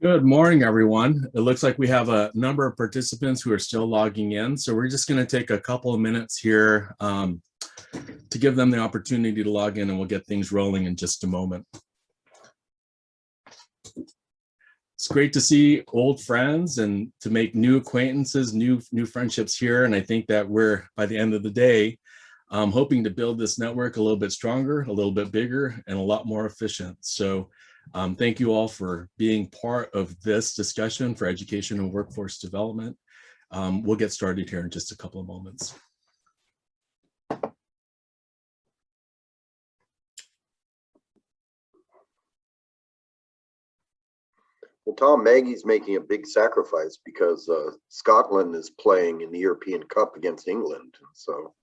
Good morning, everyone. It looks like we have a number of participants who are still logging in. So we're just going to take a couple of minutes here to give them the opportunity to log in, and we'll get things rolling in just a moment. It's great to see old friends and to make new acquaintances, new friendships here. And I think that we're, by the end of the day, hoping to build this network a little bit stronger, a little bit bigger, and a lot more efficient. So thank you all for being part of this discussion for education and workforce development. We'll get started here in just a couple of moments. Well, Tom, Maggie's making a big sacrifice because Scotland is playing in the European Cup against England. And so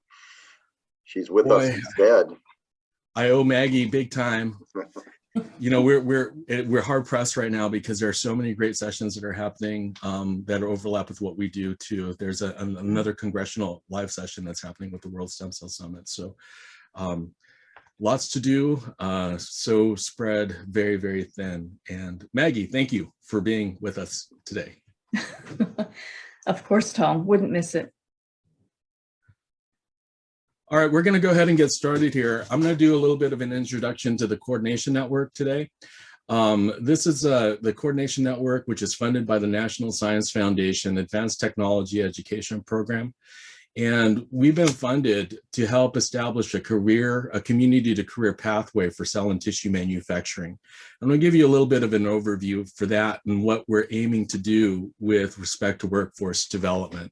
she's with us instead. I owe Maggie big time. You know, we're hard pressed right now because there are so many great sessions that are happening that overlap with what we do too. There's another congressional live session that's happening with the World Stem Cell Summit. So lots to do, so spread very, very thin. And Maggie, thank you for being with us today. Of course, Tom, wouldn't miss it. All right, we're going to go ahead and get started here. I'm going to do a little bit of an introduction to the Coordination Network today. This is the Coordination Network, which is funded by the National Science Foundation Advanced Technology Education Program. And we've been funded to help establish a community to career pathway for cell and tissue manufacturing. I'm going to give you a little bit of an overview for that and what we're aiming to do with respect to workforce development.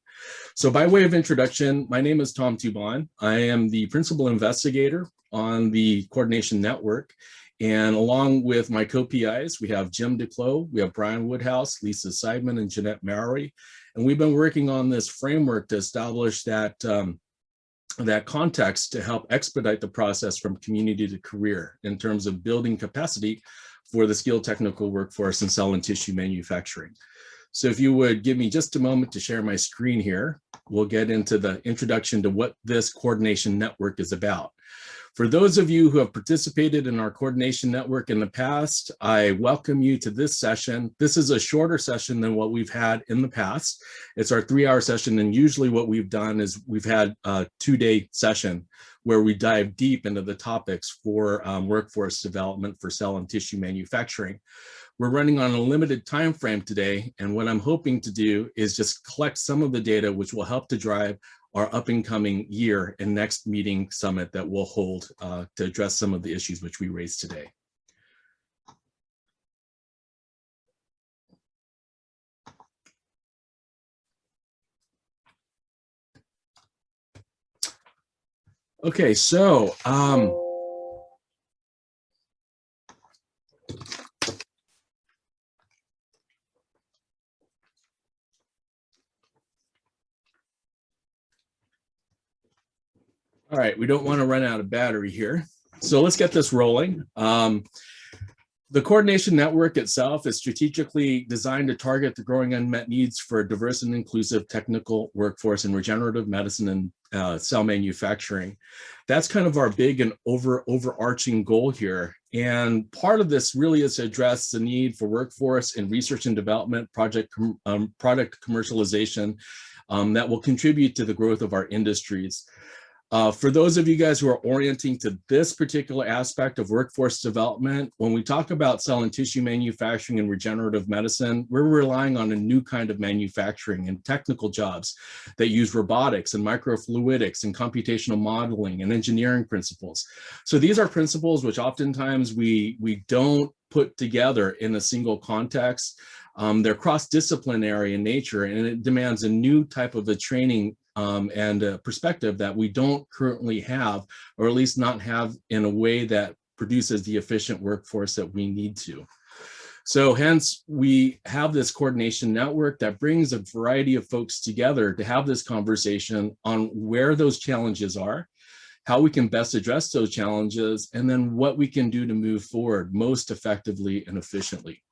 So by way of introduction, my name is Tom Tubon. I am the principal investigator on the Coordination Network. And along with my co-PIs, we have Jim Duclos, we have Brian Woodhouse, Lisa Seidman, and Jeanette Mowry. And we've been working on this framework to establish that, that context to help expedite the process from community to career in terms of building capacity for the skilled technical workforce in cell and tissue manufacturing. So if you would give me just a moment to share my screen here, we'll get into the introduction to what this Coordination Network is about. For those of you who have participated in our Coordination Network in the past, I welcome you to this session. This is a shorter session than what we've had in the past. It's our 3-hour session, and usually what we've done is we've had a 2-day session where we dive deep into the topics for workforce development for cell and tissue manufacturing. We're running on a limited time frame today, and what I'm hoping to do is just collect some of the data which will help to drive our up-and-coming year and next meeting summit that we'll hold to address some of the issues which we raised today. Okay, so all right, we don't want to run out of battery here. So let's get this rolling. The Coordination Network itself is strategically designed to target the growing unmet needs for a diverse and inclusive technical workforce in regenerative medicine and cell manufacturing. That's kind of our big and overarching goal here. And part of this really is to address the need for workforce in research and development, product commercialization that will contribute to the growth of our industries. For those of you guys who are orienting to this particular aspect of workforce development, when we talk about cell and tissue manufacturing and regenerative medicine, we're relying on a new kind of manufacturing and technical jobs that use robotics and microfluidics and computational modeling and engineering principles. So these are principles which oftentimes we don't put together in a single context. They're cross-disciplinary in nature, and it demands a new type of a training and a perspective that we don't currently have, or at least not have in a way that produces the efficient workforce that we need to. So hence, we have this coordination network that brings a variety of folks together to have this conversation on where those challenges are, how we can best address those challenges, and then what we can do to move forward most effectively and efficiently.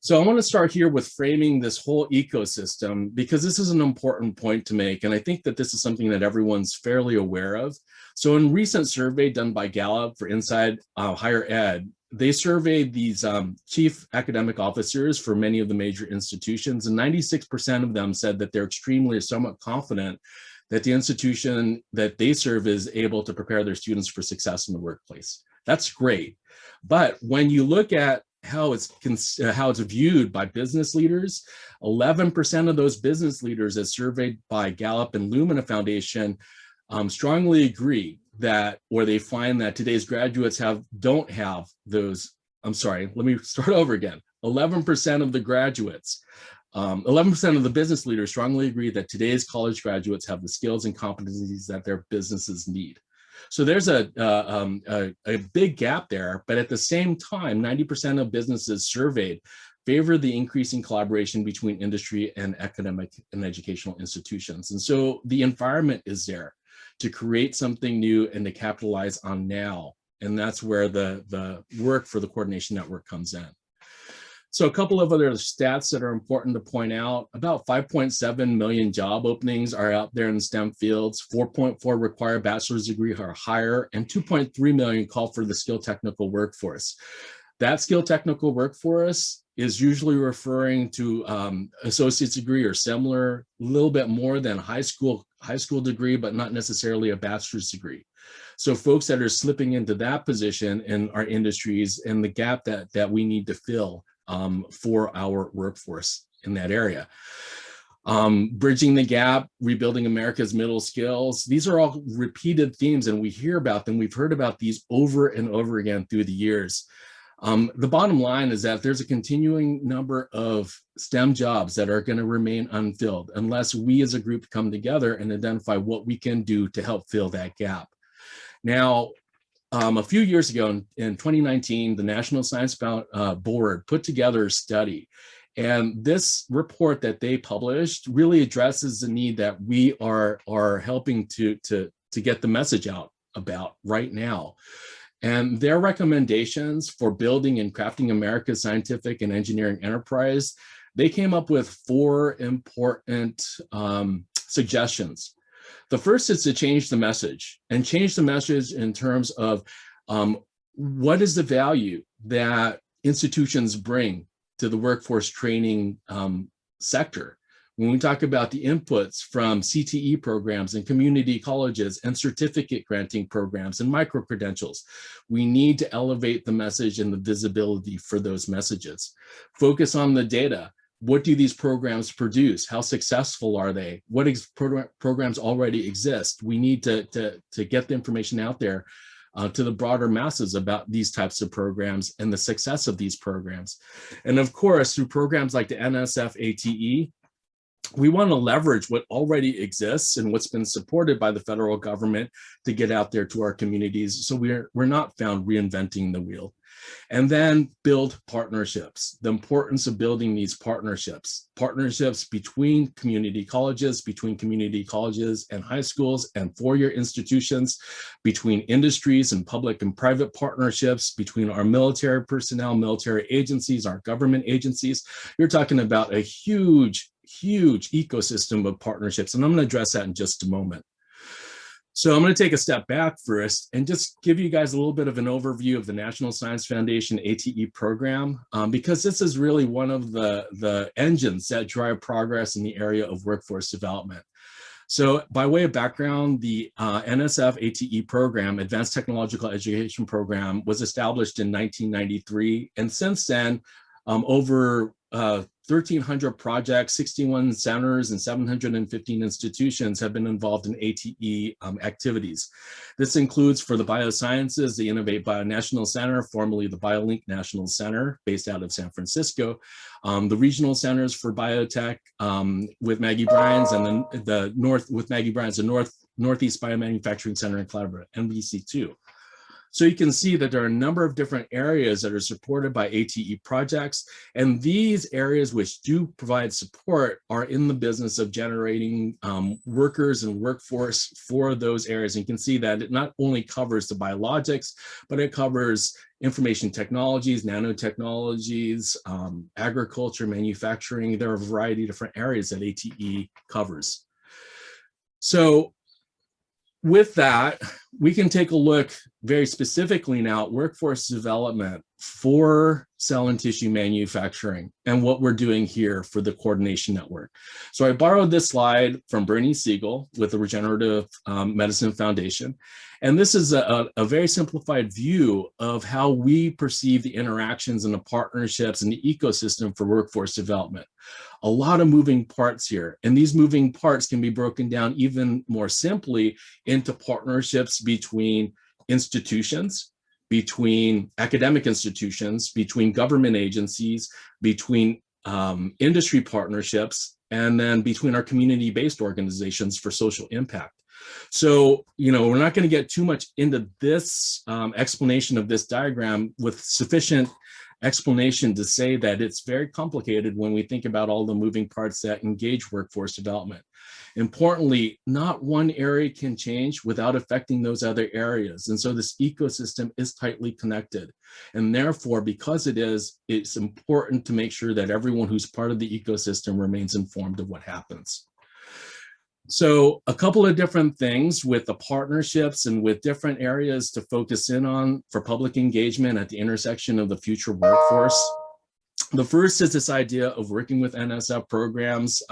So I want to start here with framing this whole ecosystem, because this is an important point to make. And I think that this is something that everyone's fairly aware of. So in a recent survey done by Gallup for Inside Higher Ed, they surveyed these chief academic officers for many of the major institutions, and 96% of them said that they're extremely or somewhat confident that the institution that they serve is able to prepare their students for success in the workplace. That's great. But when you look at how it's viewed by business leaders, 11% of those business leaders, as surveyed by Gallup and Lumina Foundation, strongly agree that, or they find that today's graduates don't have those. I'm sorry, let me start over again. 11% of the graduates, 11% of the business leaders strongly agree that today's college graduates have the skills and competencies that their businesses need. So there's a big gap there, but at the same time, 90% of businesses surveyed favor the increasing collaboration between industry and academic and educational institutions. And so the environment is there to create something new and to capitalize on now. And that's where the work for the Coordination Network comes in. So a couple of other stats that are important to point out: about 5.7 million job openings are out there in STEM fields, 4.4 require a bachelor's degree or higher, and 2.3 million call for the skilled technical workforce. That skilled technical workforce is usually referring to associate's degree or similar, a little bit more than high school degree, but not necessarily a bachelor's degree. So folks that are slipping into that position in our industries and the gap that we need to fill for our workforce in that area. Bridging the gap, rebuilding America's middle skills. These are all repeated themes, and we hear about them. We've heard about these over and over again through the years. The bottom line is that there's a continuing number of STEM jobs that are going to remain unfilled unless we as a group come together and identify what we can do to help fill that gap. Now, a few years ago in 2019, the National Science Board put together a study, and this report that they published really addresses the need that we are helping to get the message out about right now. And their recommendations for building and crafting America's scientific and engineering enterprise, they came up with 4 important suggestions. The first is to change the message, and change the message in terms of what is the value that institutions bring to the workforce training sector. When we talk about the inputs from CTE programs and community colleges and certificate granting programs and micro-credentials, we need to elevate the message and the visibility for those messages. Focus on the data. What do these programs produce? How successful are they? What programs already exist? We need to get the information out there to the broader masses about these types of programs and the success of these programs. And of course, through programs like the NSF ATE, we want to leverage what already exists and what's been supported by the federal government to get out there to our communities, so we're not found reinventing the wheel. And then build partnerships. The importance of building these partnerships between community colleges and high schools and four-year institutions, between industries and public and private partnerships, between our military personnel, military agencies, our government agencies. You're talking about a huge ecosystem of partnerships, and I'm going to address that in just a moment. So I'm going to take a step back first and just give you guys a little bit of an overview of the National Science Foundation ATE program, because this is really one of the engines that drive progress in the area of workforce development. So by way of background, the NSF ATE program, Advanced Technological Education Program, was established in 1993. And since then, over 1,300 projects, 61 centers, and 715 institutions have been involved in ATE activities. This includes, for the biosciences, the Innovate Bio National Center, formerly the BioLink National Center, based out of San Francisco, the regional centers for biotech with Maggie Bryan's, and the Northeast Biomanufacturing Center in Collaborative, NBC2. So you can see that there are a number of different areas that are supported by ATE projects, and these areas which do provide support are in the business of generating workers and workforce for those areas. And you can see that it not only covers the biologics, but it covers information technologies, nanotechnologies, agriculture, manufacturing. There are a variety of different areas that ATE covers. So with that, we can take a look very specifically now at workforce development for cell and tissue manufacturing and what we're doing here for the coordination network. So I borrowed this slide from Bernie Siegel with the Regenerative Medicine Foundation. And this is a very simplified view of how we perceive the interactions and the partnerships and the ecosystem for workforce development. A lot of moving parts here, and these moving parts can be broken down even more simply into partnerships between institutions, between academic institutions, between government agencies, between industry partnerships, and then between our community-based organizations for social impact. So, we're not going to get too much into this explanation of this diagram with sufficient explanation to say that it's very complicated when we think about all the moving parts that engage workforce development. Importantly, not one area can change without affecting those other areas. And so this ecosystem is tightly connected. And therefore, because it's important to make sure that everyone who's part of the ecosystem remains informed of what happens. So a couple of different things with the partnerships and with different areas to focus in on for public engagement at the intersection of the future workforce. The first is this idea of working with NSF programs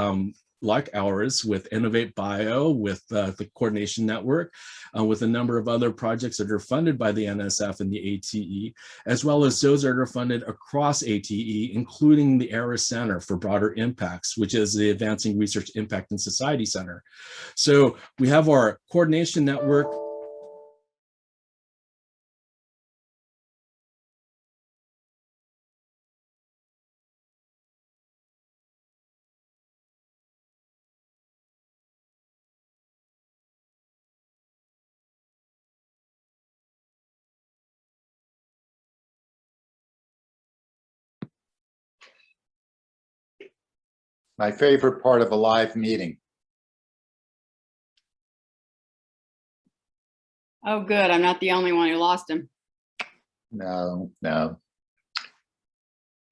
like ours with Innovate Bio, with the Coordination Network, with a number of other projects that are funded by the NSF and the ATE, as well as those that are funded across ATE, including the ERA Center for Broader Impacts, which is the Advancing Research Impact in Society Center. So we have our Coordination Network. My favorite part of a live meeting. Oh, good. I'm not the only one who lost him. No. If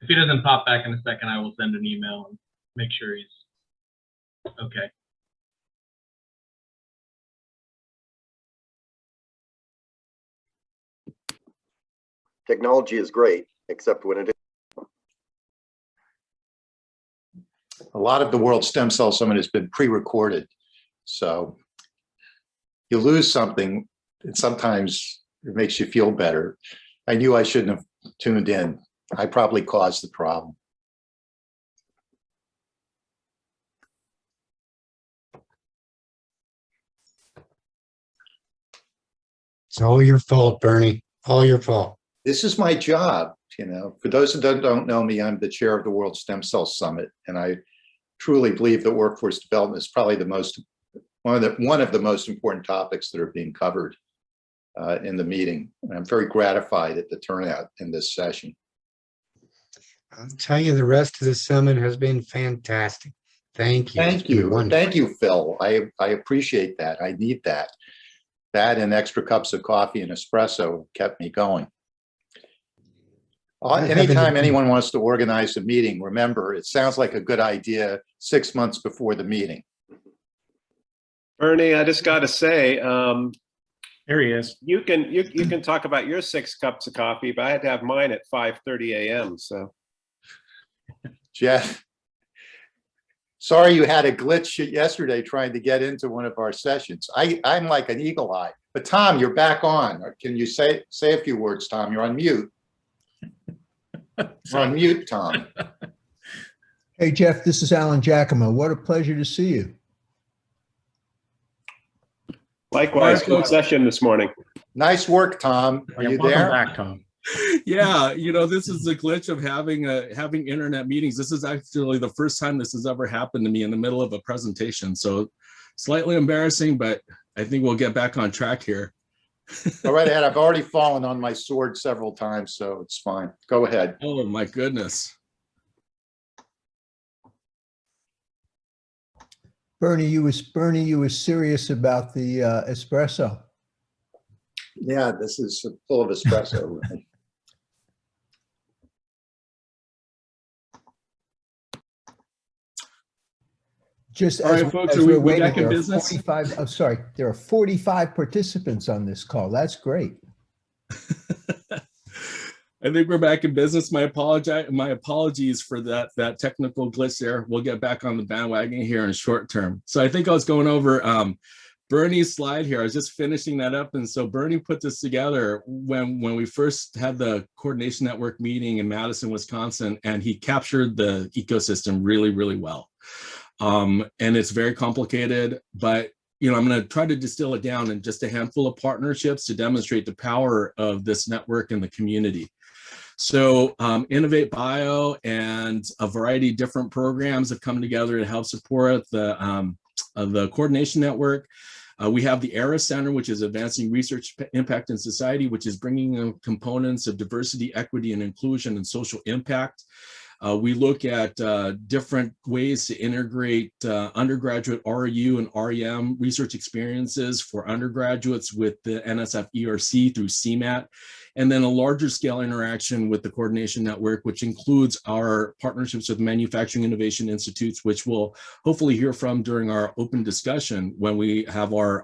he doesn't pop back in a second, I will send an email and make sure he's okay. Technology is great, except when it is. A lot of the World Stem Cell Summit has been pre-recorded. So you lose something, and sometimes it makes you feel better. I knew I shouldn't have tuned in. I probably caused the problem. It's all your fault, Bernie. All your fault. This is my job, For those who don't know me, I'm the chair of the World Stem Cell Summit, and I truly believe that workforce development is probably one of the most important topics that are being covered in the meeting. And I'm very gratified at the turnout in this session. I'll tell you, the rest of the summit has been fantastic. Thank you. Thank you. Thank you, Phil. I appreciate that. I need that. That and extra cups of coffee and espresso kept me going. Anytime anyone wants to organize a meeting, remember, it sounds like a good idea 6 months before the meeting. Bernie, I just got to say, There he is. you can talk about your 6 cups of coffee, but I had to have mine at 5:30 a.m. So, Jeff, sorry you had a glitch yesterday trying to get into one of our sessions. I'm like an eagle eye. But Tom, you're back on. Can you say a few words, Tom? You're on mute. You're on mute, Tom. Hey, Jeff, this is Alan Giacomo. What a pleasure to see you. likewise, good session this morning. Nice work, Tom. Are you there? Welcome back, Tom. Yeah, this is the glitch of having internet meetings. This is actually the first time this has ever happened to me in the middle of a presentation. So slightly embarrassing, but I think we'll get back on track here. Go right ahead. I've already fallen on my sword several times, so it's fine. Go ahead. Oh my goodness. Bernie, you were serious about the espresso. Yeah, this is full of espresso. Just All as, right, folks, as are we're we waiting, back in there are business? 45, oh, sorry, there are 45 participants on this call. That's great. I think we're back in business. My apologies for that technical glitch there. We'll get back on the bandwagon here in short term. So I think I was going over Bernie's slide here. I was just finishing that up. And so Bernie put this together when we first had the coordination network meeting in Madison, Wisconsin, and he captured the ecosystem really, really well. And it's very complicated, but I'm going to try to distill it down in just a handful of partnerships to demonstrate the power of this network in the community. So Innovate Bio and a variety of different programs have come together to help support the coordination network. We have the ERA Center, which is Advancing Research Impact in Society, which is bringing in components of diversity, equity, and inclusion and social impact. We look at different ways to integrate undergraduate RU and REM research experiences for undergraduates with the NSF ERC through CMAT, and then a larger scale interaction with the coordination network, which includes our partnerships with manufacturing innovation institutes, which we'll hopefully hear from during our open discussion when we have our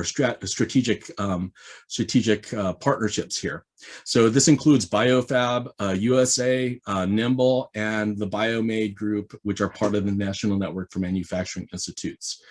strategic partnerships here. So this includes Biofab, USA, Nimble, and the BioMade group, which are part of the National Network for Manufacturing Institutes.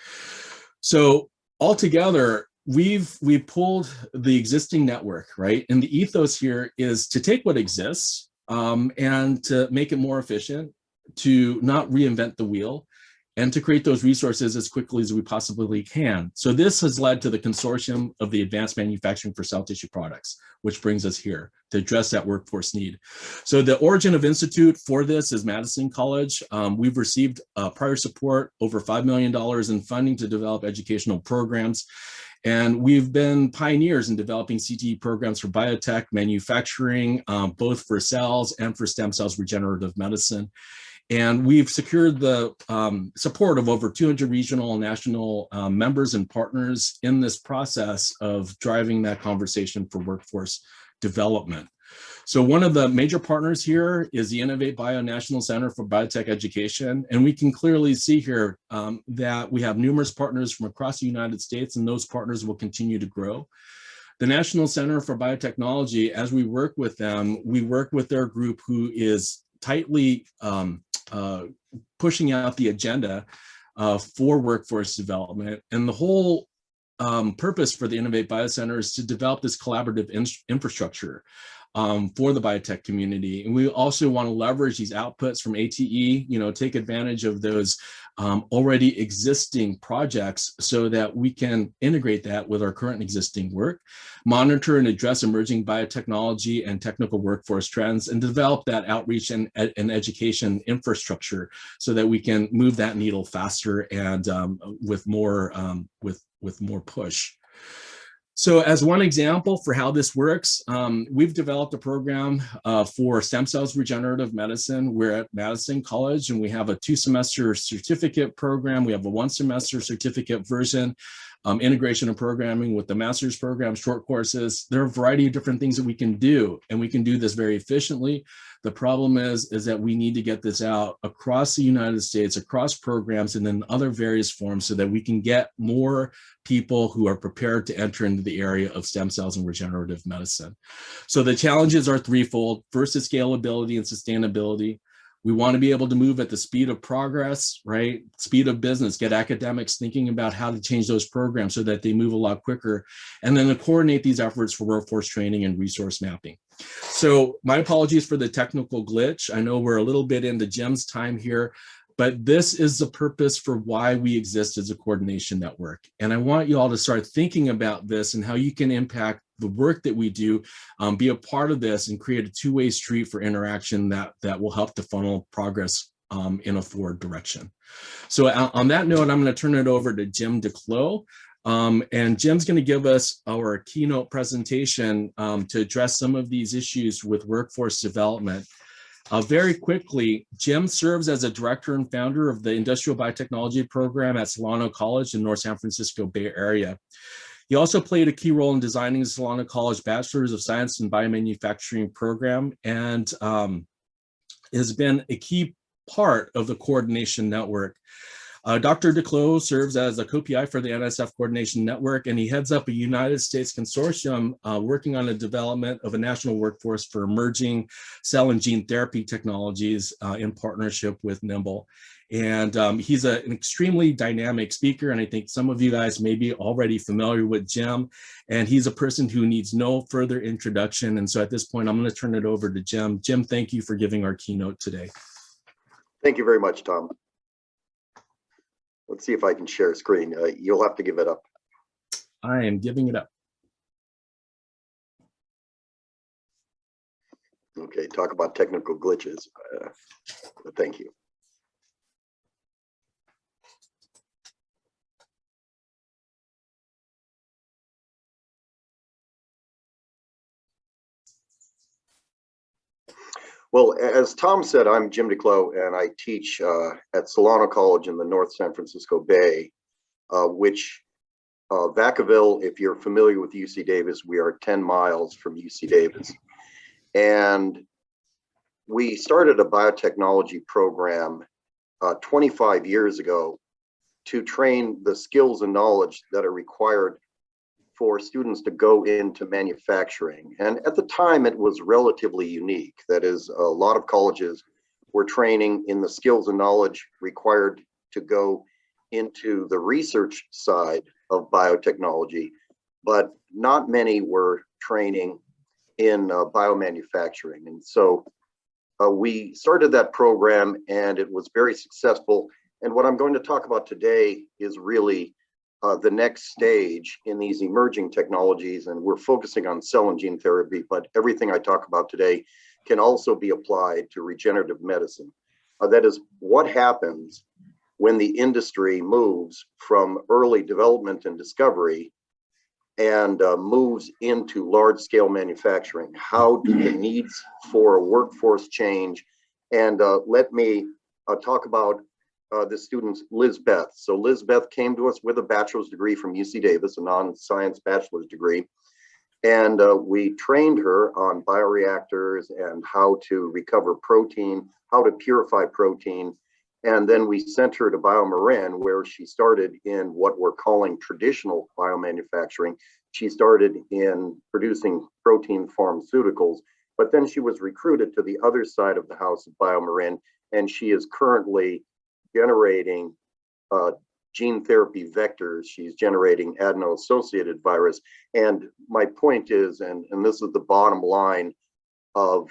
So altogether, we've pulled the existing network, right? And the ethos here is to take what exists and to make it more efficient, to not reinvent the wheel, and to create those resources as quickly as we possibly can. So this has led to the consortium of the Advanced Manufacturing for Cell Tissue Products, which brings us here to address that workforce need. So the origin of institute for this is Madison College. We've received prior support, over $5 million in funding to develop educational programs. And we've been pioneers in developing CTE programs for biotech, manufacturing, both for cells and for stem cells regenerative medicine. And we've secured the support of over 200 regional and national members and partners in this process of driving that conversation for workforce development. So one of the major partners here is the Innovate Bio National Center for Biotech Education. And we can clearly see here that we have numerous partners from across the United States, and those partners will continue to grow. The National Center for Biotechnology, as we work with them, we work with their group who is tightly pushing out the agenda for workforce development. And the whole purpose for the Innovate Bio Center is to develop this collaborative infrastructure for the biotech community. And we also want to leverage these outputs from ATE, take advantage of those already existing projects so that we can integrate that with our current existing work, monitor and address emerging biotechnology and technical workforce trends, and develop that outreach and education infrastructure so that we can move that needle faster and with more push. So as one example for how this works, we've developed a program for stem cells regenerative medicine. We're at Madison College, and we have a 2-semester certificate program. We have a 1-semester certificate version, integration of programming with the master's program, short courses. There are a variety of different things that we can do, and we can do this very efficiently. The problem is that we need to get this out across the United States, across programs, and in other various forms so that we can get more people who are prepared to enter into the area of stem cells and regenerative medicine. So the challenges are threefold. First is scalability and sustainability. We want to be able to move at the speed of progress, right? Speed of business, get academics thinking about how to change those programs so that they move a lot quicker, and then to coordinate these efforts for workforce training and resource mapping. So my apologies for the technical glitch. I know we're a little bit into Jim's time here, but this is the purpose for why we exist as a coordination network. And I want you all to start thinking about this and how you can impact the work that we do, be a part of this and create a two-way street for interaction that will help to funnel progress in a forward direction. So on that note, I'm going to turn it over to Jim Declos. And Jim's going to give us our keynote presentation to address some of these issues with workforce development. Very quickly, Jim serves as a director and founder of the Industrial Biotechnology Program at Solano College in North San Francisco Bay Area. He also played a key role in designing the Solano College Bachelor's of Science in Biomanufacturing program, and has been a key part of the coordination network. Dr. Declos serves as a co-PI for the NSF Coordination Network, and he heads up a United States consortium working on the development of a national workforce for emerging cell and gene therapy technologies in partnership with Nimble. And he's an extremely dynamic speaker, and I think some of you guys may be already familiar with Jim, and he's a person who needs no further introduction. And so at this point, I'm going to turn it over to Jim. Jim, thank you for giving our keynote today. Thank you very much, Tom. Let's see if I can share a screen. You'll have to give it up. I am giving it up. Okay, talk about technical glitches. Thank you. Well, as Tom said, I'm Jim Declos, and I teach at Solano College in the North San Francisco Bay, which Vacaville, if you're familiar with UC Davis, we are 10 miles from UC Davis. And we started a biotechnology program 25 years ago to train the skills and knowledge that are required for students to go into manufacturing. And at the time, it was relatively unique. That is, a lot of colleges were training in the skills and knowledge required to go into the research side of biotechnology, but not many were training in biomanufacturing. And so we started that program, and it was very successful. And what I'm going to talk about today is really the next stage in these emerging technologies, and we're focusing on cell and gene therapy, but everything I talk about today can also be applied to regenerative medicine. That is, what happens when the industry moves from early development and discovery and moves into large-scale manufacturing. How do the needs for a workforce change? And let me talk about the student Liz Beth. So Liz Beth came to us with a bachelor's degree from UC Davis, a non-science bachelor's degree. And we trained her on bioreactors and how to recover protein, how to purify protein. And then we sent her to BioMarin, where she started in what we're calling traditional biomanufacturing. She started in producing protein pharmaceuticals, but then she was recruited to the other side of the house of BioMarin, and she is currently generating gene therapy vectors. She's generating adeno-associated virus. And my point is, and this is the bottom line of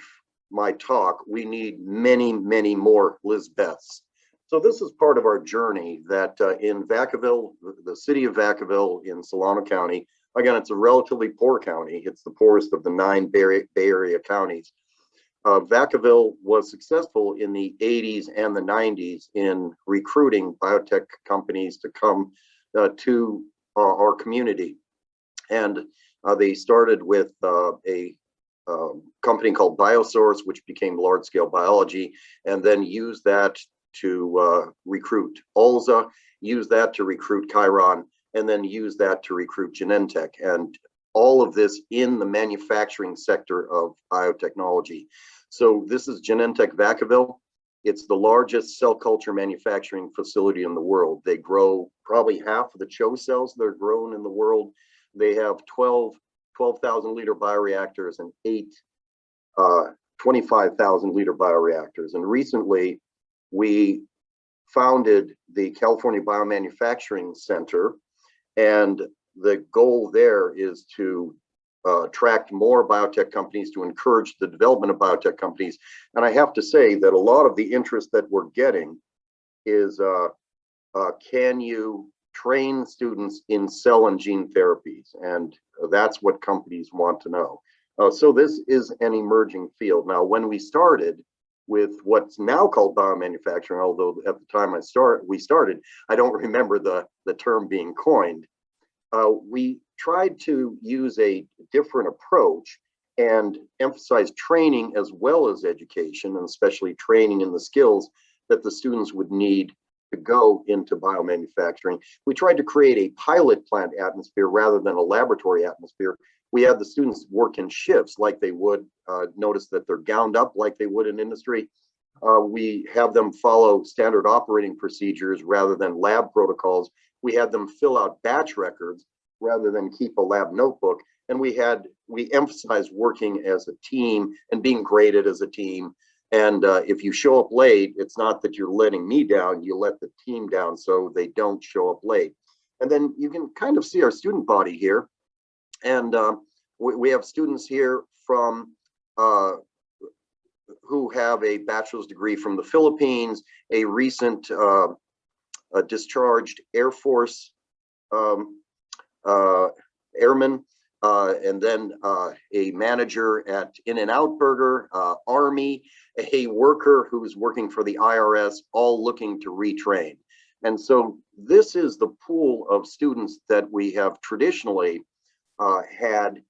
my talk, we need many, many more Liz Beths. So this is part of our journey that in Vacaville, the city of Vacaville in Solano County, again, it's a relatively poor county. It's the poorest of the 9 Bay Area counties. Vacaville was successful in the 80s and the 90s in recruiting biotech companies to come to our community. And they started with a company called Biosource, which became Large Scale Biology, and then used that to recruit Alza, used that to recruit Chiron, and then used that to recruit Genentech. And all of this in the manufacturing sector of biotechnology. So this is Genentech Vacaville. It's the largest cell culture manufacturing facility in the world. They grow probably half of the CHO cells that are grown in the world. They have 12,000 liter bioreactors and 8 25,000 liter bioreactors. And recently we founded the California Biomanufacturing Center, and the goal there is to attract more biotech companies, to encourage the development of biotech companies. And I have to say that a lot of the interest that we're getting is, can you train students in cell and gene therapies? And that's what companies want to know. So this is an emerging field. Now, when we started with what's now called biomanufacturing, although at the time we started, I don't remember the term being coined. We tried to use a different approach and emphasize training as well as education, and especially training in the skills that the students would need to go into biomanufacturing. We tried to create a pilot plant atmosphere rather than a laboratory atmosphere. We had the students work in shifts like they would, notice that they're gowned up like they would in industry. We have them follow standard operating procedures rather than lab protocols. We had them fill out batch records rather than keep a lab notebook. And we emphasized working as a team and being graded as a team. And if you show up late, it's not that you're letting me down, you let the team down so they don't show up late. And then you can kind of see our student body here. And we have students here from who have a bachelor's degree from the Philippines, a recent discharged Air Force airman, and then a manager at In-N-Out Burger, Army, a worker who's working for the IRS, all looking to retrain. And so this is the pool of students that we have traditionally had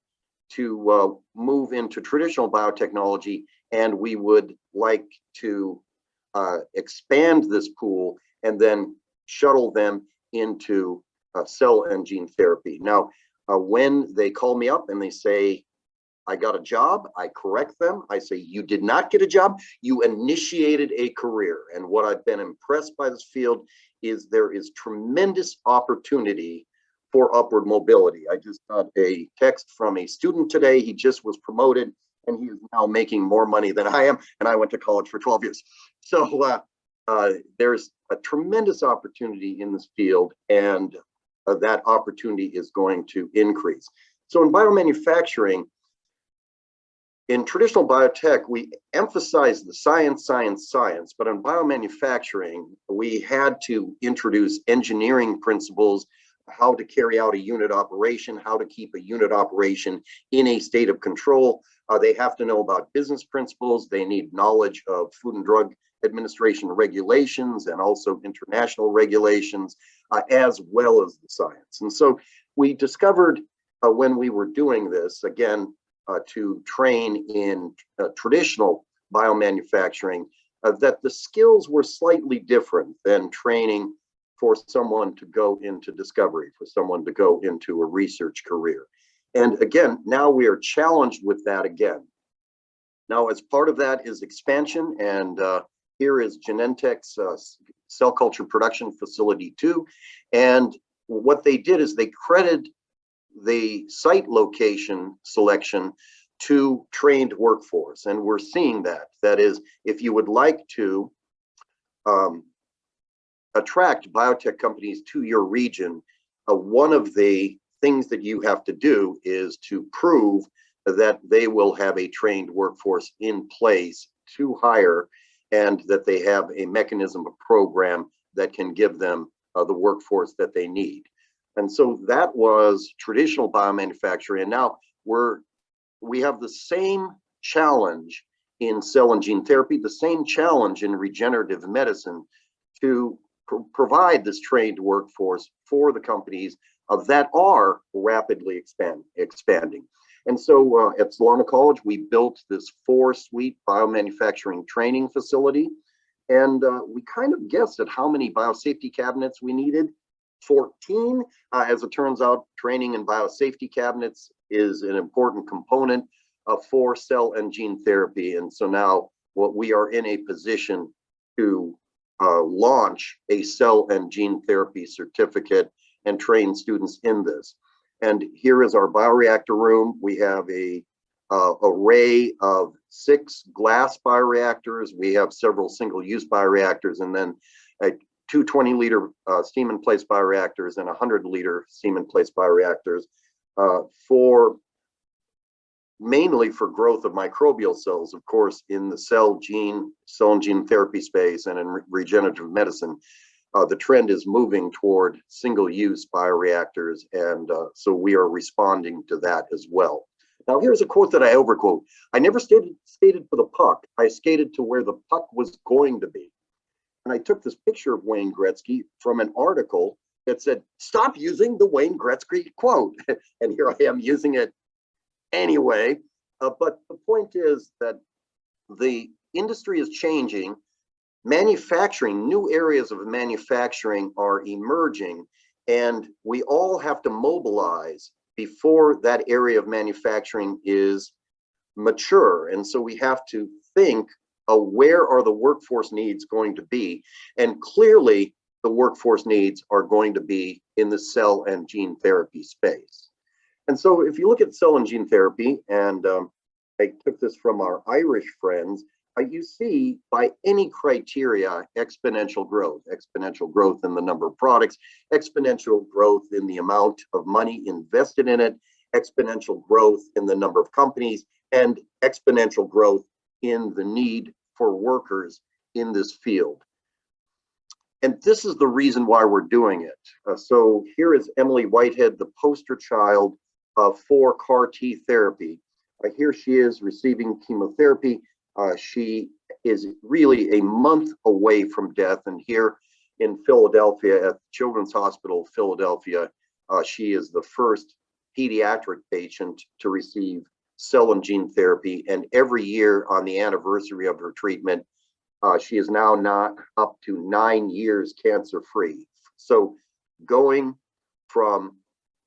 to move into traditional biotechnology, and we would like to expand this pool and then shuttle them into cell and gene therapy. Now, when they call me up and they say, I got a job, I correct them. I say, you did not get a job, you initiated a career. And what I've been impressed by this field is there is tremendous opportunity for upward mobility. I just got a text from a student today. He just was promoted and he is now making more money than I am. And I went to college for 12 years. So there's a tremendous opportunity in this field, and that opportunity is going to increase. So in biomanufacturing, in traditional biotech, we emphasize the science, science, science, but in biomanufacturing, we had to introduce engineering principles, how to carry out a unit operation, how to keep a unit operation in a state of control. They have to know about business principles. They need knowledge of Food and Drug Administration regulations and also international regulations, as well as the science. And so we discovered when we were doing this, again, to train in traditional biomanufacturing, that the skills were slightly different than training for someone to go into discovery, for someone to go into a research career. And again, now we are challenged with that again. Now, as part of that is expansion, and here is Genentech's cell culture production facility 2. And what they did is they credited the site location selection to trained workforce. And we're seeing that. That is, if you would like to attract biotech companies to your region, one of the things that you have to do is to prove that they will have a trained workforce in place to hire, and that they have a mechanism, a program that can give them the workforce that they need. And so that was traditional biomanufacturing. And now we have the same challenge in cell and gene therapy, the same challenge in regenerative medicine to provide this trained workforce for the companies that are rapidly expanding. And so at Solana College, we built this 4-suite biomanufacturing training facility. And we kind of guessed at how many biosafety cabinets we needed. 14. As it turns out, training in biosafety cabinets is an important component for cell and gene therapy. And so now we are in a position to launch a cell and gene therapy certificate and train students in this. And here is our bioreactor room. We have a array of 6 glass bioreactors. We have several single-use bioreactors, and then 2 20-liter steam-in-place bioreactors and 100-liter steam-in-place bioreactors mainly for growth of microbial cells, of course, in the cell and gene therapy space and in regenerative medicine. The trend is moving toward single-use bioreactors, and so we are responding to that as well. Now, here's a quote that I overquote. I never skated for the puck. I skated to where the puck was going to be. And I took this picture of Wayne Gretzky from an article that said, stop using the Wayne Gretzky quote. And here I am using it anyway. But the point is that the industry is changing. Manufacturing, new areas of manufacturing are emerging, and we all have to mobilize before that area of manufacturing is mature. And so we have to think where are the workforce needs going to be? And clearly, the workforce needs are going to be in the cell and gene therapy space. And so if you look at cell and gene therapy, and I took this from our Irish friends, you see by any criteria, exponential growth in the number of products, exponential growth in the amount of money invested in it, exponential growth in the number of companies, and exponential growth in the need for workers in this field. And this is the reason why we're doing it. So here is Emily Whitehead, the poster child for CAR T therapy. Here she is receiving chemotherapy. She is really a month away from death. And here in Philadelphia at Children's Hospital, Philadelphia, she is the first pediatric patient to receive cell and gene therapy. And every year on the anniversary of her treatment, she is now not up to 9 years cancer-free. So going from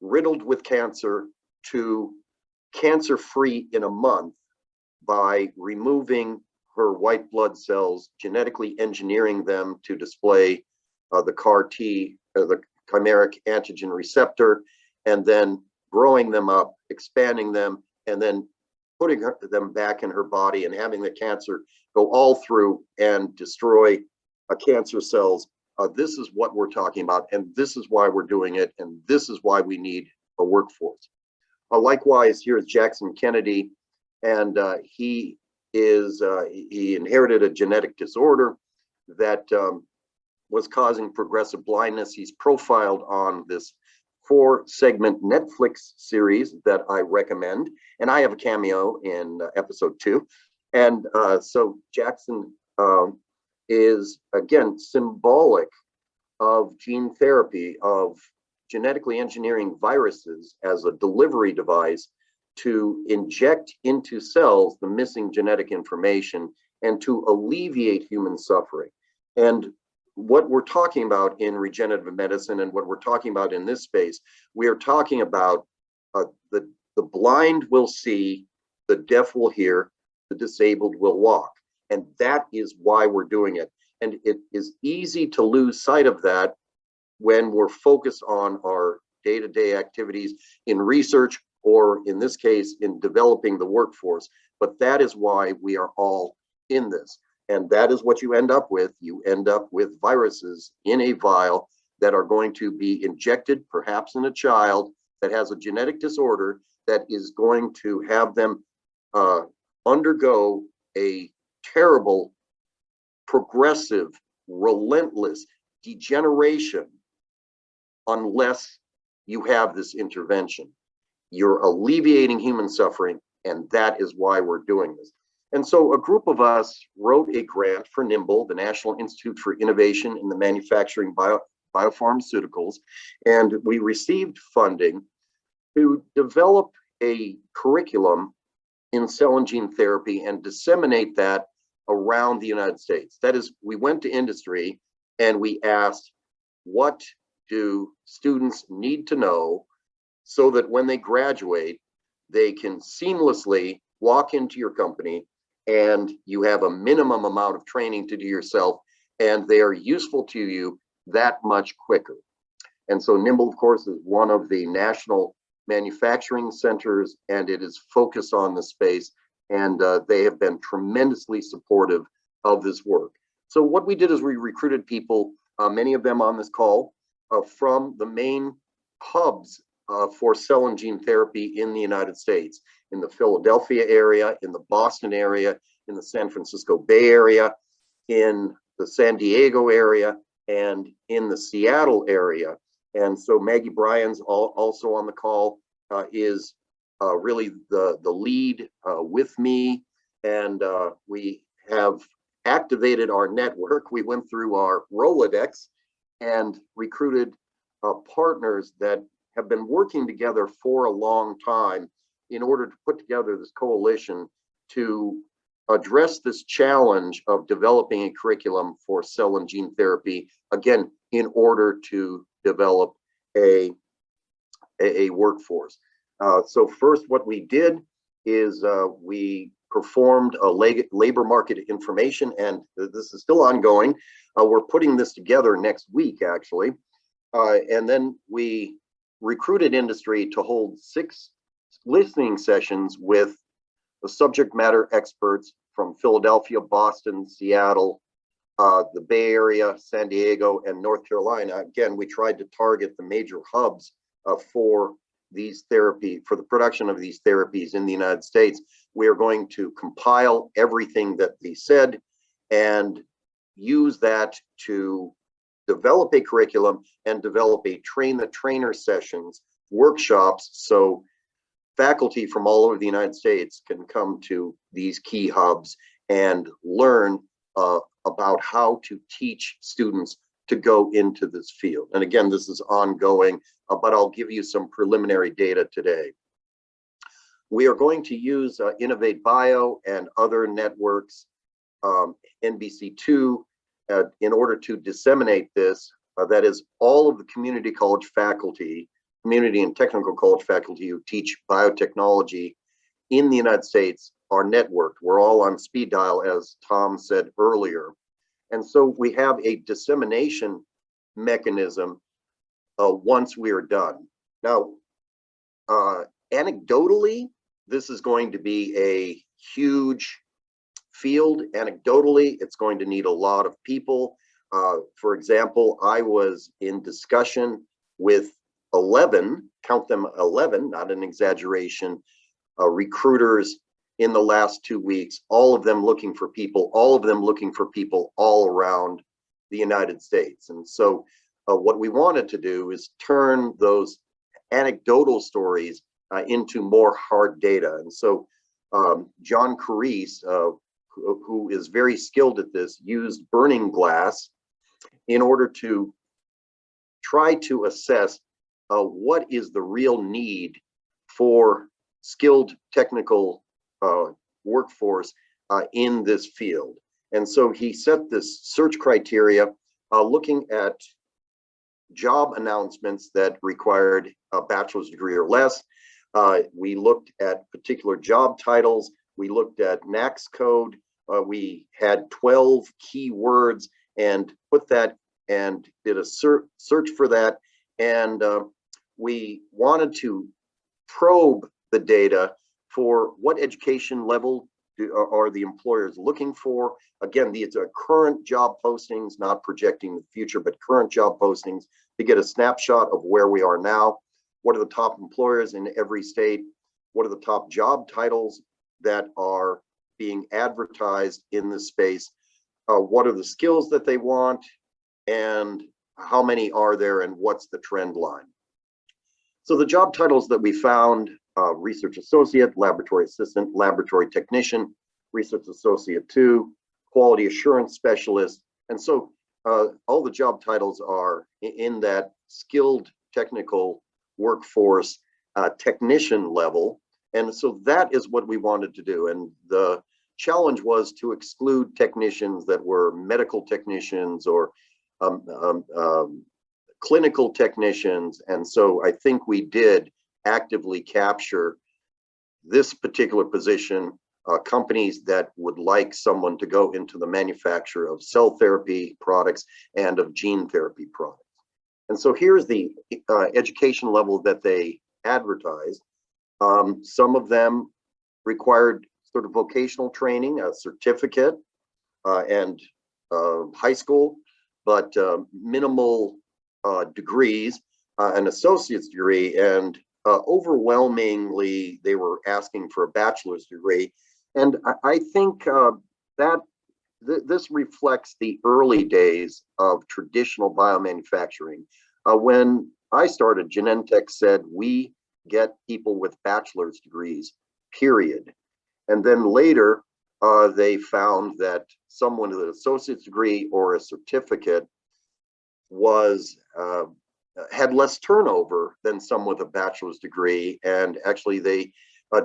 riddled with cancer to cancer-free in a month by removing her white blood cells, genetically engineering them to display the CAR T, the chimeric antigen receptor, and then growing them up, expanding them, and then putting them back in her body and having the cancer go all through and destroy cancer cells. This is what we're talking about, and this is why we're doing it, and this is why we need a workforce. Likewise, here is Jackson Kennedy, and he inherited a genetic disorder that was causing progressive blindness. He's profiled on this 4-segment Netflix series that I recommend, and I have a cameo in episode 2. And so Jackson is, again, symbolic of gene therapy, of genetically engineering viruses as a delivery device to inject into cells the missing genetic information and to alleviate human suffering. And what we're talking about in regenerative medicine and what we're talking about in this space, we are talking about the blind will see, the deaf will hear, the disabled will walk. And that is why we're doing it. And it is easy to lose sight of that when we're focused on our day-to-day activities in research, or in this case, in developing the workforce. But that is why we are all in this. And that is what you end up with. You end up with viruses in a vial that are going to be injected, perhaps in a child that has a genetic disorder that is going to have them undergo a terrible, progressive, relentless degeneration unless you have this intervention. You're alleviating human suffering, and that is why we're doing this. And so a group of us wrote a grant for NIMBLE, the National Institute for Innovation in the Manufacturing Biopharmaceuticals, and we received funding to develop a curriculum in cell and gene therapy and disseminate that around the United States. That is, we went to industry and we asked, what do students need to know so that when they graduate, they can seamlessly walk into your company and you have a minimum amount of training to do yourself, and they are useful to you that much quicker. And so NIMBLE, of course, is one of the national manufacturing centers, and it is focused on the space, and they have been tremendously supportive of this work. So what we did is we recruited people, many of them on this call, from the main hubs for cell and gene therapy in the United States, in the Philadelphia area, in the Boston area, in the San Francisco Bay Area, in the San Diego area, and in the Seattle area. And so Maggie Bryan's also on the call, is really the lead with me. And we have activated our network. We went through our Rolodex and recruited partners that have been working together for a long time in order to put together this coalition to address this challenge of developing a curriculum for cell and gene therapy, again, in order to develop a workforce. So first, what we did is we performed a labor market information, and this is still ongoing. We're putting this together next week, actually. And then we recruited industry to hold 6 listening sessions with the subject matter experts from Philadelphia, Boston, Seattle, the Bay Area, San Diego, and North Carolina. Again, we tried to target the major hubs for these for the production of these therapies in the United States. We are going to compile everything that they said and use that to develop a curriculum and develop a train the trainer sessions, workshops, so faculty from all over the United States can come to these key hubs and learn about how to teach students to go into this field. And again, this is ongoing, but I'll give you some preliminary data today. We are going to use Innovate Bio and other networks, NBC2, in order to disseminate this. That is, all of the community college faculty, community and technical college faculty who teach biotechnology in the United States are networked. We're all on speed dial, as Tom said earlier. And so we have a dissemination mechanism once we are done. Now, anecdotally, this is going to be a huge field. Anecdotally, it's going to need a lot of people. For example, I was in discussion with 11, count them 11, not an exaggeration, recruiters in the last 2 weeks, all of them looking for people, all around the United States. And so what we wanted to do is turn those anecdotal stories into more hard data. And so John Carice, who is very skilled at this, used burning glass in order to try to assess what is the real need for skilled technical workforce in this field. And so he set this search criteria looking at job announcements that required a bachelor's degree or less. We looked at particular job titles. We looked at NAACS code. We had 12 keywords and put that and did a search for that. And we wanted to probe the data for what education level are the employers looking for. Again, these are current job postings, not projecting the future, but current job postings to get a snapshot of where we are now. What are the top employers in every state? What are the top job titles that are being advertised in this space? What are the skills that they want? And how many are there, and what's the trend line? So the job titles that we found: research associate, laboratory assistant, laboratory technician, research associate 2, quality assurance specialist. And so all the job titles are in that skilled technical workforce technician level. And so that is what we wanted to do. And the challenge was to exclude technicians that were medical technicians or clinical technicians. And so I think we did actively capture this particular position, companies that would like someone to go into the manufacture of cell therapy products and of gene therapy products. And so here's the education level that they advertised. Some of them required sort of vocational training, a certificate, and high school, but minimal degrees, an associate's degree, and overwhelmingly they were asking for a bachelor's degree. And I think that this reflects the early days of traditional biomanufacturing. When I started, Genentech said, we get people with bachelor's degrees, period. And then later, they found that someone with an associate's degree or a certificate was had less turnover than some with a bachelor's degree. And actually they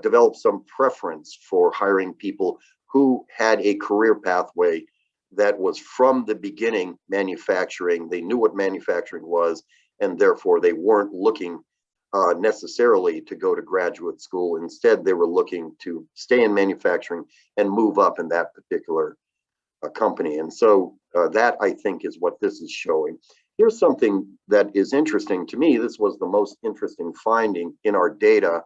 developed some preference for hiring people who had a career pathway that was from the beginning manufacturing. They knew what manufacturing was, and therefore they weren't looking necessarily to go to graduate school. Instead, they were looking to stay in manufacturing and move up in that particular company. And so that, I think, is what this is showing. Here's something that is interesting to me. This was the most interesting finding in our data,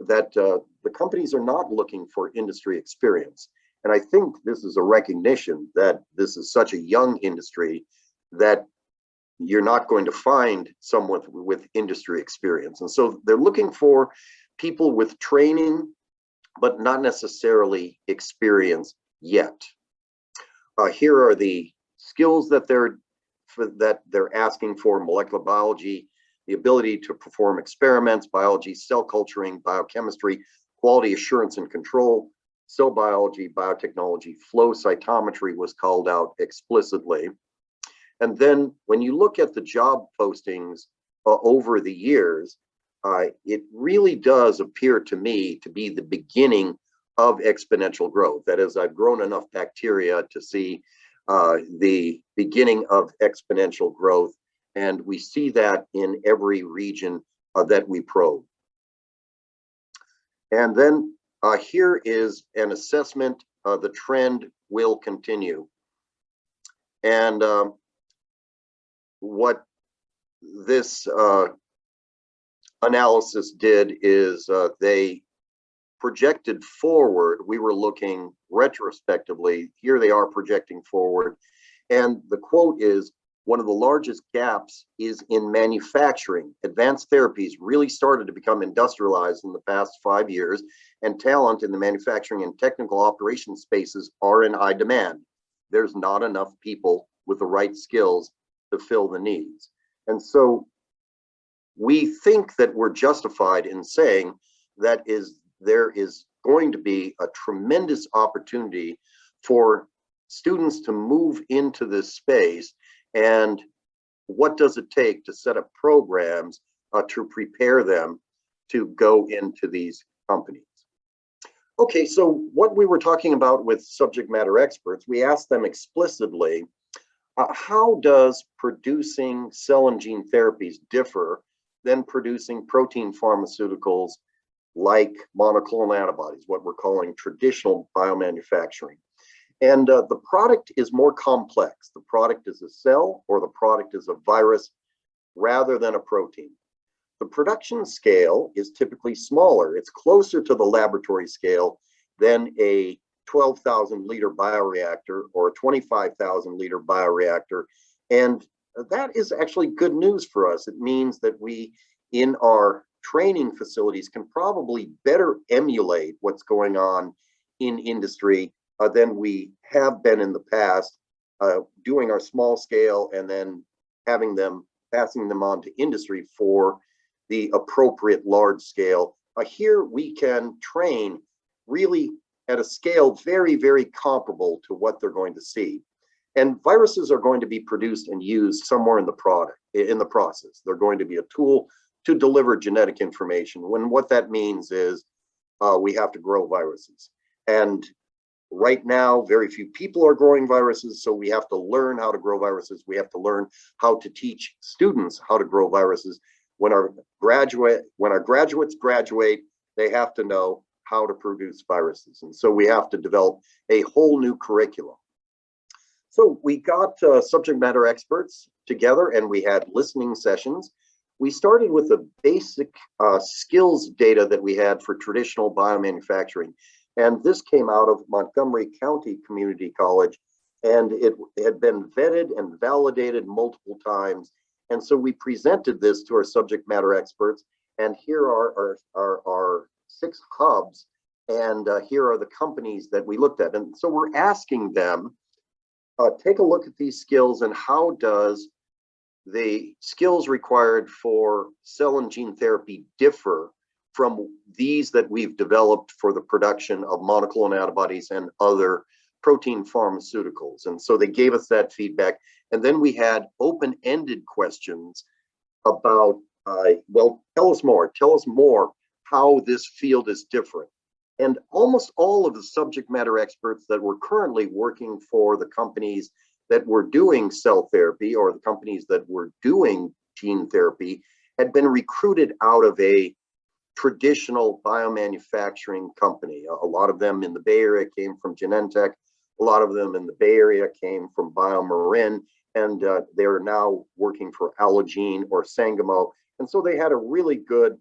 that the companies are not looking for industry experience. And I think this is a recognition that this is such a young industry that you're not going to find someone with industry experience. And so they're looking for people with training, but not necessarily experience yet. Here are the skills that they're asking for: molecular biology, the ability to perform experiments, biology, cell culturing, biochemistry, quality assurance and control, cell biology, biotechnology, flow cytometry was called out explicitly. And then when you look at the job postings over the years, it really does appear to me to be the beginning of exponential growth. That is, I've grown enough bacteria to see the beginning of exponential growth. And we see that in every region that we probe. And then here is an assessment. The trend will continue. And what this analysis did is they projected forward. We were looking retrospectively. Here they are projecting forward. And the quote is, one of the largest gaps is in manufacturing. Advanced therapies really started to become industrialized in the past 5 years, and talent in the manufacturing and technical operations spaces are in high demand. There's not enough people with the right skills to fill the needs. And so we think that we're justified in saying that there is going to be a tremendous opportunity for students to move into this space. And what does it take to set up programs to prepare them to go into these companies? Okay, so what we were talking about with subject matter experts, we asked them explicitly, how does producing cell and gene therapies differ than producing protein pharmaceuticals like monoclonal antibodies, what we're calling traditional biomanufacturing? And the product is more complex. The product is a cell, or the product is a virus, rather than a protein. The production scale is typically smaller. It's closer to the laboratory scale than a 12,000 liter bioreactor or a 25,000 liter bioreactor. And that is actually good news for us. It means that we, in our training facilities, can probably better emulate what's going on in industry than we have been in the past, doing our small scale and then passing them on to industry for the appropriate large scale. Here we can train really at a scale very, very comparable to what they're going to see. And viruses are going to be produced and used somewhere in the process. They're going to be a tool to deliver genetic information, when what that means is we have to grow viruses. And right now, very few people are growing viruses, so we have to learn how to grow viruses. We have to learn how to teach students how to grow viruses. When our graduates graduate, they have to know how to produce viruses. And so we have to develop a whole new curriculum. So we got subject matter experts together and we had listening sessions. We started with the basic skills data that we had for traditional biomanufacturing. And this came out of Montgomery County Community College, and it had been vetted and validated multiple times. And so we presented this to our subject matter experts, and here are our 6 hubs, and here are the companies that we looked at. And so we're asking them, take a look at these skills, and how does the skills required for cell and gene therapy differ from these that we've developed for the production of monoclonal antibodies and other protein pharmaceuticals. And so they gave us that feedback. And then we had open-ended questions about, well, tell us more how this field is different. And almost all of the subject matter experts that were currently working for the companies that were doing cell therapy, or the companies that were doing gene therapy, had been recruited out of a traditional biomanufacturing company. A lot of them in the Bay Area came from Genentech. A lot of them in the Bay Area came from BioMarin, and they're now working for Allogene or Sangamo. And so they had a really good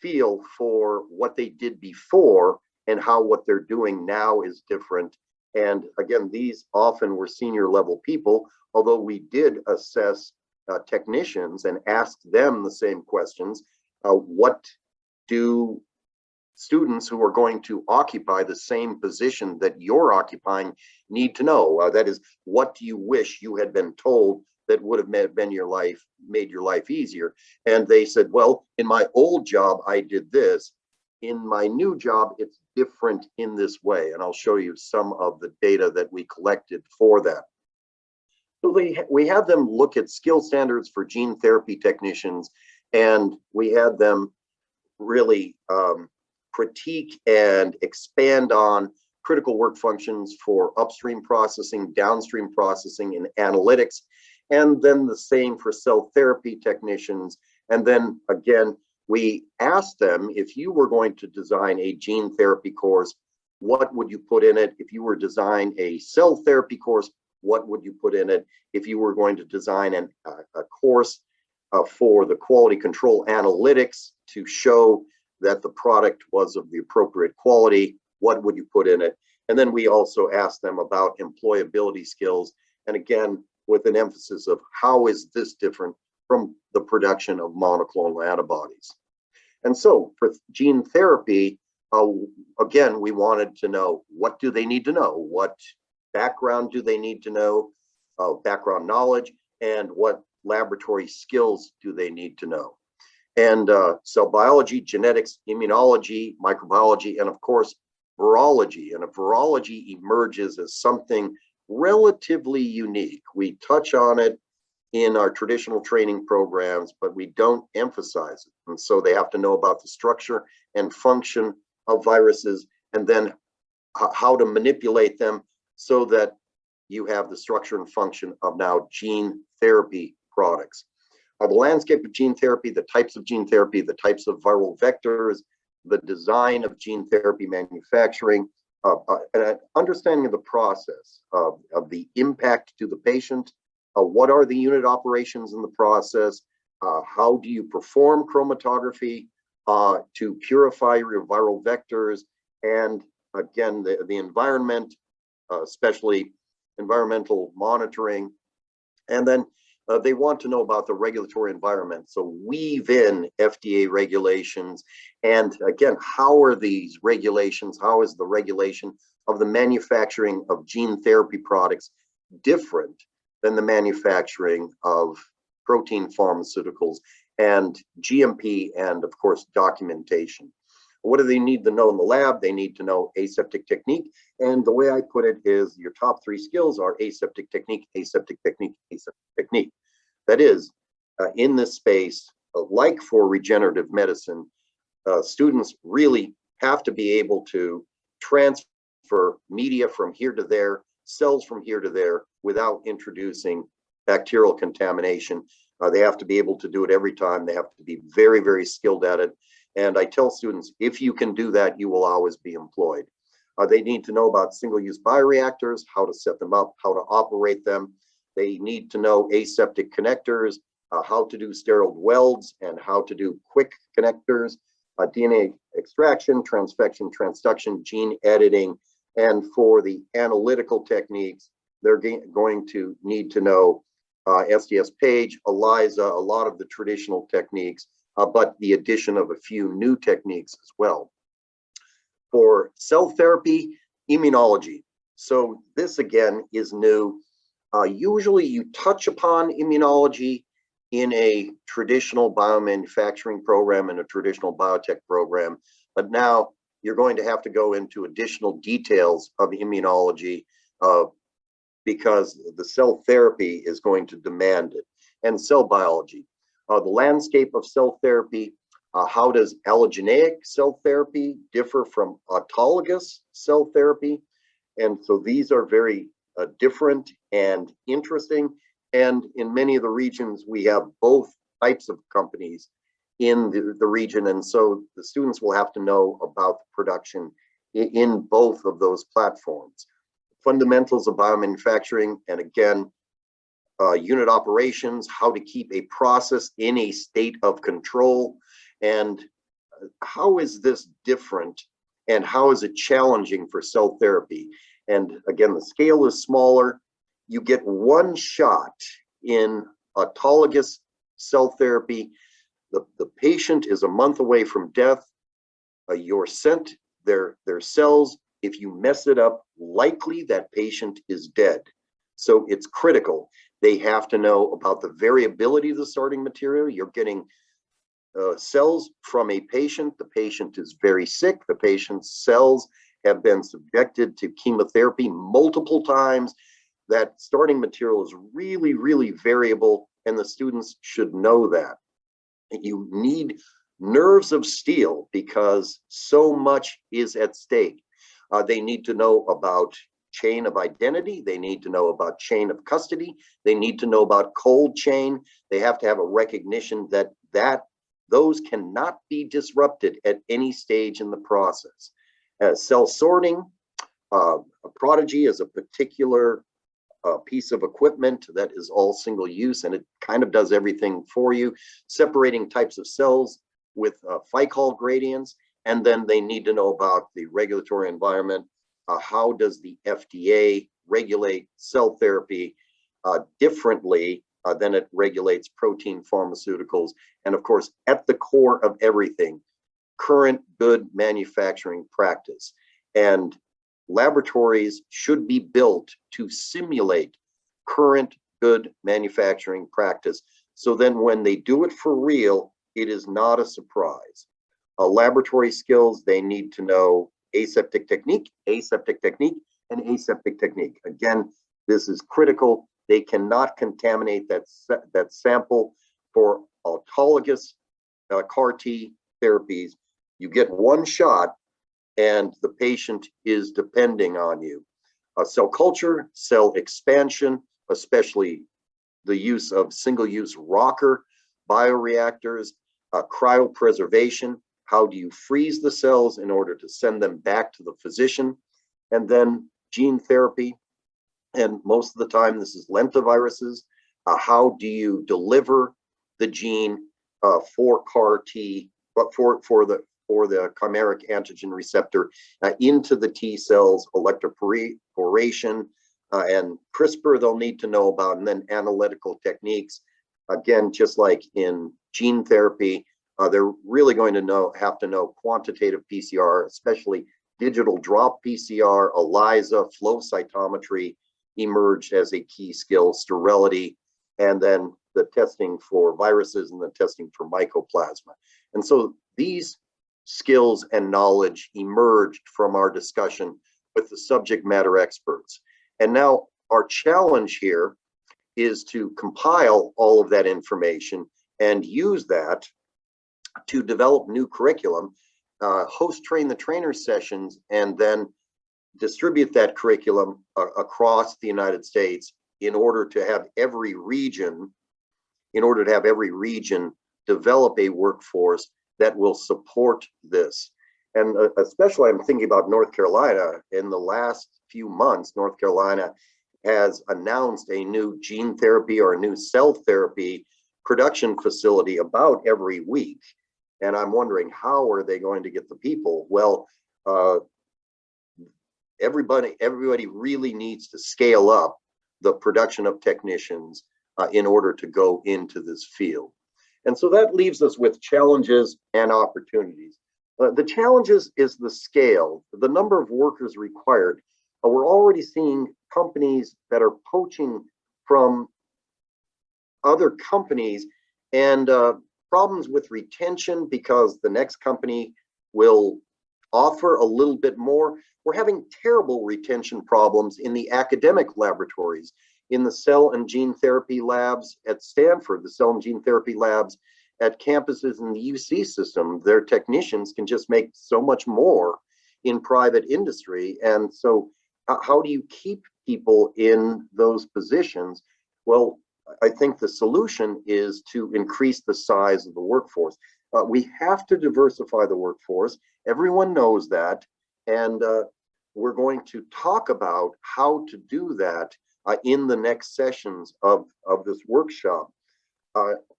feel for what they did before and how what they're doing now is different. And again, these often were senior level people, although we did assess technicians and ask them the same questions. What do students who are going to occupy the same position that you're occupying need to know? That is, what do you wish you had been told that would have made your life easier? And they said, well, in my old job, I did this. In my new job, it's different in this way. And I'll show you some of the data that we collected for that. So we had them look at skill standards for gene therapy technicians, and we had them really critique and expand on critical work functions for upstream processing, downstream processing, and analytics, and then the same for cell therapy technicians. And then again, we asked them, if you were going to design a gene therapy course, what would you put in it? If you were to design a cell therapy course, what would you put in it? If you were going to design a course for the quality control analytics to show that the product was of the appropriate quality, what would you put in it? And then we also asked them about employability skills. And again, with an emphasis of how is this different from the production of monoclonal antibodies. And so for gene therapy, again, we wanted to know, what do they need to know? What background do they need to know, background knowledge, and what laboratory skills do they need to know? And cell biology, genetics, immunology, microbiology, and of course, virology. And virology emerges as something relatively unique. We touch on it in our traditional training programs, but we don't emphasize it. And so they have to know about the structure and function of viruses, and then how to manipulate them so that you have the structure and function of now gene therapy products. The landscape of gene therapy, the types of gene therapy, the types of viral vectors, the design of gene therapy manufacturing, an understanding of the process of the impact to the patient. What are the unit operations in the process? How do you perform chromatography to purify your viral vectors? And again, the environment, especially environmental monitoring. And then they want to know about the regulatory environment. So weave in FDA regulations. And again, how are these regulations? How is the regulation of the manufacturing of gene therapy products different than the manufacturing of protein pharmaceuticals and GMP, and of course, documentation? What do they need to know in the lab? They need to know aseptic technique. And the way I put it is your top three skills are aseptic technique, aseptic technique, aseptic technique. That is, in this space, like for regenerative medicine, students really have to be able to transfer media from here to there, cells from here to there, without introducing bacterial contamination. They have to be able to do it every time. They have to be very, very skilled at it. And I tell students, if you can do that, you will always be employed. They need to know about single-use bioreactors, how to set them up, how to operate them. They need to know aseptic connectors, how to do sterile welds, and how to do quick connectors, DNA extraction, transfection, transduction, gene editing. And for the analytical techniques, they're going to need to know SDS Page, ELISA, a lot of the traditional techniques, but the addition of a few new techniques as well. For cell therapy, immunology. So this again is new. Usually you touch upon immunology in a traditional biomanufacturing program and a traditional biotech program, but now you're going to have to go into additional details of immunology because the cell therapy is going to demand it. And cell biology, the landscape of cell therapy, how does allogeneic cell therapy differ from autologous cell therapy? And so these are very different and interesting. And in many of the regions, we have both types of companies in the region. And so the students will have to know about the production in both of those platforms. Fundamentals of biomanufacturing, and again, unit operations, how to keep a process in a state of control, and how is this different and how is it challenging for cell therapy? And again, the scale is smaller. You get one shot in autologous cell therapy. The patient is a month away from death. You're sent their cells. If you mess it up, likely that patient is dead. So it's critical. They have to know about the variability of the starting material. You're getting cells from a patient. The patient is very sick. The patient's cells have been subjected to chemotherapy multiple times. That starting material is really, really variable, and the students should know that. You need nerves of steel because so much is at stake. They need to know about chain of identity. They need to know about chain of custody. They need to know about cold chain. They have to have a recognition that those cannot be disrupted at any stage in the process. Cell sorting, a Prodigy is a particular piece of equipment that is all single use, and it kind of does everything for you, separating types of cells with Ficol gradients. And then they need to know about the regulatory environment. How does the FDA regulate cell therapy differently than it regulates protein pharmaceuticals? And of course, at the core of everything, current good manufacturing practice. And laboratories should be built to simulate current good manufacturing practice. So then when they do it for real, it is not a surprise. Laboratory skills, they need to know aseptic technique, and aseptic technique. Again, this is critical. They cannot contaminate that sample. For autologous CAR T therapies, you get one shot and the patient is depending on you. Cell culture, cell expansion, especially the use of single-use rocker bioreactors, cryopreservation. How do you freeze the cells in order to send them back to the physician? And then gene therapy, and most of the time this is lentiviruses. How do you deliver the gene for CAR T, but for the chimeric antigen receptor into the T cells, electroporation, and CRISPR they'll need to know about, and then analytical techniques. Again, just like in gene therapy, they're really going to have to know quantitative PCR, especially digital drop PCR, ELISA, flow cytometry emerged as a key skill, sterility, and then the testing for viruses and the testing for mycoplasma. And so these skills and knowledge emerged from our discussion with the subject matter experts. And now our challenge here is to compile all of that information and use that to develop new curriculum, host train the trainer sessions, and then distribute that curriculum across the United States in order to have every region develop a workforce that will support this. And especially I'm thinking about North Carolina. In the last few months, North Carolina has announced a new gene therapy or a new cell therapy production facility about every week. And I'm wondering, how are they going to get the people? Well, everybody really needs to scale up the production of technicians in order to go into this field. And so that leaves us with challenges and opportunities. The challenges is the scale, the number of workers required. We're already seeing companies that are poaching from other companies, and problems with retention because the next company will offer a little bit more. We're having terrible retention problems in the academic laboratories, in the cell and gene therapy labs at Stanford, the cell and gene therapy labs at campuses in the UC system. Their technicians can just make so much more in private industry. And so how do you keep people in those positions? Well, I think the solution is to increase the size of the workforce. We have to diversify the workforce. Everyone knows that. And we're going to talk about how to do that in the next sessions of this workshop.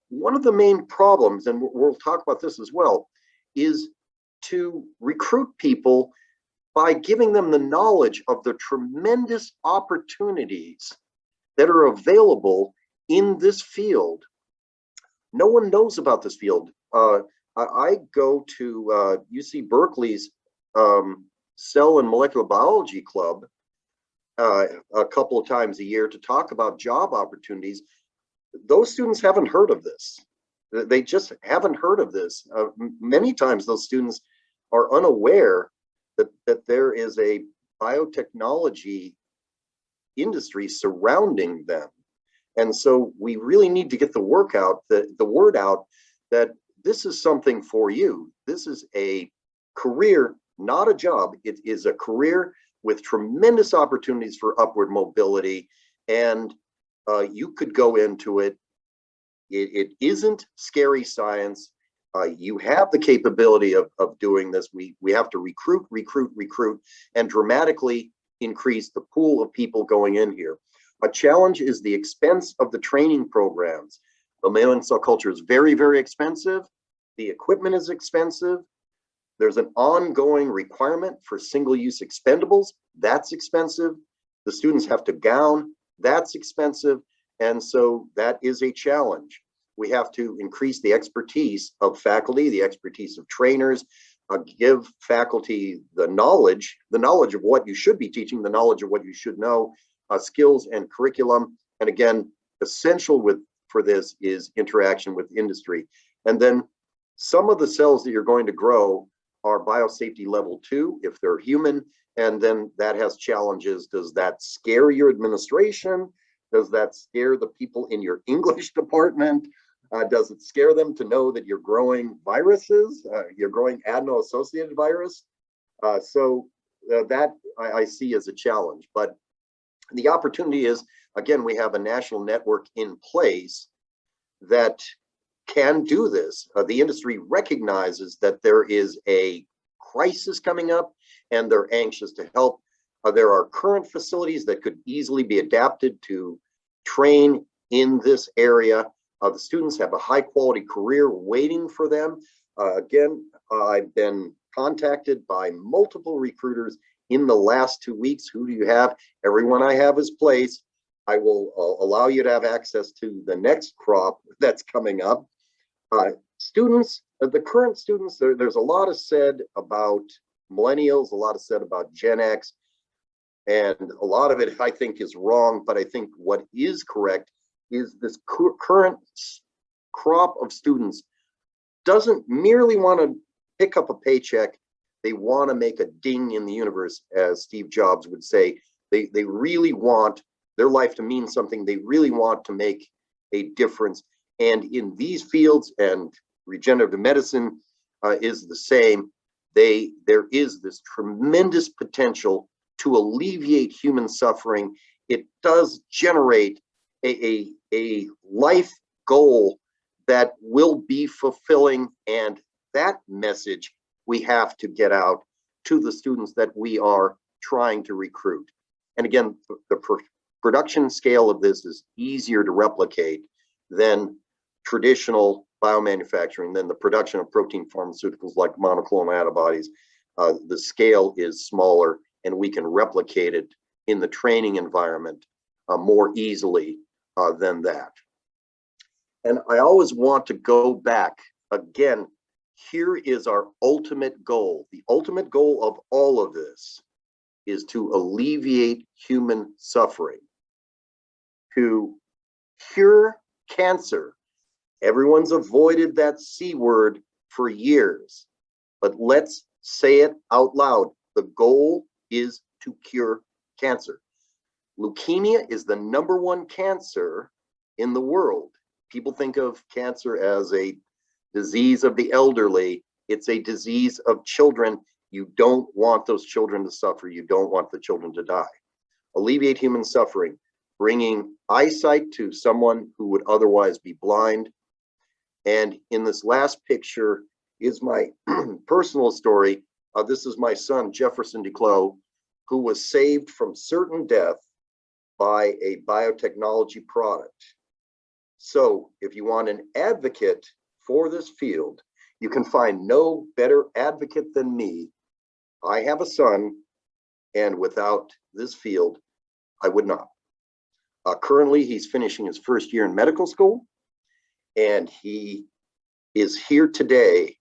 One of the main problems, and we'll talk about this as well, is to recruit people by giving them the knowledge of the tremendous opportunities that are available in this field. No one knows about this field. I go to UC Berkeley's Cell and Molecular Biology Club a couple of times a year to talk about job opportunities. Those students haven't heard of this. They just haven't heard of this. Many times those students are unaware that there is a biotechnology industry surrounding them. And so we really need to get the word out that this is something for you. This is a career, not a job. It is a career with tremendous opportunities for upward mobility, and you could go into it. It isn't scary science. You have the capability of doing this. We have to recruit, and dramatically increase the pool of people going in here. A challenge is the expense of the training programs. Mammalian cell culture is very, very expensive. The equipment is expensive. There's an ongoing requirement for single-use expendables. That's expensive. The students have to gown. That's expensive. And so that is a challenge. We have to increase the expertise of faculty, the expertise of trainers, give faculty the knowledge of what you should be teaching, the knowledge of what you should know, skills and curriculum. And again, essential for this is interaction with industry. And then some of the cells that you're going to grow are biosafety level 2 if they're human, and then that has challenges. Does that scare your administration? Does that scare the people in your English department? Does it scare them to know that you're growing viruses? You're growing adeno-associated virus? So that I see as a challenge. But the opportunity is, again, we have a national network in place that can do this. The industry recognizes that there is a crisis coming up and they're anxious to help. There are current facilities that could easily be adapted to train in this area. The students have a high quality career waiting for them. Again, I've been contacted by multiple recruiters in the last 2 weeks. Who do you have? Everyone I have is placed. I will allow you to have access to the next crop that's coming up. Students, the current students, there's a lot of said about millennials, a lot of said about Gen X, and a lot of it I think is wrong, but I think what is correct is this current crop of students doesn't merely want to pick up a paycheck. They want to make a ding in the universe, as Steve Jobs would say. They really want their life to mean something. They really want to make a difference. And in these fields, and regenerative medicine is the same, there is this tremendous potential to alleviate human suffering. It does generate a life goal that will be fulfilling, and that message we have to get out to the students that we are trying to recruit. And again, the production scale of this is easier to replicate than traditional biomanufacturing, than the production of protein pharmaceuticals like monoclonal antibodies. The scale is smaller, and we can replicate it in the training environment more easily than that. And I always want to go back again. Here is our ultimate goal. The ultimate goal of all of this is to alleviate human suffering, to cure cancer. Everyone's avoided that C word for years, but let's say it out loud. The goal is to cure cancer. Leukemia is the #1 cancer in the world. People think of cancer as a disease of the elderly. It's a disease of children. You don't want those children to suffer. You don't want the children to die. Alleviate human suffering. bringing eyesight to someone who would otherwise be blind. And in this last picture is my personal story. This is my son, Jefferson DeClos, who was saved from certain death by a biotechnology product. So if you want an advocate for this field, you can find no better advocate than me. I have a son, and without this field, I would not. Currently, he's finishing his first year in medical school, and he is here today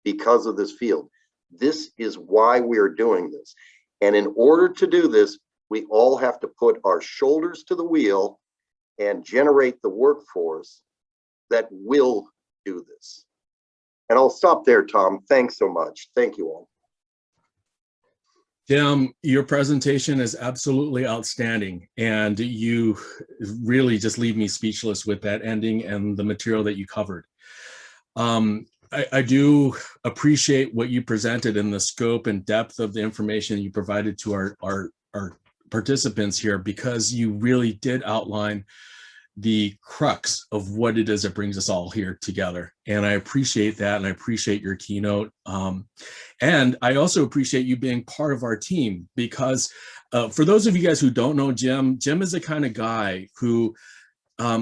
because of this field. This is why we are doing this. And in order to do this, we all have to put our shoulders to the wheel and generate the workforce that will do this. And I'll stop there, Tom. Thanks so much. Thank you all. Jim, your presentation is absolutely outstanding, and you really just leave me speechless with that ending and the material that you covered. I do appreciate what you presented and the scope and depth of the information you provided to our participants here, because you really did outline the crux of what it is that brings us all here together. And I appreciate that, and I appreciate your keynote. And I also appreciate you being part of our team, because for those of you guys who don't know Jim is the kind of guy who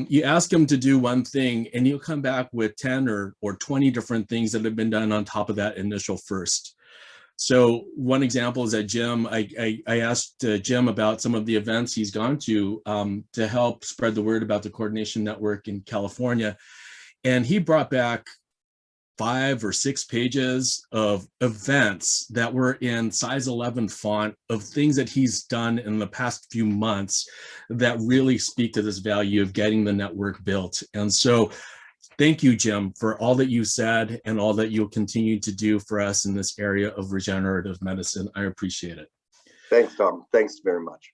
you ask him to do one thing and he'll come back with 10 or 20 different things that have been done on top of that initial first. So one example is that Jim, I asked Jim about some of the events he's gone to help spread the word about the coordination network in California. And he brought back 5 or 6 pages of events that were in size 11 font of things that he's done in the past few months that really speak to this value of getting the network built. And so thank you, Jim, for all that you said and all that you'll continue to do for us in this area of regenerative medicine. I appreciate it. Thanks, Tom. Thanks very much.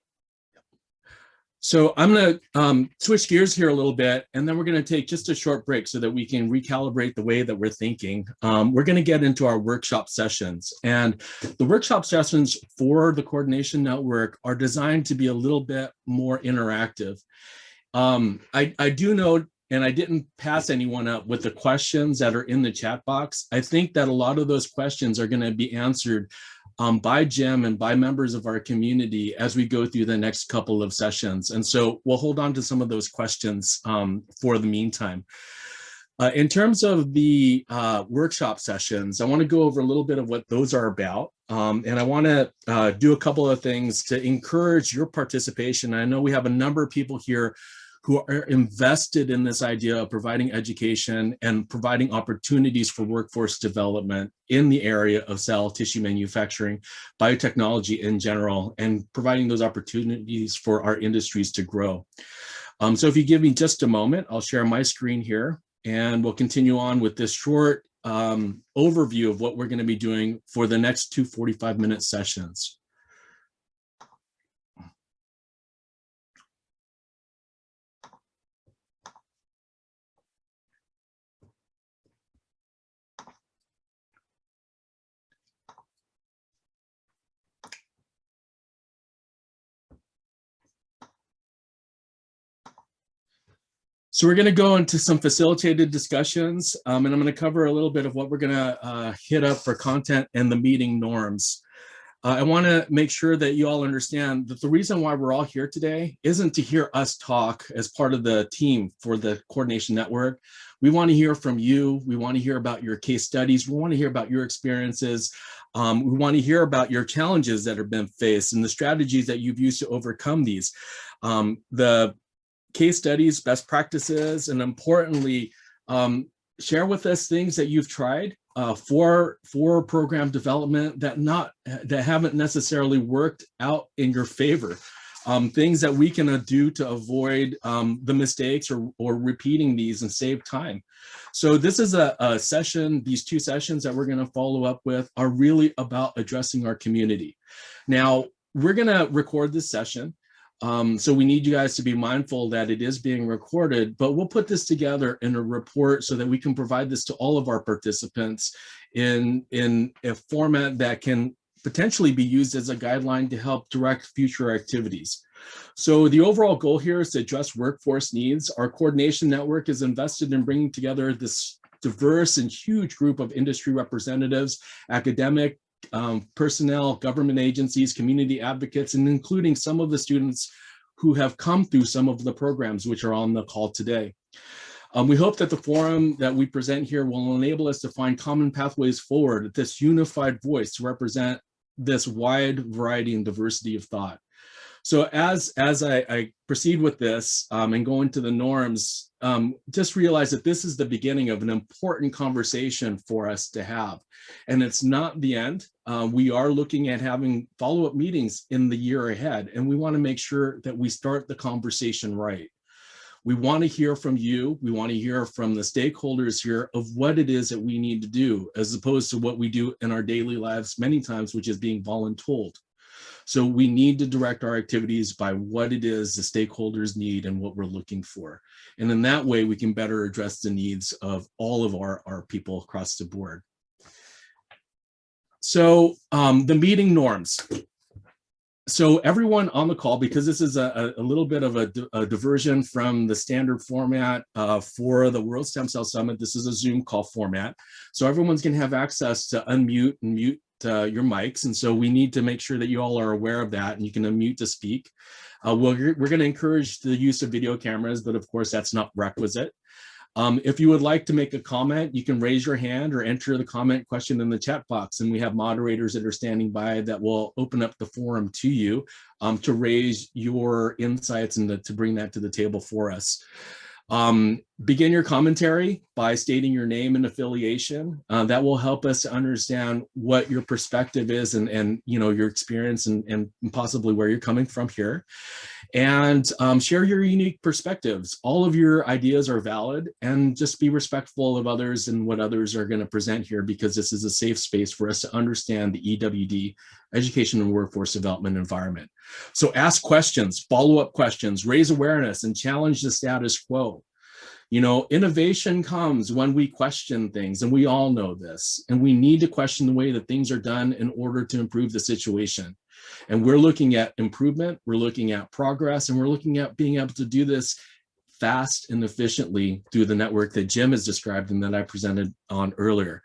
So I'm going to switch gears here a little bit, and then we're going to take just a short break so that we can recalibrate the way that we're thinking. We're going to get into our workshop sessions, and the workshop sessions for the Coordination Network are designed to be a little bit more interactive. I do note, and I didn't pass anyone up with the questions that are in the chat box. I think that a lot of those questions are going to be answered by Jim and by members of our community as we go through the next couple of sessions. And so we'll hold on to some of those questions for the meantime. In terms of the workshop sessions, I want to go over a little bit of what those are about. And I want to do a couple of things to encourage your participation. I know we have a number of people here who are invested in this idea of providing education and providing opportunities for workforce development in the area of cell tissue manufacturing, biotechnology in general, and providing those opportunities for our industries to grow. So if you give me just a moment, I'll share my screen here, and we'll continue on with this short overview of what we're going to be doing for the next 2 45-minute sessions. So we're going to go into some facilitated discussions, and I'm going to cover a little bit of what we're going to hit up for content and the meeting norms. I want to make sure that you all understand that the reason why we're all here today isn't to hear us talk as part of the team for the Coordination Network. We want to hear from you. We want to hear about your case studies. We want to hear about your experiences. We want to hear about your challenges that have been faced and the strategies that you've used to overcome these. The case studies, best practices, and importantly, share with us things that you've tried for program development that haven't necessarily worked out in your favor. Things that we can do to avoid the mistakes or repeating these and save time. So this is a session, these 2 sessions that we're going to follow up with are really about addressing our community. Now, we're going to record this session. So we need you guys to be mindful that it is being recorded, but we'll put this together in a report so that we can provide this to all of our participants in a format that can potentially be used as a guideline to help direct future activities. So the overall goal here is to address workforce needs. Our coordination network is invested in bringing together this diverse and huge group of industry representatives, academic personnel, government agencies, community advocates, and including some of the students who have come through some of the programs which are on the call today. We hope that the forum that we present here will enable us to find common pathways forward, this unified voice to represent this wide variety and diversity of thought. So as I proceed with this and go into the norms, just realize that this is the beginning of an important conversation for us to have. And it's not the end. We are looking at having follow-up meetings in the year ahead, and we want to make sure that we start the conversation right. We want to hear from you. We want to hear from the stakeholders here of what it is that we need to do, as opposed to what we do in our daily lives many times, which is being voluntold. So we need to direct our activities by what it is the stakeholders need and what we're looking for. And in that way, we can better address the needs of all of our people across the board. So the meeting norms. So everyone on the call, because this is a little bit of a diversion from the standard format for the World Stem Cell Summit, this is a Zoom call format. So everyone's going to have access to unmute and mute your mics. And so we need to make sure that you all are aware of that and you can unmute to speak. We're going to encourage the use of video cameras, but of course that's not requisite. If you would like to make a comment, you can raise your hand or enter the comment question in the chat box. And we have moderators that are standing by that will open up the forum to you to raise your insights and to bring that to the table for us. Begin your commentary by stating your name and affiliation. That will help us to understand what your perspective is and your experience and possibly where you're coming from here. And share your unique perspectives. All of your ideas are valid, and just be respectful of others and what others are going to present here, because this is a safe space for us to understand the EWD, Education and Workforce Development environment. So ask questions, follow-up questions, raise awareness, and challenge the status quo. Innovation comes when we question things, and we all know this, and we need to question the way that things are done in order to improve the situation. And we're looking at improvement, we're looking at progress, and we're looking at being able to do this fast and efficiently through the network that Jim has described and that I presented on earlier.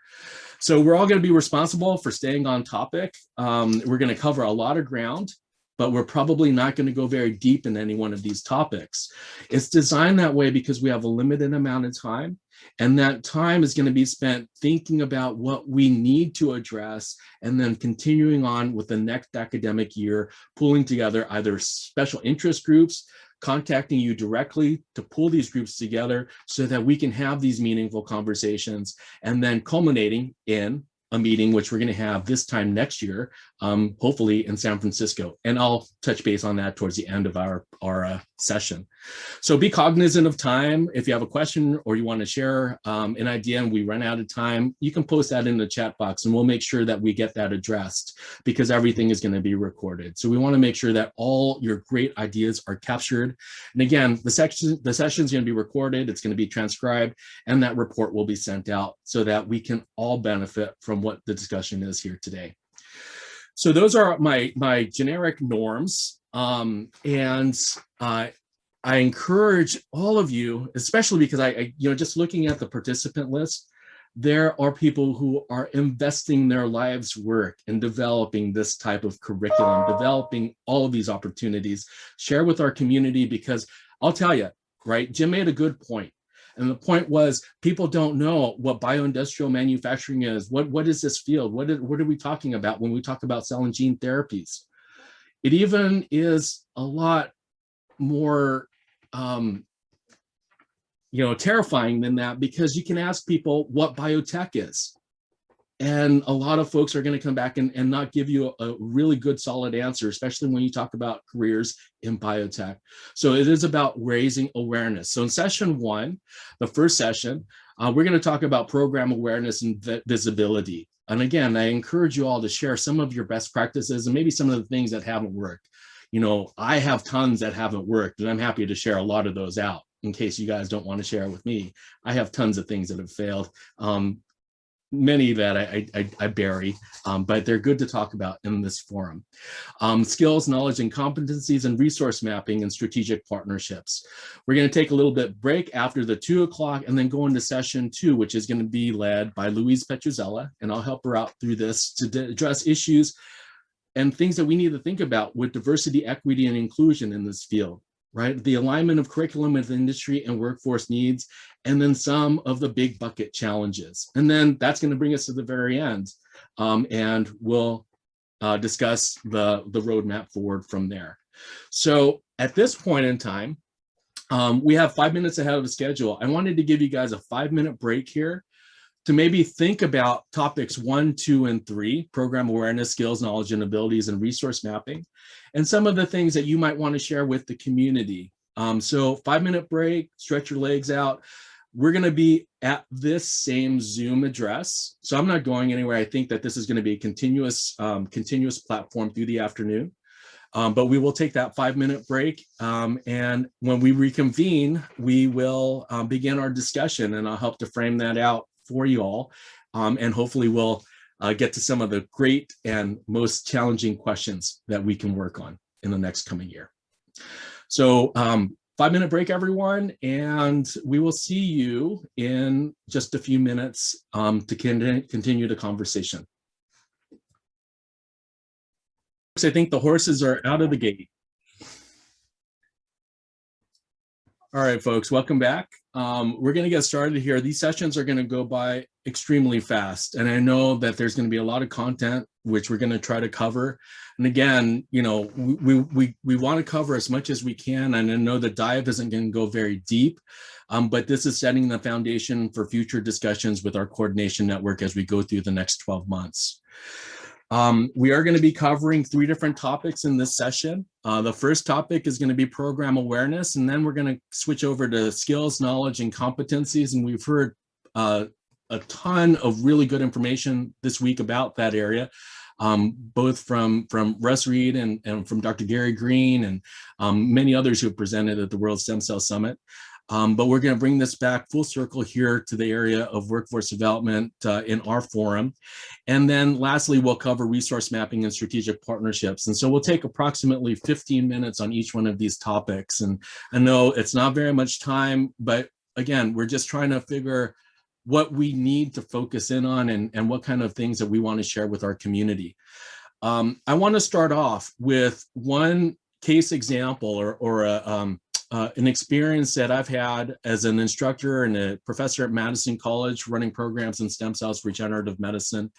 So we're all going to be responsible for staying on topic. We're going to cover a lot of ground, but we're probably not going to go very deep in any one of these topics. It's designed that way because we have a limited amount of time, and that time is going to be spent thinking about what we need to address and then continuing on with the next academic year, pulling together either special interest groups, contacting you directly to pull these groups together so that we can have these meaningful conversations, and then culminating in a meeting which we're going to have this time next year, hopefully in San Francisco. And I'll touch base on that towards the end of our session. So be cognizant of time. If you have a question or you want to share an idea and we run out of time, you can post that in the chat box and we'll make sure that we get that addressed, because everything is going to be recorded. So we want to make sure that all your great ideas are captured. And again, the session is going to be recorded, it's going to be transcribed, and that report will be sent out so that we can all benefit from what the discussion is here today. So those are my generic norms, and I encourage all of you, especially because I just looking at the participant list, there are people who are investing their lives' work in developing this type of curriculum, developing all of these opportunities. Share with our community, because I'll tell you, right, Jim made a good point. And the point was, people don't know what bioindustrial manufacturing is. What is this field? What are we talking about when we talk about cell and gene therapies? It even is a lot more terrifying than that, because you can ask people what biotech is. And a lot of folks are going to come back and not give you a really good solid answer, especially when you talk about careers in biotech. So it is about raising awareness. So in session one, the first session, we're going to talk about program awareness and visibility. And again, I encourage you all to share some of your best practices and maybe some of the things that haven't worked. I have tons that haven't worked, and I'm happy to share a lot of those out in case you guys don't want to share with me. I have tons of things that have failed. many that I bury, but they're good to talk about in this forum. Skills, knowledge, and competencies, and resource mapping and strategic partnerships. We're going to take a little bit break after the 2 o'clock and then go into session 2, which is going to be led by Louise Petruzzella, and I'll help her out through this to address issues and things that we need to think about with diversity, equity, and inclusion in this field. Right? The alignment of curriculum with industry and workforce needs, and then some of the big bucket challenges. And then that's going to bring us to the very end. And we'll discuss the roadmap forward from there. So at this point in time, we have 5 minutes ahead of the schedule. I wanted to give you guys a 5-minute break here to maybe think about topics 1, 2, and 3, program awareness, skills, knowledge, and abilities, and resource mapping, and some of the things that you might want to share with the community. So 5-minute break, stretch your legs out. We're going to be at this same Zoom address. So I'm not going anywhere. I think that this is going to be a continuous platform through the afternoon. But we will take that 5-minute break. And when we reconvene, we will begin our discussion, and I'll help to frame that out for you all. And hopefully we'll get to some of the great and most challenging questions that we can work on in the next coming year. So 5-minute break, everyone, and we will see you in just a few minutes to continue the conversation. I think the horses are out of the gate. All right, folks, welcome back. We're going to get started here. These sessions are going to go by extremely fast, and I know that there's going to be a lot of content which we're going to try to cover. And again, you know, we want to cover as much as we can, and I know the dive isn't going to go very deep, but this is setting the foundation for future discussions with our coordination network as we go through the next 12 months. We are going to be covering 3 different topics in this session. The first topic is going to be program awareness, and then we're going to switch over to skills, knowledge, and competencies. And we've heard a ton of really good information this week about that area, both from Russ Reed and from Dr. Gary Green and many others who have presented at the World Stem Cell Summit. But we're going to bring this back full circle here to the area of workforce development in our forum. And then lastly, we'll cover resource mapping and strategic partnerships. And so we'll take approximately 15 minutes on each one of these topics. And I know it's not very much time, but again, we're just trying to figure what we need to focus in on and what kind of things that we want to share with our community. I want to start off with one case example or an experience that I've had as an instructor and a professor at Madison College running programs in stem cells, regenerative medicine,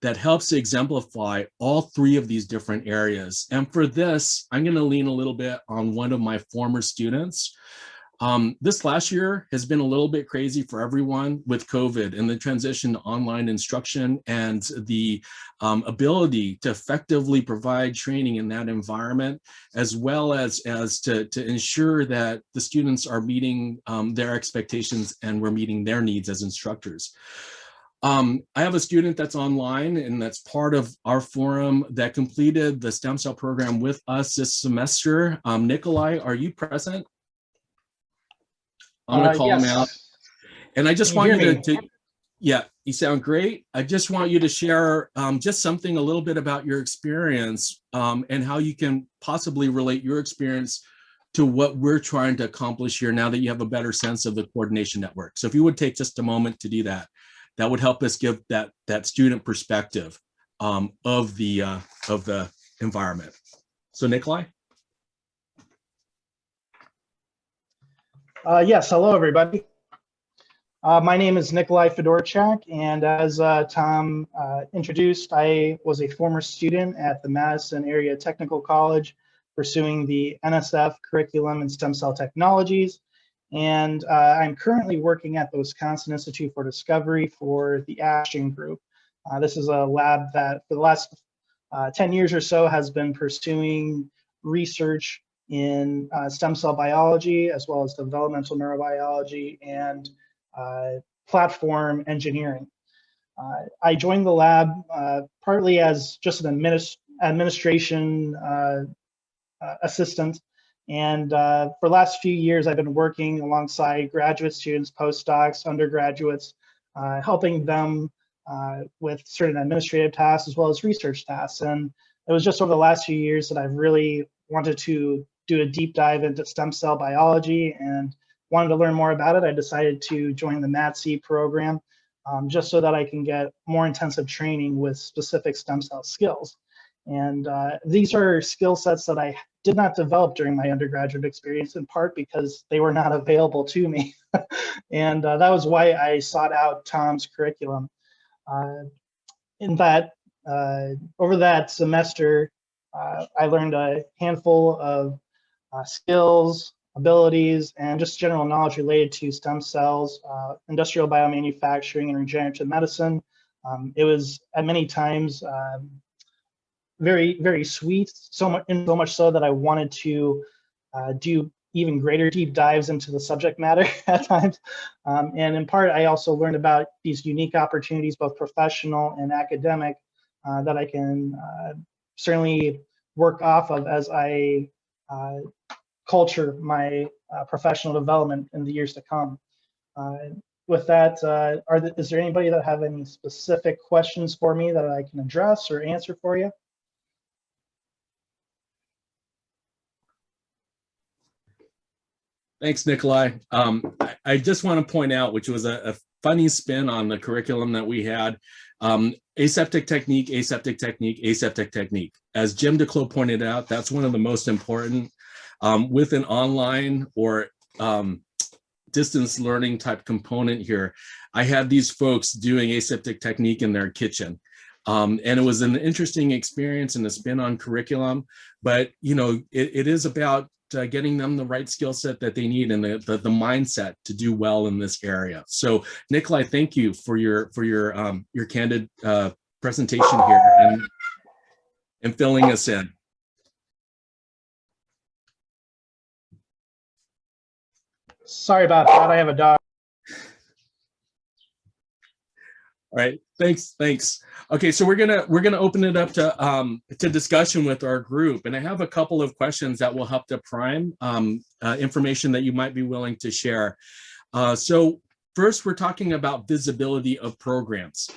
that helps to exemplify all 3 of these different areas. And for this, I'm going to lean a little bit on one of my former students. This last year has been a little bit crazy for everyone with COVID and the transition to online instruction and the ability to effectively provide training in that environment, as well as to ensure that the students are meeting their expectations and we're meeting their needs as instructors. I have a student that's online and that's part of our forum that completed the stem cell program with us this semester. Nikolai, are you present? I'm going to call him out. And I just want you to, yeah, you sound great. I just want you to share just something a little bit about your experience and how you can possibly relate your experience to what we're trying to accomplish here now that you have a better sense of the coordination network. So if you would take just a moment to do that, that would help us give that student perspective of the environment. So Nikolai? Yes, hello everybody. My name is Nikolai Fedorchak, and as Tom introduced, I was a former student at the Madison Area Technical College pursuing the NSF curriculum in stem cell technologies. And I'm currently working at the Wisconsin Institute for Discovery for the Ashton Group. This is a lab that for the last 10 years or so has been pursuing research in stem cell biology, as well as developmental neurobiology and platform engineering. I joined the lab partly as just an administration assistant. And for the last few years, I've been working alongside graduate students, postdocs, undergraduates, helping them with certain administrative tasks as well as research tasks. And it was just over the last few years that I've really wanted to do a deep dive into stem cell biology and wanted to learn more about it. I decided to join the MATC program just so that I can get more intensive training with specific stem cell skills. And these are skill sets that I did not develop during my undergraduate experience, in part because they were not available to me. And that was why I sought out Tom's curriculum. In that, over that semester, I learned a handful of skills, abilities, and just general knowledge related to stem cells, industrial biomanufacturing, and regenerative medicine. It was at many times very, very sweet, so much so that I wanted to do even greater deep dives into the subject matter at times. And in part, I also learned about these unique opportunities, both professional and academic, that I can certainly work off of as I culture my professional development in the years to come. With that, is there anybody that have any specific questions for me that I can address or answer for you? Thanks, Nikolai. I just want to point out, which was a funny spin on the curriculum that we had, aseptic technique, aseptic technique, aseptic technique. As Jim DeClos pointed out, that's one of the most important with an online or distance learning type component here. I had these folks doing aseptic technique in their kitchen. And it was an interesting experience and a spin on curriculum, but you know, it is about getting them the right skill set that they need and the mindset to do well in this area. So Nikolai, thank you for your candid presentation here and filling us in. Sorry about that, I have a dog. All right, thanks. Okay, so we're gonna open it up to discussion with our group, and I have a couple of questions that will help to prime information that you might be willing to share. So first, we're talking about visibility of programs,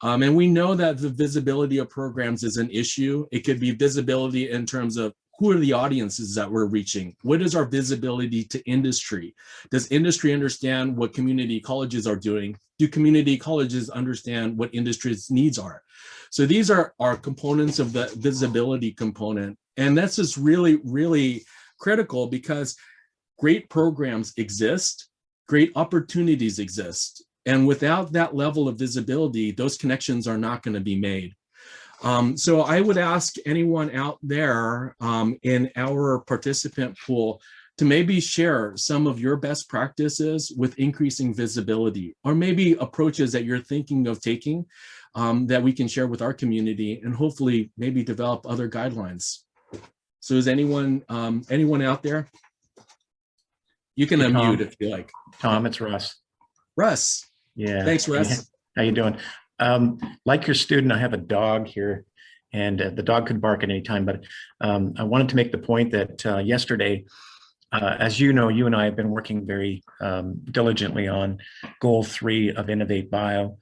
and we know that the visibility of programs is an issue. It could be visibility in terms of who are the audiences that we're reaching? What is our visibility to industry? Does industry understand what community colleges are doing? Do community colleges understand what industry's needs are? So these are our components of the visibility component. And that's just really, really critical because great programs exist, great opportunities exist. And without that level of visibility, those connections are not going to be made. So I would ask anyone out there in our participant pool to maybe share some of your best practices with increasing visibility, or maybe approaches that you're thinking of taking that we can share with our community and hopefully maybe develop other guidelines. So is anyone out there? You can unmute if you like. Tom, it's Russ. Russ. Yeah. Thanks, Russ. How you doing? Like your student, I have a dog here, and the dog could bark at any time, but I wanted to make the point that yesterday, as you know, you and I have been working very diligently on Goal 3 of Innovate Bio.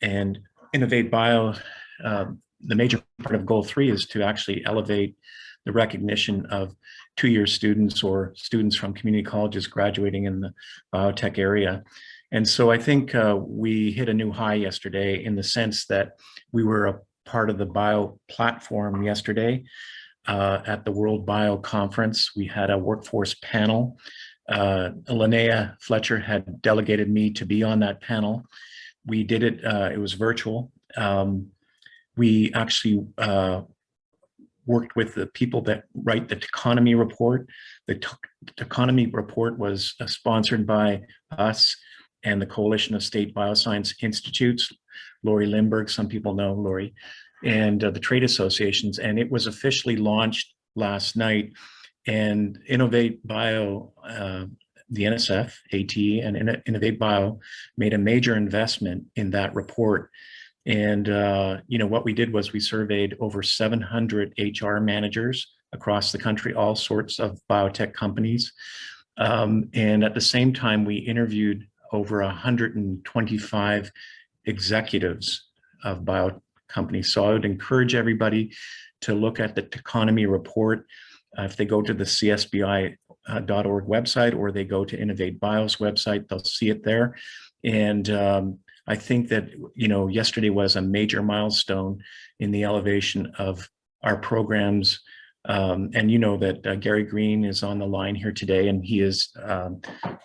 And Innovate Bio, the major part of Goal 3 is to actually elevate the recognition of two-year students or students from community colleges graduating in the biotech area. And so I think we hit a new high yesterday in the sense that we were a part of the bio platform yesterday at the World Bio Conference. We had a workforce panel. Linnea Fletcher had delegated me to be on that panel. We did it, it was virtual. We actually worked with the people that write the taxonomy report. The taxonomy report was sponsored by us and the Coalition of State Bioscience Institutes, Lori Lindbergh, some people know Lori, and the trade associations. And it was officially launched last night. And Innovate Bio, the NSF, AT, and Innovate Bio made a major investment in that report. And you know, what we did was we surveyed over 700 HR managers across the country, all sorts of biotech companies. And at the same time, we interviewed over 125 executives bio companies. So I would encourage everybody to look at the taxonomy report. If they go to the csbi.org website, or they go to Innovate Bio's website, they'll see it there. And I think that, yesterday was a major milestone in the elevation of our programs. And you know that Gary Green is on the line here today, and he is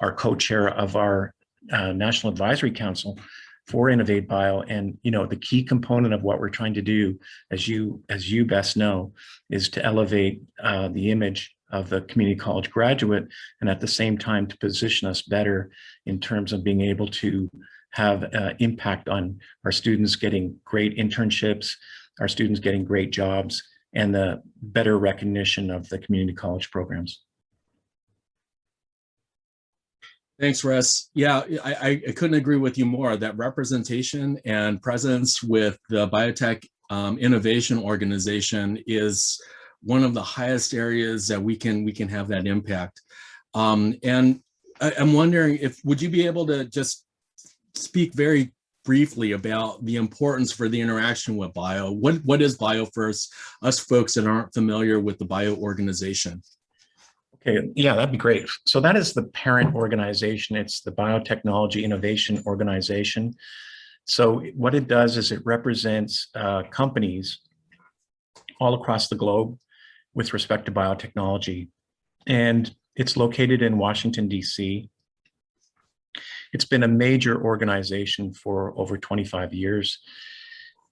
our co-chair of our National Advisory Council for Innovate Bio. And the key component of what we're trying to do, as you best know, is to elevate the image of the community college graduate, and at the same time to position us better in terms of being able to have impact on our students getting great internships, our students getting great jobs, and the better recognition of the community college programs. Thanks, Russ. Yeah, I couldn't agree with you more. That representation and presence with the Biotech Innovation Organization is one of the highest areas that we can have that impact. And I'm wondering would you be able to just speak very briefly about the importance for the interaction with bio? What is bio for us folks that aren't familiar with the bio organization? Okay, yeah, that'd be great. So that is the parent organization. It's the Biotechnology Innovation Organization. So what it does is it represents companies all across the globe with respect to biotechnology. And it's located in Washington, D.C. It's been a major organization for over 25 years.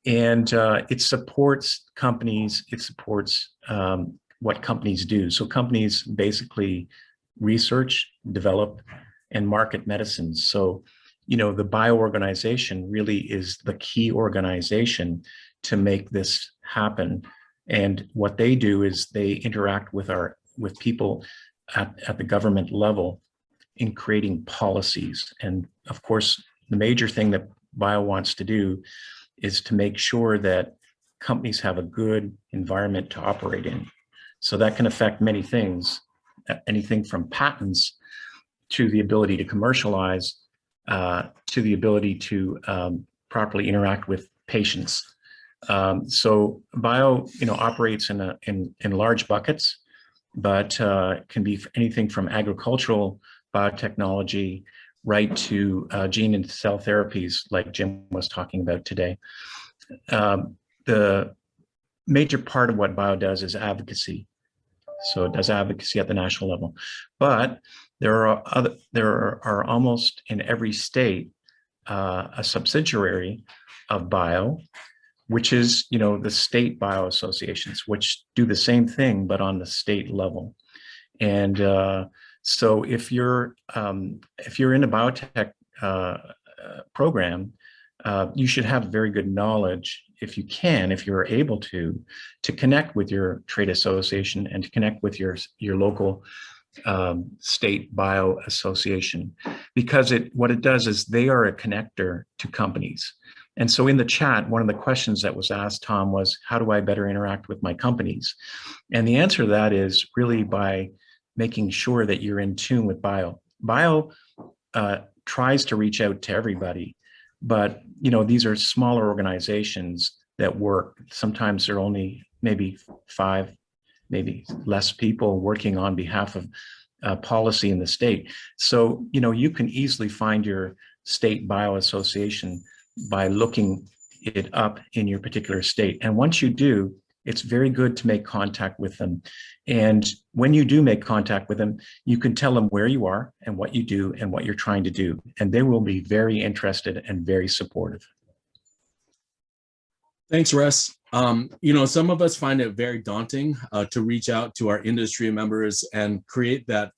And it supports companies, it supports what companies do. So companies basically research, develop, and market medicines. So, the bio organization really is the key organization to make this happen. And what they do is they interact with people at the government level in creating policies. And of course, the major thing that bio wants to do is to make sure that companies have a good environment to operate in. So that can affect many things, anything from patents to the ability to commercialize, to the ability to properly interact with patients. So bio, operates in large buckets, but can be anything from agricultural biotechnology right to gene and cell therapies, like Jim was talking about today. The major part of what bio does is advocacy. So it does advocacy at the national level, but there are almost in every state a subsidiary of bio, which is the state bio associations, which do the same thing but on the state level. And so if you're in a biotech program, you should have very good knowledge, if you're able to connect with your trade association and to connect with your local state bio association, because what it does is they are a connector to companies. And so in the chat, one of the questions that was asked, Tom, was how do I better interact with my companies? And the answer to that is really by making sure that you're in tune with bio. Bio tries to reach out to everybody, but these are smaller organizations that work. Sometimes there are only maybe 5, maybe less people working on behalf of policy in the state. So you can easily find your state bio association by looking it up in your particular state. And once you do, it's very good to make contact with them. And when you do make contact with them, you can tell them where you are and what you do and what you're trying to do. And they will be very interested and very supportive. Thanks, Russ. Some of us find it very daunting to reach out to our industry members and create that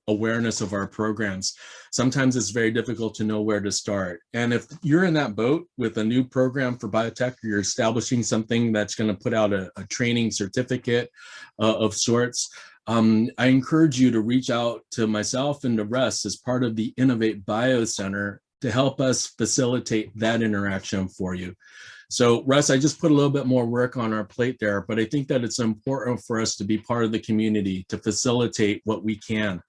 awareness of our programs. Sometimes it's very difficult to know where to start. And if you're in that boat with a new program for biotech, or you're establishing something that's going to put out a training certificate of sorts, I encourage you to reach out to myself and to Russ as part of the Innovate Bio Center to help us facilitate that interaction for you. So Russ, I just put a little bit more work on our plate there, but I think that it's important for us to be part of the community to facilitate what we can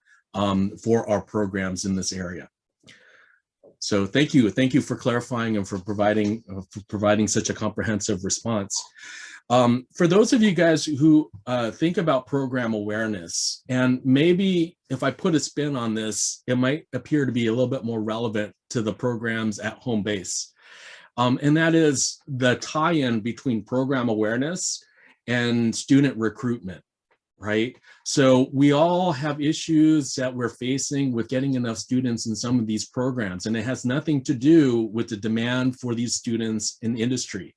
for our programs in this area. So thank you for clarifying and for providing such a comprehensive response. For those of you guys who think about program awareness, and maybe if I put a spin on this, it might appear to be a little bit more relevant to the programs at home base. And that is the tie-in between program awareness and student recruitment, right? So we all have issues that we're facing with getting enough students in some of these programs, and it has nothing to do with the demand for these students in industry.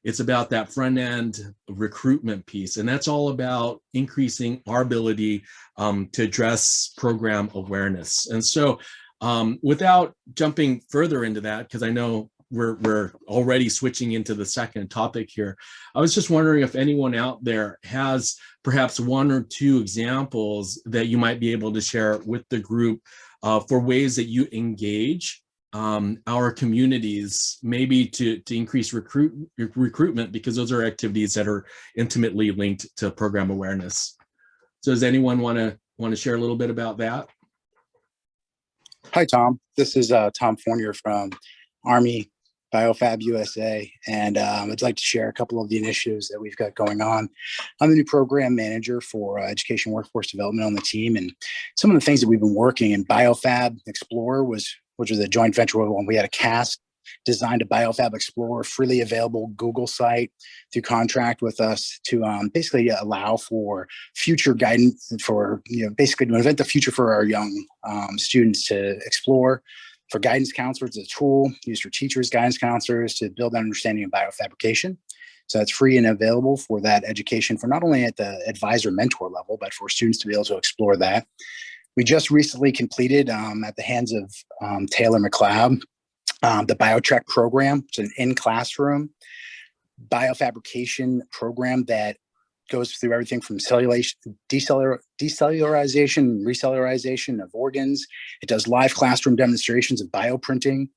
It's about that front end recruitment piece, and that's all about increasing our ability to address program awareness. And so without jumping further into that, because I know we're already switching into the second topic here, I was just wondering if anyone out there has perhaps one or two examples that you might be able to share with the group for ways that you engage our communities, maybe to increase recruitment, because those are activities that are intimately linked to program awareness. So does anyone want to share a little bit about that? Hi, Tom. This is Tom Fournier from Army Biofab USA, and I'd like to share a couple of the initiatives that we've got going on. I'm the new program manager for education workforce development on the team, and some of the things that we've been working in Biofab Explorer, which was a joint venture when we had a cast designed a Biofab Explorer, freely available Google site through contract with us to basically allow for future guidance for, basically to invent the future for our young students to explore. For guidance counselors, it's a tool used for teachers, guidance counselors to build an understanding of biofabrication. So it's free and available for that education for not only at the advisor mentor level, but for students to be able to explore that. We just recently completed at the hands of Taylor McLeod, the BioTrek program. It's an in-classroom biofabrication program that goes through everything from decellularization, recellularization of organs. It does live classroom demonstrations of bioprinting.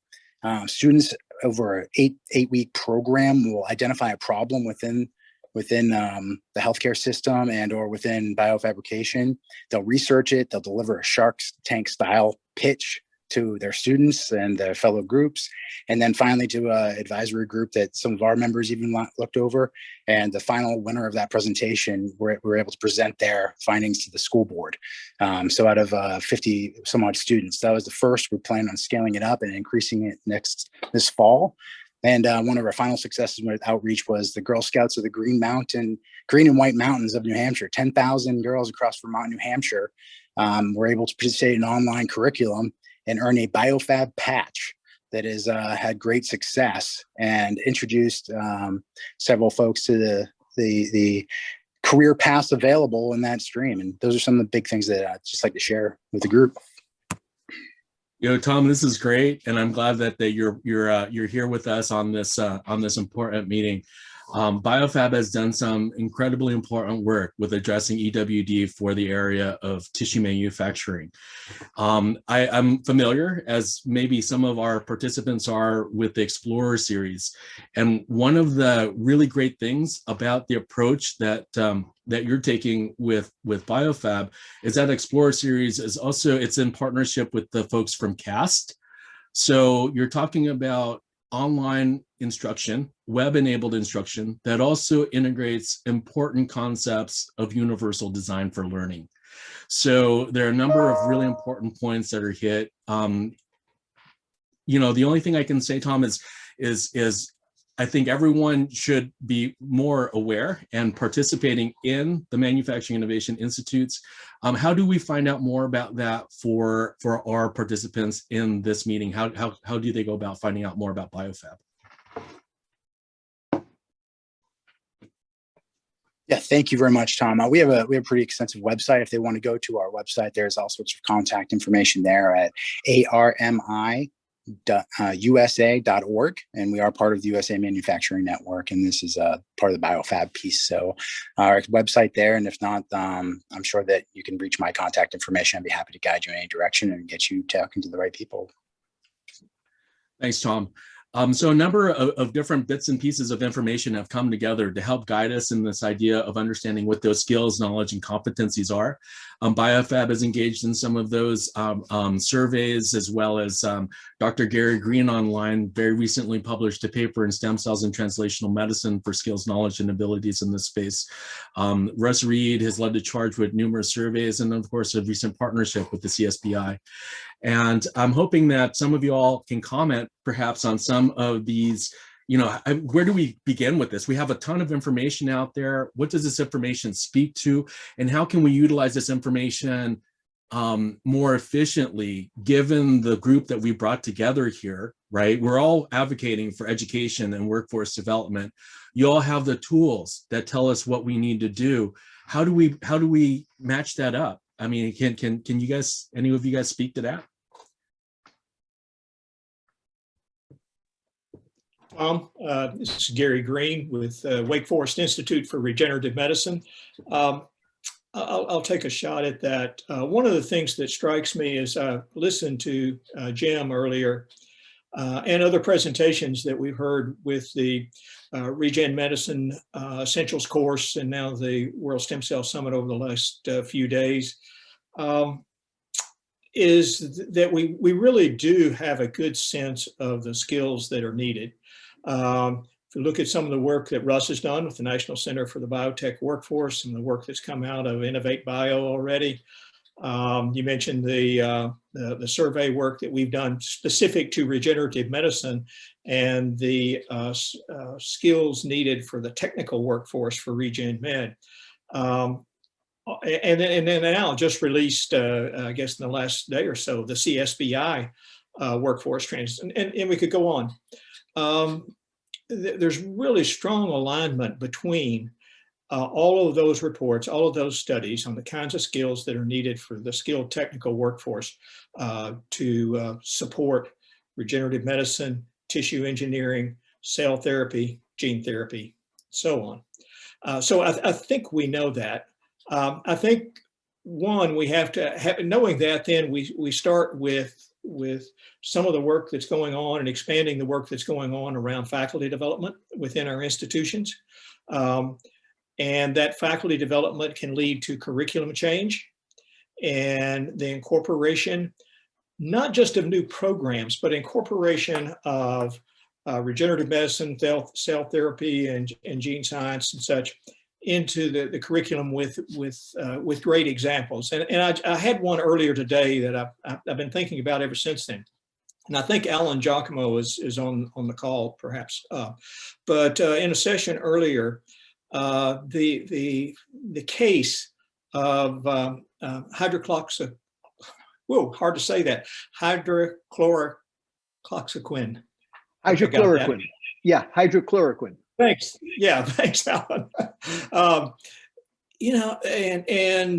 Students over an eight-week program will identify a problem within the healthcare system and or within biofabrication. They'll research it. They'll deliver a Shark Tank style pitch to their students and their fellow groups, and then finally to an advisory group that some of our members even looked over. And the final winner of that presentation, we're able to present their findings to the school board. So out of 50 some odd students, that was the first. We plan on scaling it up and increasing it this fall. And one of our final successes with outreach was the Girl Scouts of the Green and White Mountains of New Hampshire. 10,000 girls across Vermont, New Hampshire were able to participate in an online curriculum and earn a Biofab patch that has had great success and introduced several folks to the career paths available in that stream. And those are some of the big things that I'd just like to share with the group. Tom, this is great, and I'm glad that you're here with us on this important meeting. Biofab has done some incredibly important work with addressing EWD for the area of tissue manufacturing. I'm familiar, as maybe some of our participants are, with the Explorer series. And one of the really great things about the approach that you're taking with Biofab is that Explorer series is also, it's in partnership with the folks from CAST. So you're talking about online instruction, web-enabled instruction that also integrates important concepts of universal design for learning. So there are a number of really important points that are hit. The only thing I can say, Tom, is I think everyone should be more aware and participating in the Manufacturing Innovation Institutes. How do we find out more about that for our participants in this meeting? How do they go about finding out more about Biofab? Yeah, thank you very much, Tom. We have a pretty extensive website. If they want to go to our website, there's all sorts of contact information there at armi.usa.org, and we are part of the USA Manufacturing Network, and this is part of the Biofab piece. So our website there, and if not, I'm sure that you can reach my contact information. I'd be happy to guide you in any direction and get you talking to the right people. Thanks, Tom. So a number of different bits and pieces of information have come together to help guide us in this idea of understanding what those skills, knowledge, and competencies are. Biofab is engaged in some of those surveys, as well as Dr. Gary Green online very recently published a paper in Stem Cells and Translational Medicine for skills, knowledge, and abilities in this space. Russ Reed has led the charge with numerous surveys, and of course, a recent partnership with the CSBI. And I'm hoping that some of you all can comment perhaps on some of these, where do we begin with this? We have a ton of information out there. What does this information speak to? And how can we utilize this information more efficiently, given the group that we brought together here, right? We're all advocating for education and workforce development. You all have the tools that tell us what we need to do. How do we match that up? I mean, can you guys, any of you guys speak to that? This is Gary Green with Wake Forest Institute for Regenerative Medicine. I'll take a shot at that. One of the things that strikes me as I listened to Jim earlier and other presentations that we've heard with the Regen Medicine Essentials course and now the World Stem Cell Summit over the last few days, is that we really do have a good sense of the skills that are needed. If you look at some of the work that Russ has done with the National Center for the Biotech Workforce and the work that's come out of Innovate Bio already, you mentioned the survey work that we've done specific to regenerative medicine and the skills needed for the technical workforce for Regen Med. And then now just released, I guess in the last day or so, the CSBI workforce trends, and we could go on. There's really strong alignment between all of those reports, all of those studies on the kinds of skills that are needed for the skilled technical workforce to support regenerative medicine, tissue engineering, cell therapy, gene therapy, so on. So I think we know that. I think, one, we have to have, knowing that, then we start with some of the work that's going on and expanding the work that's going on around faculty development within our institutions. And that faculty development can lead to curriculum change and the incorporation, not just of new programs, but incorporation of regenerative medicine, cell therapy, and gene science and such into the curriculum with great examples. And I had one earlier today that I've been thinking about ever since then. And I think Alan Giacomo is on the call, perhaps. But in a session earlier, the case of hydrochloroquine. Hard to say that. Hydrochloroquine. Hydrochloroquine. Yeah, hydrochloroquine. Thanks. Yeah, thanks, Alan. And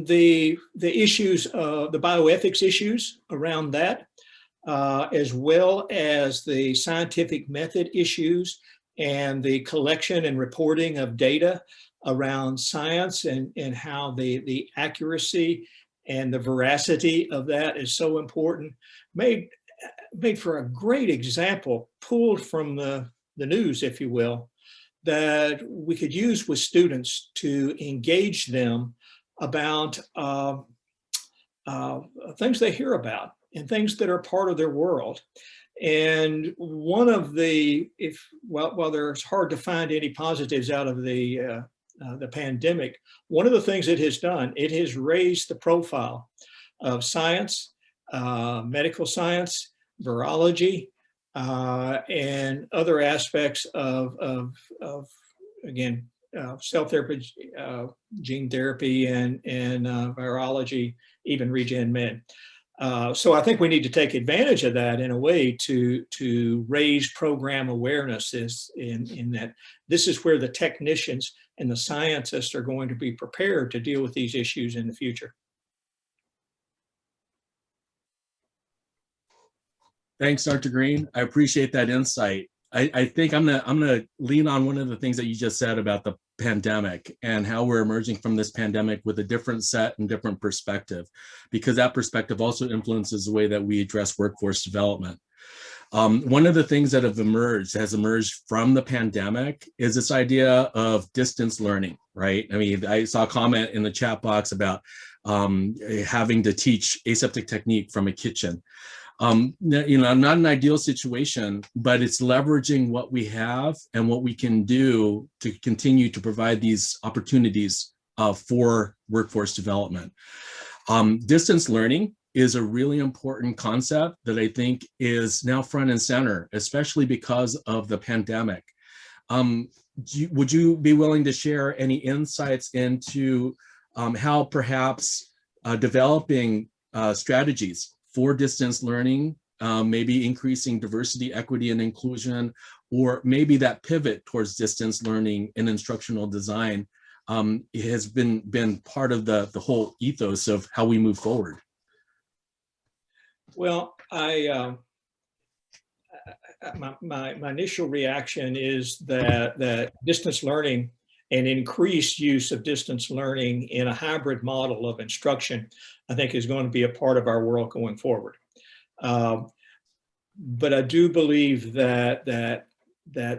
the issues, the bioethics issues around that, as well as the scientific method issues and the collection and reporting of data around science and how the accuracy and the veracity of that is so important, made for a great example, pulled from the news, if you will, that we could use with students to engage them about things they hear about and things that are part of their world. And one of the, while there's hard to find any positives out of the pandemic, one of the things it has done, it has raised the profile of science, medical science, virology, and other aspects of again, cell therapy, gene therapy, and virology, even Regen Med. So I think we need to take advantage of that in a way to raise program awareness in that this is where the technicians and the scientists are going to be prepared to deal with these issues in the future. Thanks, Dr. Green. I appreciate that insight. I think I'm gonna lean on one of the things that you just said about the pandemic and how we're emerging from this pandemic with a different set and different perspective, because that perspective also influences the way that we address workforce development. One of the things that has emerged from the pandemic is this idea of distance learning, right? I mean, I saw a comment in the chat box about having to teach aseptic technique from a kitchen. Not an ideal situation, but it's leveraging what we have and what we can do to continue to provide these opportunities for workforce development. Distance learning is a really important concept that I think is now front and center, especially because of the pandemic. Would you be willing to share any insights into how perhaps developing strategies for distance learning, maybe increasing diversity, equity, and inclusion, or maybe that pivot towards distance learning and instructional design has been part of the whole ethos of how we move forward? Well, my initial reaction is that distance learning and increased use of distance learning in a hybrid model of instruction, I think, is going to be a part of our world going forward. But I do believe that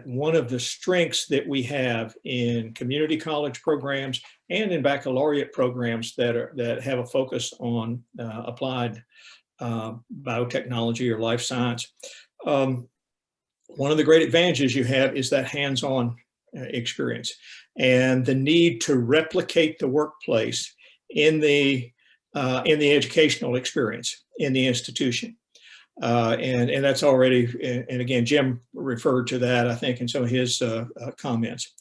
one of the strengths that we have in community college programs and in baccalaureate programs that have a focus on applied biotechnology or life science, one of the great advantages you have is that hands-on experience and the need to replicate the workplace in the educational experience in the institution. And that's already, and again, Jim referred to that, I think, in some of his comments.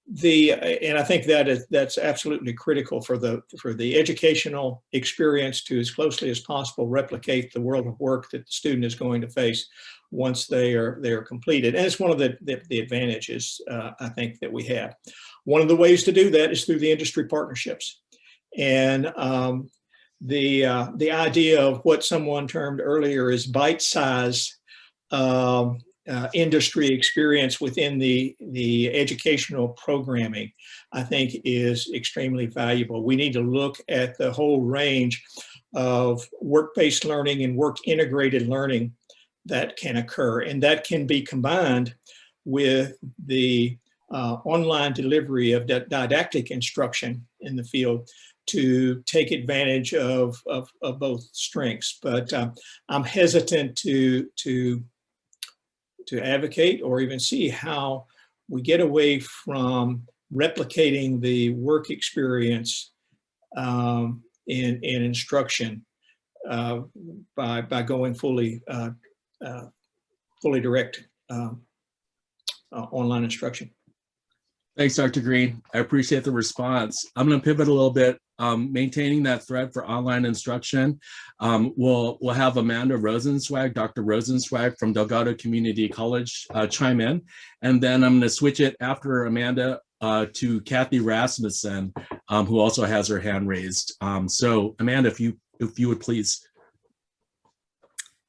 And I think that's absolutely critical for the educational experience to, as closely as possible, replicate the world of work that the student is going to face once they are completed. And it's one of the advantages, I think, that we have. One of the ways to do that is through the industry partnerships. And the idea of what someone termed earlier as bite-size industry experience within the educational programming, I think, is extremely valuable. We need to look at the whole range of work-based learning and work-integrated learning that can occur, and that can be combined with the online delivery of didactic instruction in the field to take advantage of both strengths. But I'm hesitant to advocate or even see how we get away from replicating the work experience in instruction by going fully direct online instruction. Thanks, Dr. Green. I appreciate the response. I'm going to pivot a little bit. Maintaining that thread for online instruction, we'll have Amanda Rosenzweig, Dr. Rosenzweig from Delgado Community College chime in, and then I'm going to switch it after Amanda to Kathy Rasmussen, who also has her hand raised. So Amanda, if you would please.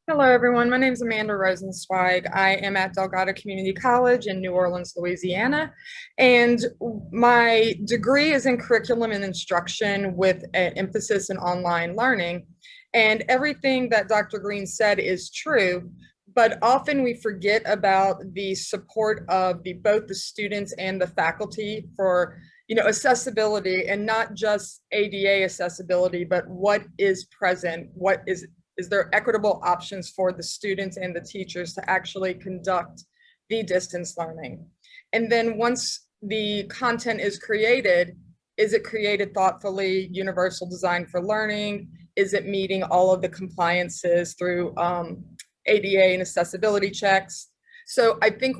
Hello, everyone. My name is Amanda Rosenzweig. I am at Delgado Community College in New Orleans, Louisiana, and my degree is in curriculum and instruction with an emphasis in online learning. And everything that Dr. Green said is true, but often we forget about the support of both the students and the faculty for accessibility, and not just ADA accessibility, but what is present, is there equitable options for the students and the teachers to actually conduct the distance learning? And then once the content is created, is it created thoughtfully, universal design for learning? Is it meeting all of the compliances through ADA and accessibility checks? So I think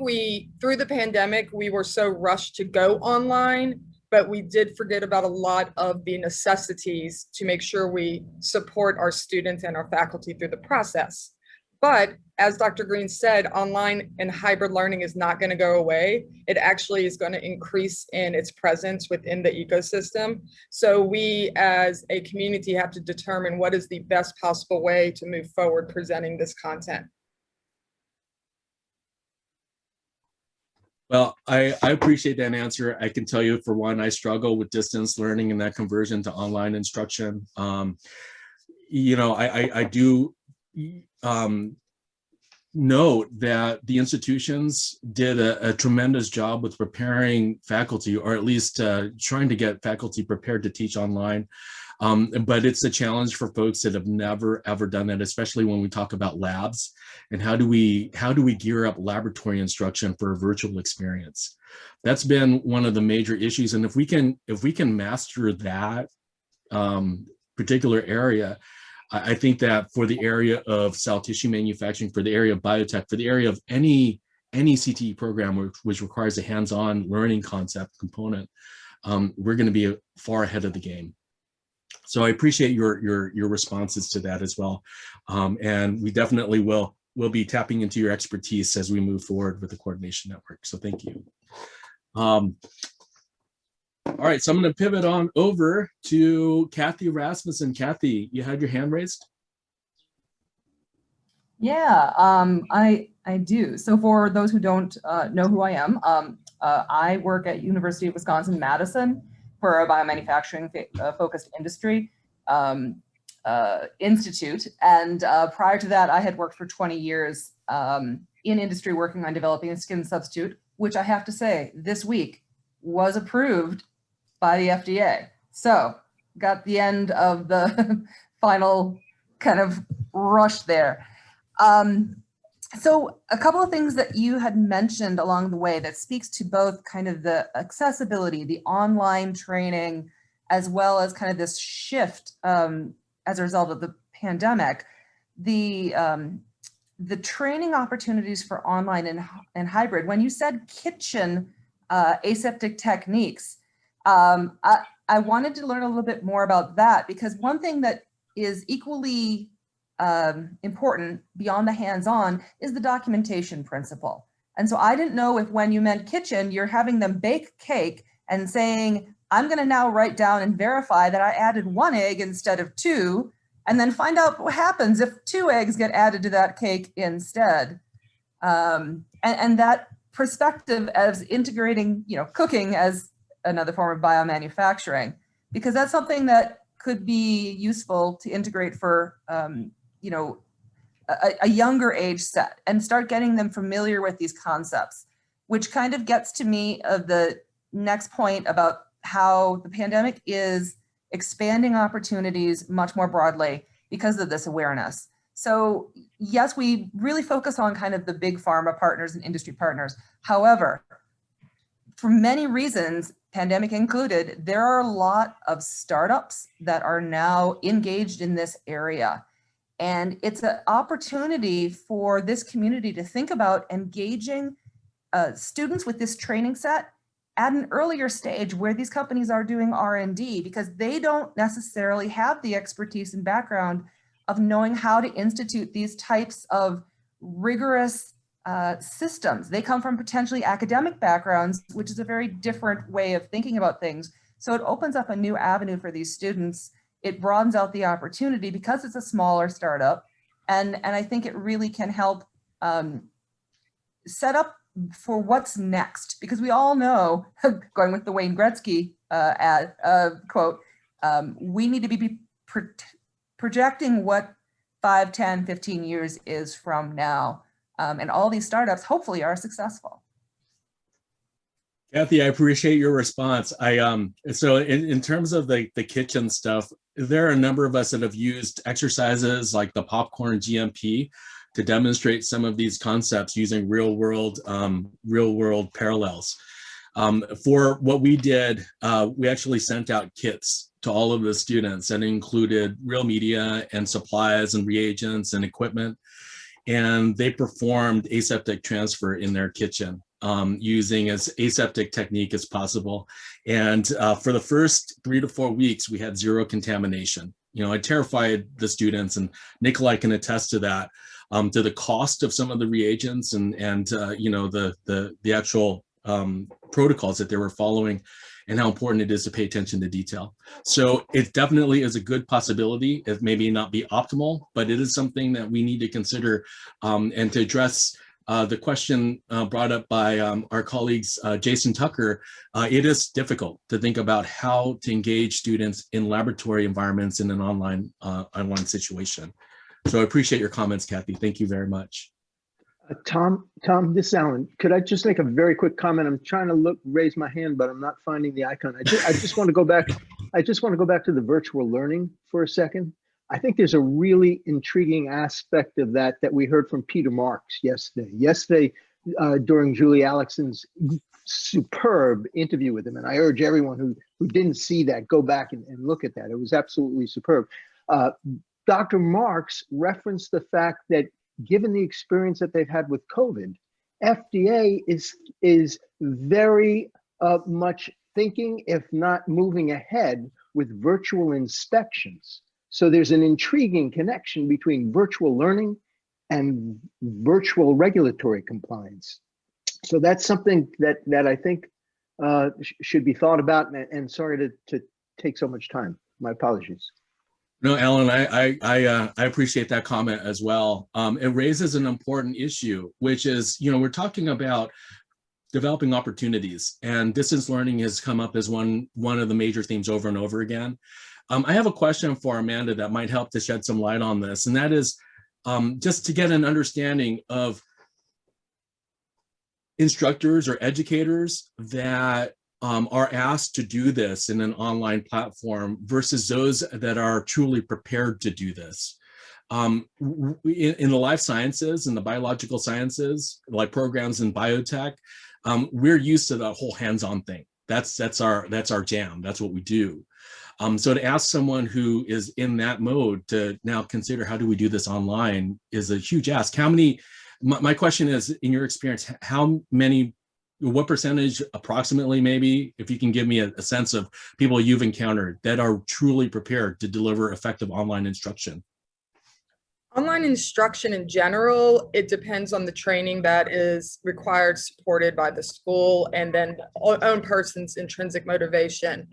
through the pandemic, we were so rushed to go online, but we did forget about a lot of the necessities to make sure we support our students and our faculty through the process. But as Dr. Green said, online and hybrid learning is not going to go away. It actually is going to increase in its presence within the ecosystem. So we as a community have to determine what is the best possible way to move forward presenting this content. Well, I appreciate that answer. I can tell you, for one, I struggle with distance learning and that conversion to online instruction. I do note that the institutions did a tremendous job with preparing faculty, or at least trying to get faculty prepared to teach online. But it's a challenge for folks that have never ever done that, especially when we talk about labs and how do we gear up laboratory instruction for a virtual experience. That's been one of the major issues, and if we can master that particular area, I think that for the area of cell tissue manufacturing, for the area of biotech, for the area of any CTE program which requires a hands-on learning concept component, we're going to be far ahead of the game. So I appreciate your responses to that as well, and we definitely will be tapping into your expertise as we move forward with the coordination network. So thank you. All right, so I'm going to pivot on over to Kathy Rasmus. And Kathy, you had your hand raised? Yeah, I do. So for those who don't know who I am, I work at University of Wisconsin-Madison for a biomanufacturing focused industry institute. And prior to that, I had worked for 20 years in industry working on developing a skin substitute, which I have to say this week was approved by the FDA. So got the end of the final kind of rush there. So a couple of things that you had mentioned along the way that speaks to both kind of the accessibility, the online training, as well as kind of this shift as a result of the pandemic, the training opportunities for online and hybrid. When you said kitchen aseptic techniques, I wanted to learn a little bit more about that, because one thing that is equally important beyond the hands-on is the documentation principle. And so I didn't know if when you meant kitchen, you're having them bake cake and saying, I'm going to now write down and verify that I added 1 egg instead of 2, and then find out what happens if 2 eggs get added to that cake instead. And that perspective as integrating, cooking as another form of biomanufacturing, because that's something that could be useful to integrate for, a younger age set and start getting them familiar with these concepts, which kind of gets to me of the next point about how the pandemic is expanding opportunities much more broadly because of this awareness. So yes, we really focus on kind of the big pharma partners and industry partners. However, for many reasons, pandemic included, there are a lot of startups that are now engaged in this area. And it's an opportunity for this community to think about engaging students with this training set at an earlier stage where these companies are doing R&D, because they don't necessarily have the expertise and background of knowing how to institute these types of rigorous systems. They come from potentially academic backgrounds, which is a very different way of thinking about things. So it opens up a new avenue for these students. It broadens out the opportunity because it's a smaller startup. And I think it really can help set up for what's next, because we all know, going with the Wayne Gretzky quote, we need to be projecting what 5, 10, 15 years is from now. And all these startups hopefully are successful. Kathy, I appreciate your response. So in terms of the kitchen stuff, there are a number of us that have used exercises like the popcorn GMP to demonstrate some of these concepts using real world parallels. For what we did, we actually sent out kits to all of the students, and included real media and supplies and reagents and equipment. And they performed aseptic transfer in their kitchen using as aseptic technique as possible. And for the first 3 to 4 weeks, we had 0 contamination. It terrified the students, and Nikolai can attest to that, to the cost of some of the reagents and the actual protocols that they were following, and how important it is to pay attention to detail. So it definitely is a good possibility. It may not be optimal, but it is something that we need to consider. And to address the question brought up by our colleagues, Jason Tucker, it is difficult to think about how to engage students in laboratory environments in an online situation. So I appreciate your comments, Kathy. Thank you very much. Tom, this is Alan. Could I just make a very quick comment? I'm trying to raise my hand, but I'm not finding the icon. I just want to go back. I just want to go back to the virtual learning for a second. I think there's a really intriguing aspect of that we heard from Peter Marks yesterday. During Julie Alexon's superb interview with him, and I urge everyone who didn't see that, go back and look at that. It was absolutely superb. Dr. Marks referenced the fact that given the experience that they've had with COVID, FDA is very much thinking, if not moving ahead, with virtual inspections. So there's an intriguing connection between virtual learning and virtual regulatory compliance. So that's something that I think should be thought about. And sorry to take so much time. My apologies. No, Alan, I appreciate that comment as well. It raises an important issue, which is, we're talking about developing opportunities, and distance learning has come up as one of the major themes over and over again. I have a question for Amanda that might help to shed some light on this, and that is just to get an understanding of instructors or educators that are asked to do this in an online platform versus those that are truly prepared to do this. In the life sciences and the biological sciences, like programs in biotech, we're used to the whole hands-on thing. That's our jam. That's what we do. So to ask someone who is in that mode to now consider how do we do this online is a huge ask. My question is, in your experience, what percentage approximately, maybe, if you can give me a sense of people you've encountered that are truly prepared to deliver effective online instruction? Online instruction in general, it depends on the training that is required, supported by the school, and then own person's intrinsic motivation.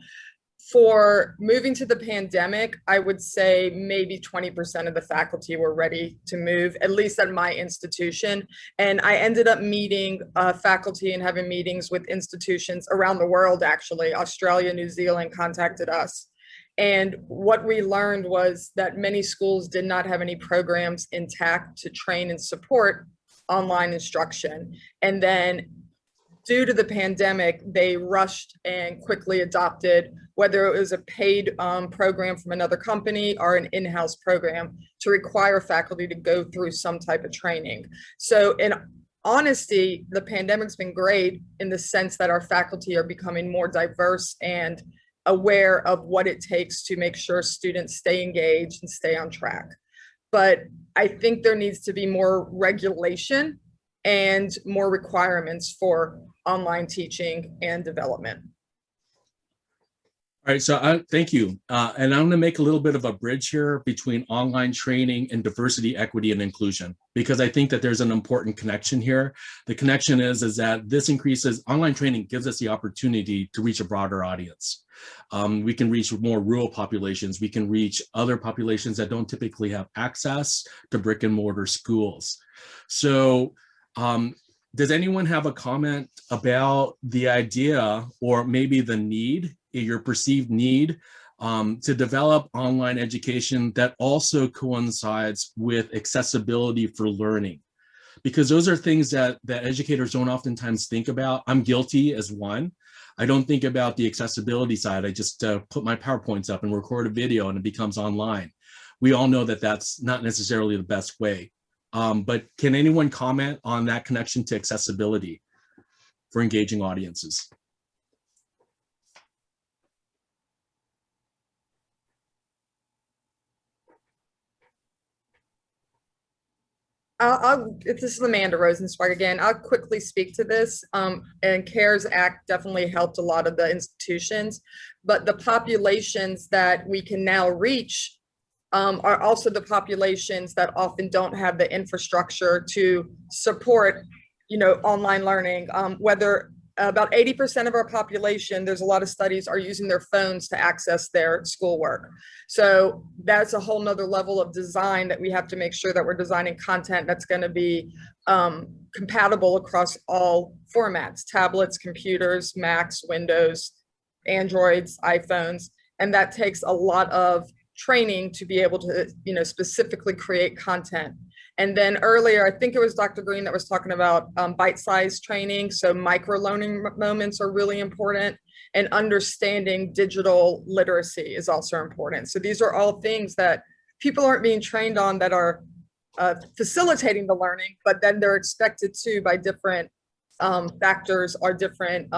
For moving to the pandemic, I would say maybe 20% of the faculty were ready to move, at least at my institution. And I ended up meeting faculty and having meetings with institutions around the world, actually. Australia, New Zealand contacted us. And what we learned was that many schools did not have any programs intact to train and support online instruction. And then due to the pandemic, they rushed and quickly adopted, whether it was a paid program from another company or an in-house program, to require faculty to go through some type of training. So in honesty, the pandemic's been great in the sense that our faculty are becoming more diverse and aware of what it takes to make sure students stay engaged and stay on track. But I think there needs to be more regulation and more requirements for online teaching and development. All right, so thank you. And I'm gonna make a little bit of a bridge here between online training and diversity, equity, and inclusion, because I think that there's an important connection here. The connection is that this increases, online training gives us the opportunity to reach a broader audience. We can reach more rural populations. We can reach other populations that don't typically have access to brick and mortar schools. So does anyone have a comment about the idea, or maybe the need, your perceived need, to develop online education that also coincides with accessibility for learning? Because those are things that educators don't oftentimes think about. I'm guilty as one. I don't think about the accessibility side. I just put my PowerPoints up and record a video and it becomes online. We all know that that's not necessarily the best way. But can anyone comment on that connection to accessibility for engaging audiences? This is Amanda Rosenzweig again. I'll quickly speak to this. And CARES Act definitely helped a lot of the institutions, but the populations that we can now reach are also the populations that often don't have the infrastructure to support, online learning. Whether about 80% of our population, there's a lot of studies, are using their phones to access their schoolwork. So that's a whole nother level of design that we have to make sure that we're designing content that's going to be compatible across all formats: tablets, computers, Macs, Windows, Androids, iPhones. And that takes a lot of training to be able to, specifically create content. And then earlier, I think it was Dr. Green that was talking about bite-sized training. So micro-learning moments are really important, and understanding digital literacy is also important. So these are all things that people aren't being trained on, that are facilitating the learning, but then they're expected to by different factors or different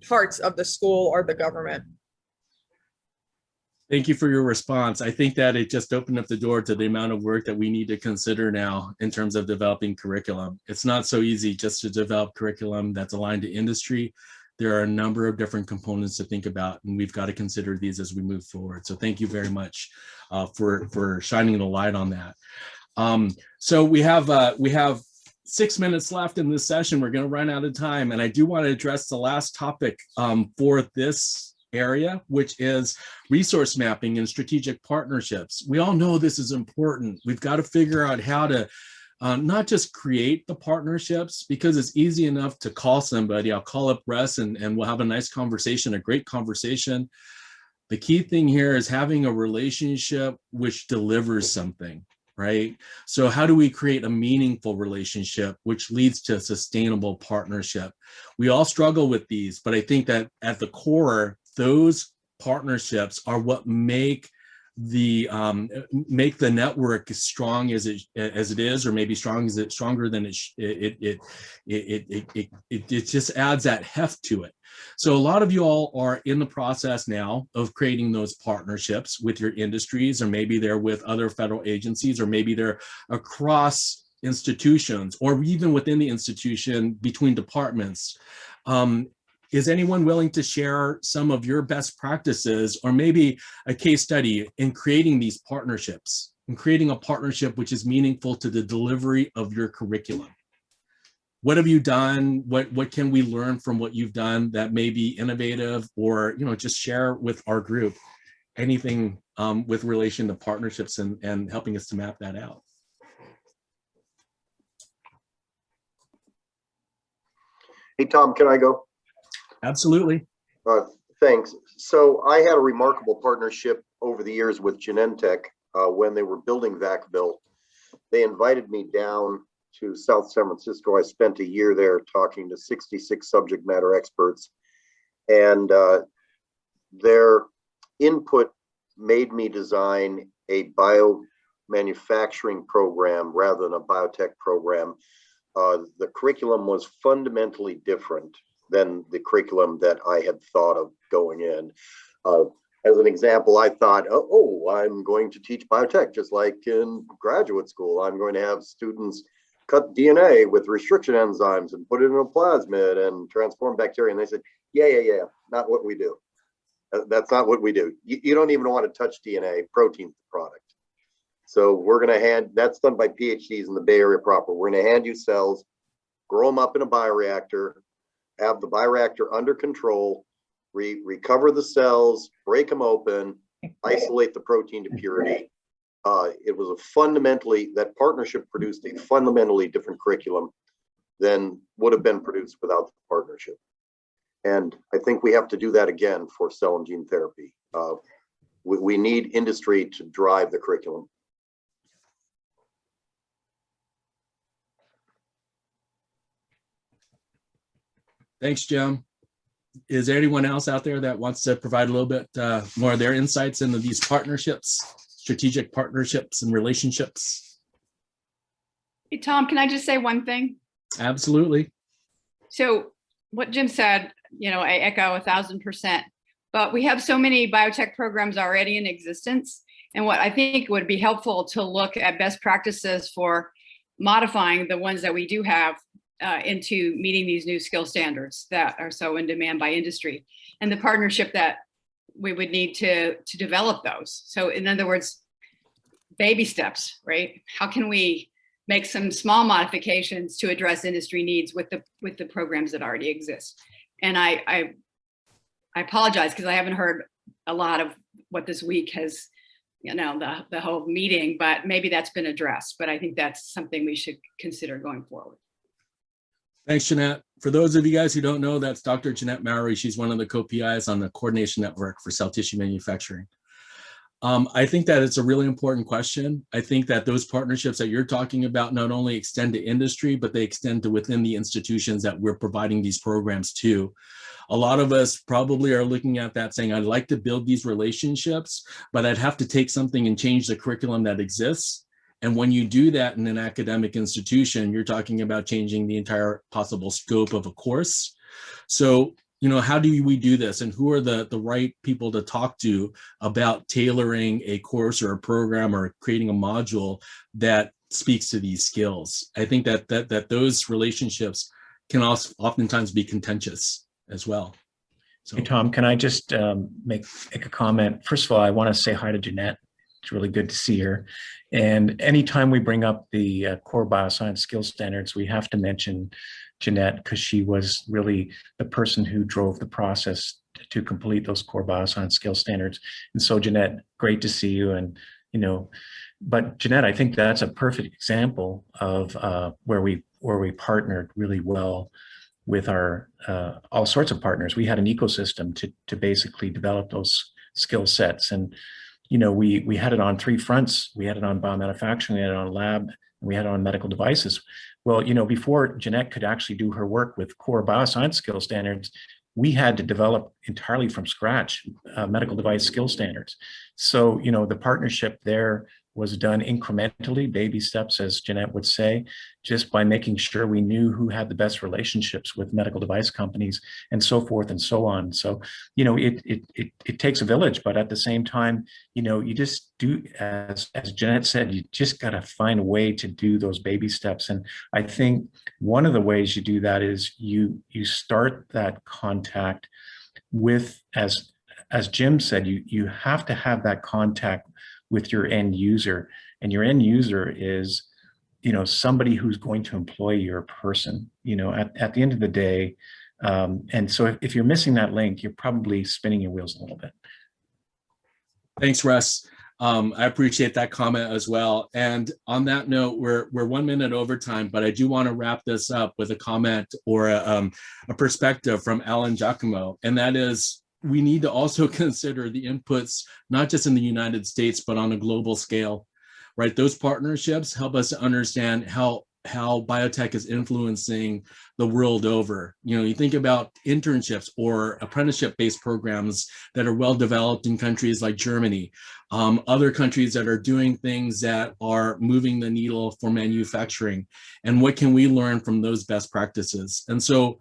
parts of the school or the government. Thank you for your response. I think that it just opened up the door to the amount of work that we need to consider now in terms of developing curriculum. It's not so easy just to develop curriculum that's aligned to industry. There are a number of different components to think about, and we've got to consider these as we move forward. So thank you very much for shining the light on that. So we have 6 minutes left in this session. We're going to run out of time, and I do want to address the last topic for this area, which is resource mapping and strategic partnerships. We all know this is important. We've got to figure out how to not just create the partnerships, because it's easy enough to call somebody. I'll call up Russ and we'll have a nice conversation, a great conversation. The key thing here is having a relationship which delivers something, right? So how do we create a meaningful relationship which leads to a sustainable partnership? We all struggle with these, but I think that at the core, those partnerships are what make the network as strong as it is, or maybe stronger than it just adds that heft to it. So a lot of you all are in the process now of creating those partnerships with your industries, or maybe they're with other federal agencies, or maybe they're across institutions, or even within the institution between departments. Is anyone willing to share some of your best practices, or maybe a case study in creating these partnerships, and creating a partnership which is meaningful to the delivery of your curriculum? What have you done? What can we learn from what you've done that may be innovative, or just share with our group anything with relation to partnerships and helping us to map that out? Hey, Tom, can I go? Absolutely. Thanks. So I had a remarkable partnership over the years with Genentech when they were building Vacaville. They invited me down to South San Francisco. I spent a year there talking to 66 subject matter experts, and their input made me design a biomanufacturing program rather than a biotech program. The curriculum was fundamentally different than the curriculum that I had thought of going in. As an example, I thought, oh, I'm going to teach biotech just like in graduate school. I'm going to have students cut DNA with restriction enzymes and put it in a plasmid and transform bacteria. And they said, yeah, not what we do. That's not what we do. You don't even want to touch DNA, protein's the product. So we're going to that's done by PhDs in the Bay Area proper. We're going to hand you cells, grow them up in a bioreactor, have the bioreactor under control, recover the cells, break them open, isolate the protein to purity. It was that partnership produced a fundamentally different curriculum than would have been produced without the partnership. And I think we have to do that again for cell and gene therapy. We need industry to drive the curriculum. Thanks, Jim. Is there anyone else out there that wants to provide a little bit more of their insights into these partnerships, strategic partnerships and relationships? Hey, Tom, can I just say one thing? Absolutely. So what Jim said, I echo 1,000%, but we have so many biotech programs already in existence. And what I think would be helpful to look at best practices for modifying the ones that we do have into meeting these new skill standards that are so in demand by industry, and the partnership that we would need to develop those. So in other words, baby steps, right? How can we make some small modifications to address industry needs with the programs that already exist? And I apologize because I haven't heard a lot of what this week has, the whole meeting, but maybe that's been addressed. But I think that's something we should consider going forward. Thanks, Jeanette. For those of you guys who don't know, that's Dr. Jeanette Mowry. She's one of the co-PIs on the Coordination Network for Cell Tissue Manufacturing. I think that it's a really important question. I think that those partnerships that you're talking about not only extend to industry, but they extend to within the institutions that we're providing these programs to. A lot of us probably are looking at that saying, I'd like to build these relationships, but I'd have to take something and change the curriculum that exists. And when you do that in an academic institution, you're talking about changing the entire possible scope of a course. So, you know, how do we do this, and who are the right people to talk to about tailoring a course or a program or creating a module that speaks to these skills? I think that those relationships can also oftentimes be contentious as well. So, Hey, Tom, can I just make a comment? First of all, I want to say hi to Jeanette. It's really good to see her. And anytime we bring up the core bioscience skills standards, we have to mention Jeanette, because she was really the person who drove the process to complete those core bioscience skills standards. And so, Jeanette, great to see you. And, you know, but Jeanette, I think that's a perfect example of where we partnered really well with our all sorts of partners. We had an ecosystem to basically develop those skill sets. And, you know, we had it on three fronts. We had it on biomanufacturing, we had it on lab, and we had it on medical devices. Well, you know, before Jeanette could actually do her work with core bioscience skill standards, we had to develop entirely from scratch medical device skill standards. So, you know, the partnership there was done incrementally, baby steps, as Jeanette would say, just by making sure we knew who had the best relationships with medical device companies and so forth and so on. So, you know, it takes a village, but at the same time, you know, you just do, as Jeanette said, you just got to find a way to do those baby steps. And I think one of the ways you do that is you start that contact with, as Jim said, you have to have that contact with your end user, and your end user is, you know, somebody who's going to employ your person, you know, at the end of the day. And so if you're missing that link, you're probably spinning your wheels a little bit. thanks, Russ. I appreciate that comment as well. And on that note, we're 1 minute over time, but I do want to wrap this up with a comment or a perspective from Alan Giacomo, and that is, we need to also consider the inputs, not just in the United States, but on a global scale, right? Those partnerships help us to understand how biotech is influencing the world over. You know, you think about internships or apprenticeship-based programs that are well developed in countries like Germany, other countries that are doing things that are moving the needle for manufacturing, and what can we learn from those best practices? And so,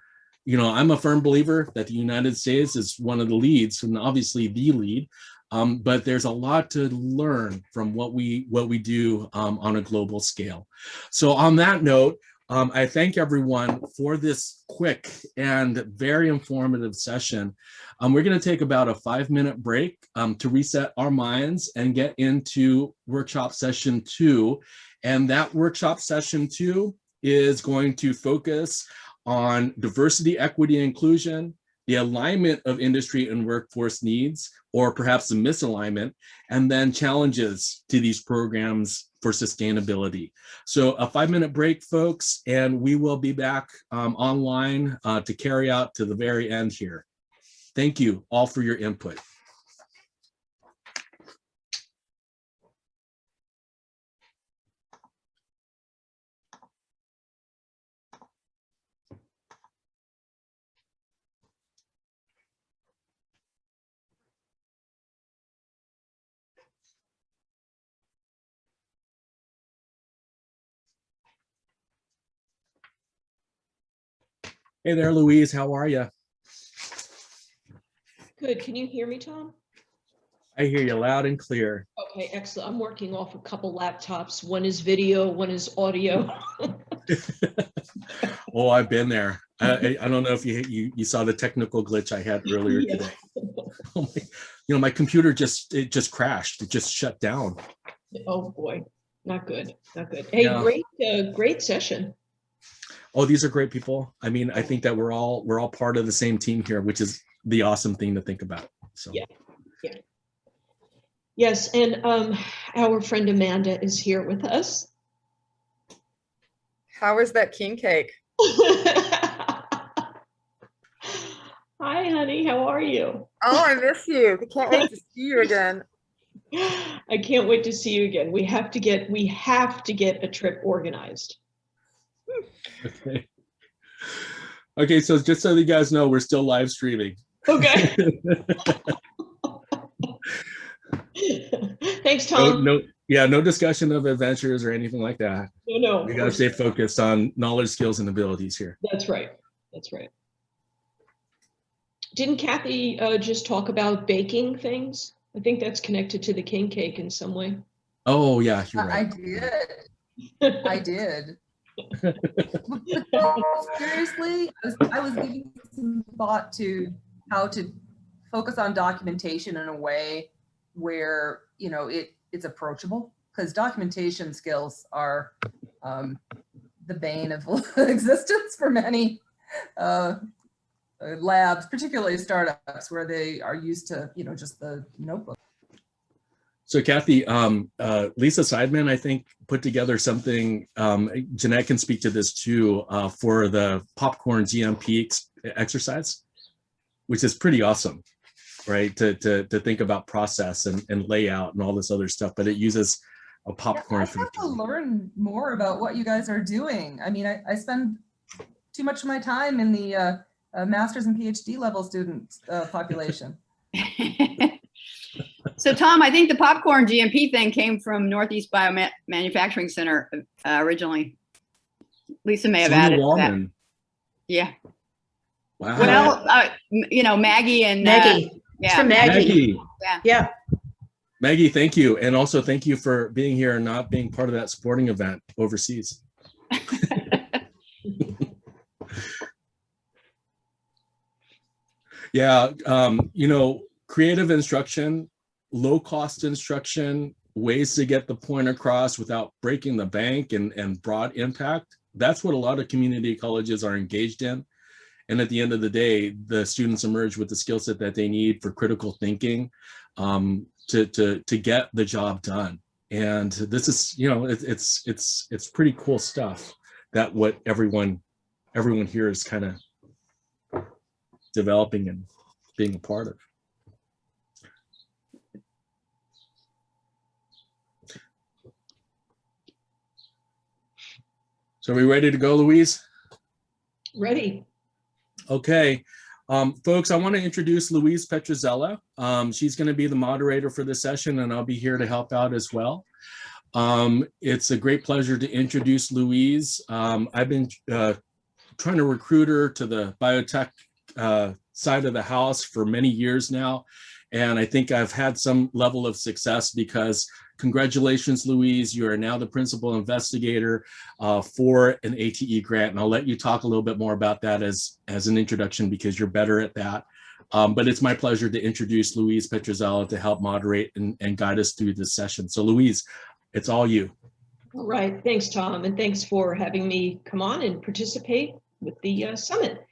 you know, I'm a firm believer that the United States is one of the leads, and obviously the lead, but there's a lot to learn from what we do on a global scale. So on that note, I thank everyone for this quick and very informative session. We're going to take about a 5-minute break to reset our minds and get into workshop session 2. And that workshop session 2 is going to focus on diversity, equity, and inclusion, the alignment of industry and workforce needs, or perhaps the misalignment, and then challenges to these programs for sustainability. So a 5-minute break, folks, and we will be back online to carry out to the very end here. Thank you all for your input. Hey there, Louise, how are you? Good. Can you hear me, Tom? I hear you loud and clear. Okay, excellent. I'm working off a couple laptops. One is video, one is audio. Oh, I've been there. I don't know if you saw the technical glitch I had earlier today. Oh my, you know, my computer just crashed. It just shut down. Oh boy, not good, not good. Hey, Yeah. Great session. Oh, these are great people. I mean, I think that we're all part of the same team here, which is the awesome thing to think about. So yeah. Yes, and our friend Amanda is here with us. How is that king cake? Hi, honey. How are you? Oh, I miss you. I can't wait to see you again. I can't wait to see you again. We have to get a trip organized. Okay. Okay, so just so you guys know, we're still live streaming. Okay. Thanks, Tom. No discussion of adventures or anything like that. No. We gotta stay focused on knowledge, skills, and abilities here. That's right. That's right. Didn't Kathy just talk about baking things? I think that's connected to the king cake in some way. Oh yeah, you're I right. did. I did. Seriously, I was giving some thought to how to focus on documentation in a way where, you know, it's approachable, because documentation skills are the bane of existence for many labs, particularly startups, where they are used to, you know, just the notebook. So Kathy, Lisa Seidman, I think, put together something, Jeanette can speak to this too, for the popcorn GMP exercise, which is pretty awesome, right? To think about process and layout and all this other stuff, but it uses a popcorn. Yeah, I have to learn more about what you guys are doing. I mean, I spend too much of my time in the master's and PhD level student population. So Tom, I think the popcorn GMP thing came from Northeast Manufacturing Center originally. Lisa may have added that. Yeah. Wow. Well, you know, Maggie and Maggie. Yeah. It's from Maggie. Yeah. Maggie, thank you. And also thank you for being here and not being part of that sporting event overseas. Yeah, you know, creative instruction, low cost instruction, ways to get the point across without breaking the bank and broad impact. That's what a lot of community colleges are engaged in. And at the end of the day, the students emerge with the skill set that they need for critical thinking to get the job done. And this is, you know, it's pretty cool stuff that what everyone here is kind of developing and being a part of. So are we ready to go, Louise? Ready. Okay. Folks, I want to introduce Louise Petruzzella. She's going to be the moderator for this session, and I'll be here to help out as well. It's a great pleasure to introduce Louise. I've been trying to recruit her to the biotech side of the house for many years now. And I think I've had some level of success because congratulations, Louise, you are now the principal investigator for an ATE grant. And I'll let you talk a little bit more about that as an introduction because you're better at that. But it's my pleasure to introduce Louise Petruzzella to help moderate and guide us through this session. So Louise, it's all you. All right, thanks, Tom. And thanks for having me come on and participate with the summit.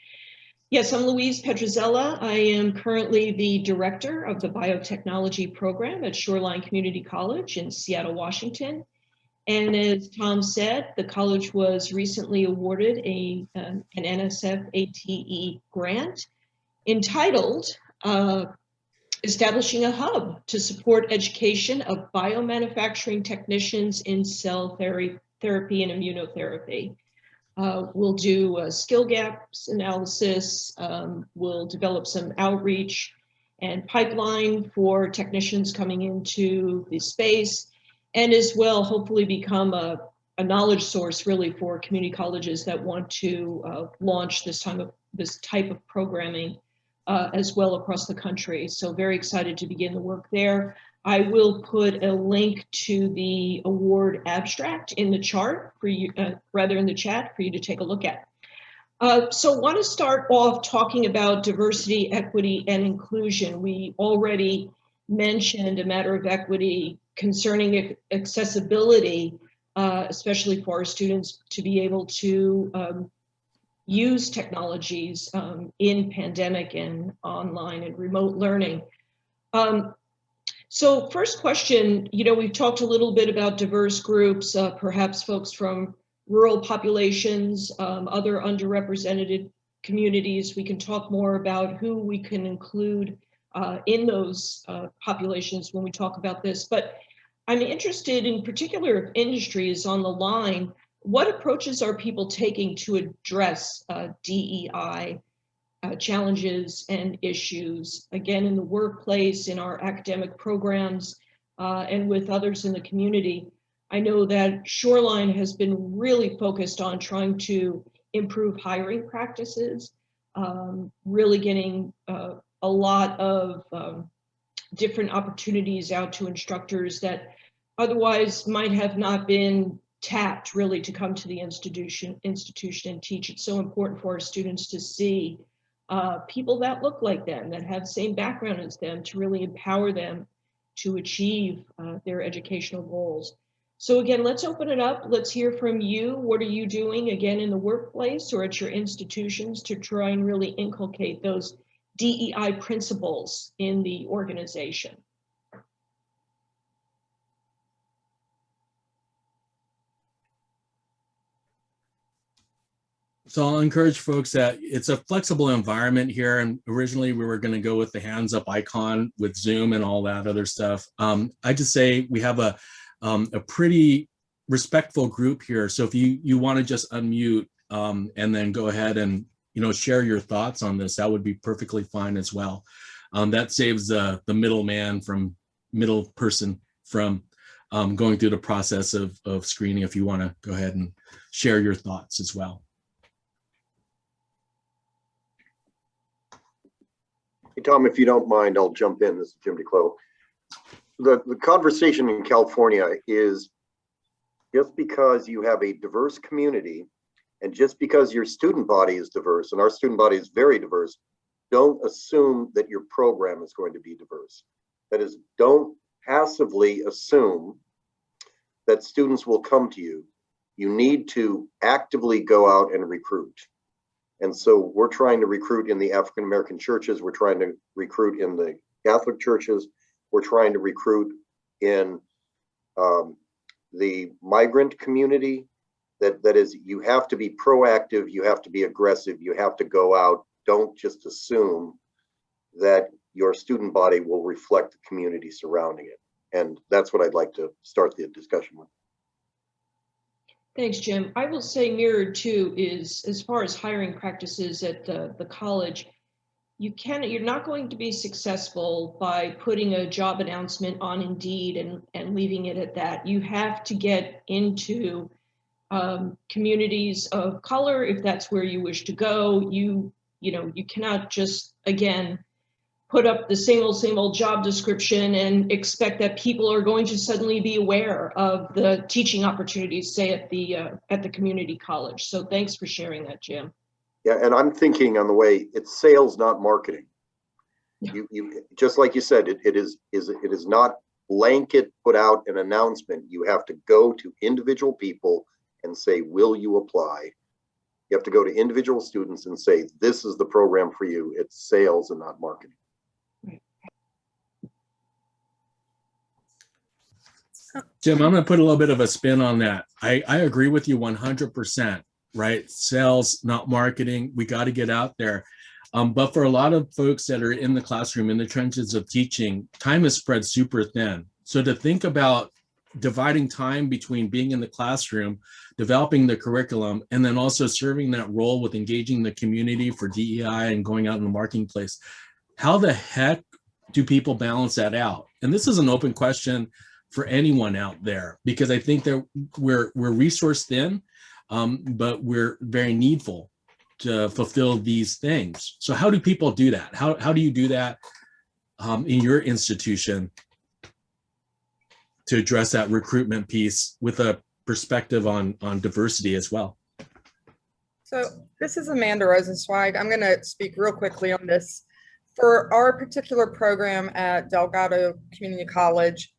Yes, I'm Louise Petruzzella. I am currently the director of the biotechnology program at Shoreline Community College in Seattle, Washington. And as Tom said, the college was recently awarded an NSF ATE grant entitled Establishing a Hub to Support Education of Biomanufacturing Technicians in Cell Therapy and Immunotherapy. We'll do a skill gaps analysis. We'll develop some outreach and pipeline for technicians coming into the space, and as well, hopefully become a knowledge source really for community colleges that want to launch this type of programming as well across the country. So very excited to begin the work there. I will put a link to the award abstract in the chart for you, rather in the chat for you to take a look at. So I want to start off talking about diversity, equity, and inclusion. We already mentioned a matter of equity concerning accessibility, especially for our students to be able to use technologies in pandemic and online and remote learning. So first question, you know, we've talked a little bit about diverse groups, perhaps folks from rural populations, other underrepresented communities. We can talk more about who we can include in those populations when we talk about this. But I'm interested in particular if industry is on the line, what approaches are people taking to address DEI challenges and issues, again, in the workplace, in our academic programs, and with others in the community? I know that Shoreline has been really focused on trying to improve hiring practices, really getting a lot of different opportunities out to instructors that otherwise might have not been tapped really to come to the institution and teach. It's so important for our students to see people that look like them, that have the same background as them, to really empower them to achieve their educational goals. So again, let's open it up. Let's hear from you. What are you doing, again, in the workplace or at your institutions to try and really inculcate those DEI principles in the organization? So I'll encourage folks that it's a flexible environment here. And originally we were going to go with the hands up icon with Zoom and all that other stuff. I just say we have a pretty respectful group here. So if you want to just unmute and then go ahead and share your thoughts on this, that would be perfectly fine as well. That saves the middle person from going through the process of screening. If you want to go ahead and share your thoughts as well. Hey, Tom, if you don't mind, I'll jump in. This is Jim DeClo. The conversation in California is just because you have a diverse community and just because your student body is diverse, and our student body is very diverse, don't assume that your program is going to be diverse. That is, don't passively assume that students will come to you. You need to actively go out and recruit. And so we're trying to recruit in the African-American churches. We're trying to recruit in the Catholic churches. We're trying to recruit in the migrant community. That is, you have to be proactive. You have to be aggressive. You have to go out. Don't just assume that your student body will reflect the community surrounding it. And that's what I'd like to start the discussion with. Thanks, Jim. I will say mirrored too is, as far as hiring practices at the college, you're not going to be successful by putting a job announcement on Indeed and leaving it at that. You have to get into communities of color if that's where you wish to go. You cannot just, again, put up the same old job description and expect that people are going to suddenly be aware of the teaching opportunities, say at the community college. So thanks for sharing that, Jim. Yeah, and I'm thinking on the way, it's sales, not marketing. Yeah. You just like you said, it is not blanket put out an announcement. You have to go to individual people and say, will you apply? You have to go to individual students and say, this is the program for you. It's sales and not marketing. Jim, I'm going to put a little bit of a spin on that. I agree with you 100%, right? Sales, not marketing. We got to get out there. But for a lot of folks that are in the classroom, in the trenches of teaching, time is spread super thin. So to think about dividing time between being in the classroom, developing the curriculum, and then also serving that role with engaging the community for DEI and going out in the marketplace, how the heck do people balance that out? And this is an open question for anyone out there, because I think that we're resource thin, but we're very needful to fulfill these things. So how do people do that? How do you do that in your institution to address that recruitment piece with a perspective on diversity as well? So this is Amanda Rosenzweig. I'm going to speak real quickly on this. For our particular program at Delgado Community College,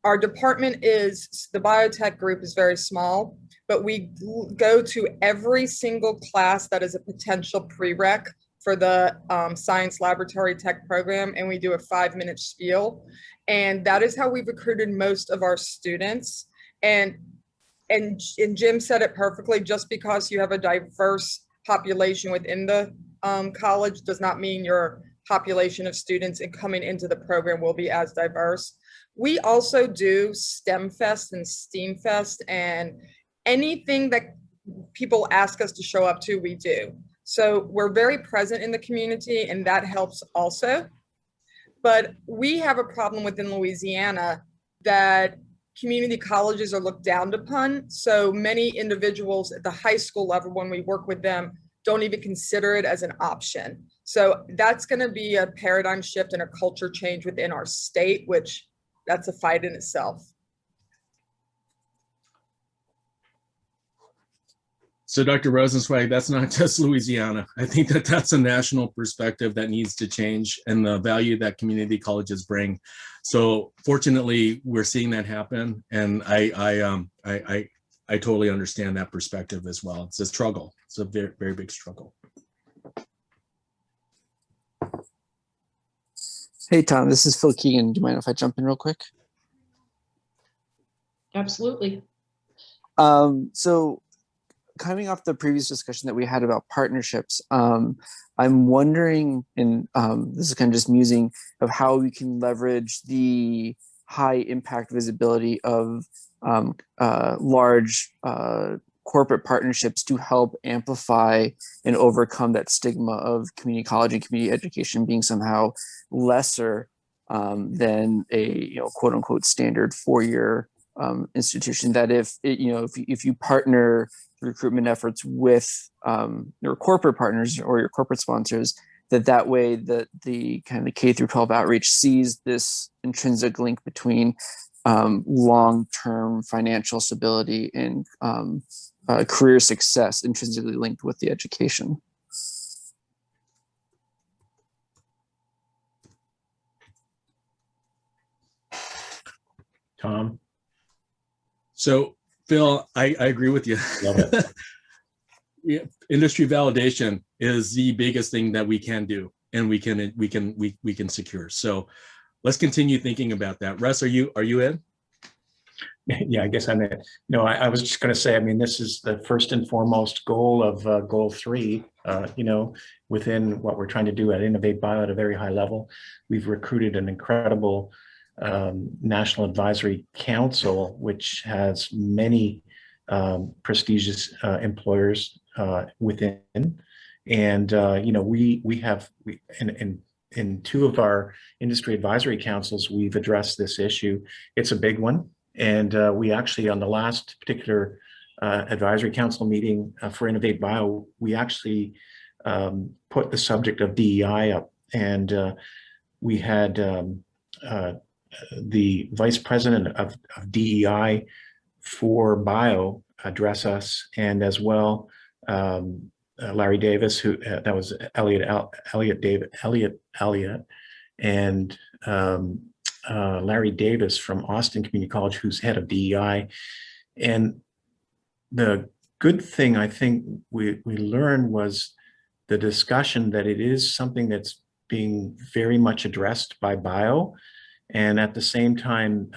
our department is, the biotech group is very small, but we go to every single class that is a potential prereq for the science laboratory tech program, and we do a 5-minute spiel. And that is how we've recruited most of our students. And Jim said it perfectly, just because you have a diverse population within the college does not mean your population of students and coming into the program will be as diverse. We also do STEM Fest and STEAM Fest, and anything that people ask us to show up to, we do. So we're very present in the community, and that helps also. But we have a problem within Louisiana that community colleges are looked down upon. So many individuals at the high school level, when we work with them, don't even consider it as an option. So that's going to be a paradigm shift and a culture change within our state, which that's a fight in itself. So Dr. Rosenzweig, that's not just Louisiana. I think that that's a national perspective that needs to change, and the value that community colleges bring. So fortunately, we're seeing that happen, and I totally understand that perspective as well. It's a struggle. It's a very, very big struggle. Hey, Tom, this is Phil Keegan. Do you mind if I jump in real quick? Absolutely. So coming off the previous discussion that we had about partnerships, I'm wondering, and this is kind of just musing, of how we can leverage the high impact visibility of large corporate partnerships to help amplify and overcome that stigma of community college and community education being somehow lesser than a quote unquote standard 4-year institution. That if you partner recruitment efforts with your corporate partners or your corporate sponsors, that way that the kind of the K through 12 outreach sees this intrinsic link between long-term financial stability and career success intrinsically linked with the education. Tom? So Phil, I agree with you. Love it. Yeah, industry validation is the biggest thing that we can do, and we can secure. So let's continue thinking about that. Russ, are you in? Yeah, I guess I'm in. No, I was just going to say, I mean, this is the first and foremost goal of goal 3, within what we're trying to do at Innovate Bio at a very high level. We've recruited an incredible National Advisory Council, which has many prestigious employers within. And, we have in 2 of our industry advisory councils, we've addressed this issue. It's a big one. And we actually, on the last particular advisory council meeting for Innovate Bio, we actually put the subject of DEI up, and we had the vice president of DEI for Bio address us, and as well Larry Davis, who that was Elliot, and Larry Davis from Austin Community College, who's head of DEI. And the good thing I think we learned was the discussion that it is something that's being very much addressed by Bio. And at the same time,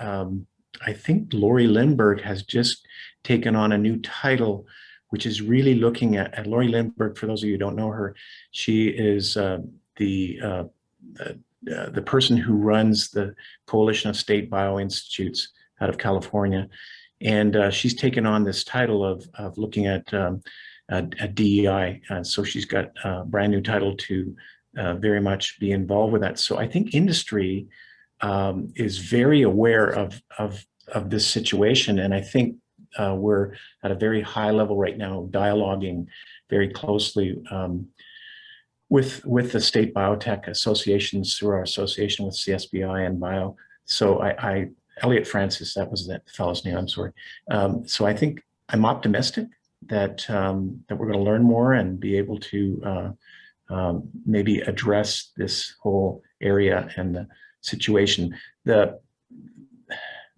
I think Lori Lindbergh has just taken on a new title, which is really looking at Lori Lindbergh. For those of you who don't know her, she is the person who runs the Coalition of State Bio Institutes out of California. And she's taken on this title of looking at DEI. So she's got a brand new title to very much be involved with that. So I think industry is very aware of this situation. And I think we're at a very high level right now, dialoguing very closely with the state biotech associations through our association with CSBI and Bio. So Elliot Francis, that was that fellow's name, I'm sorry. So I think I'm optimistic that that we're going to learn more and be able to maybe address this whole area and the situation.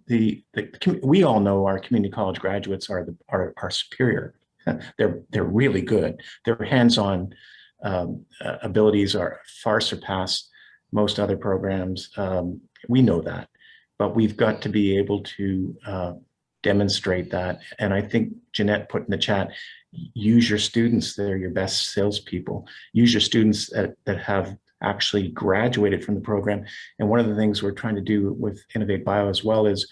We all know our community college graduates are superior. They're really good. Their hands-on abilities are far surpass most other programs. We know that, but we've got to be able to demonstrate that. And I think Jeanette put in the chat, use your students. They're your best salespeople. Use your students that have actually graduated from the program. And one of the things we're trying to do with Innovate Bio as well is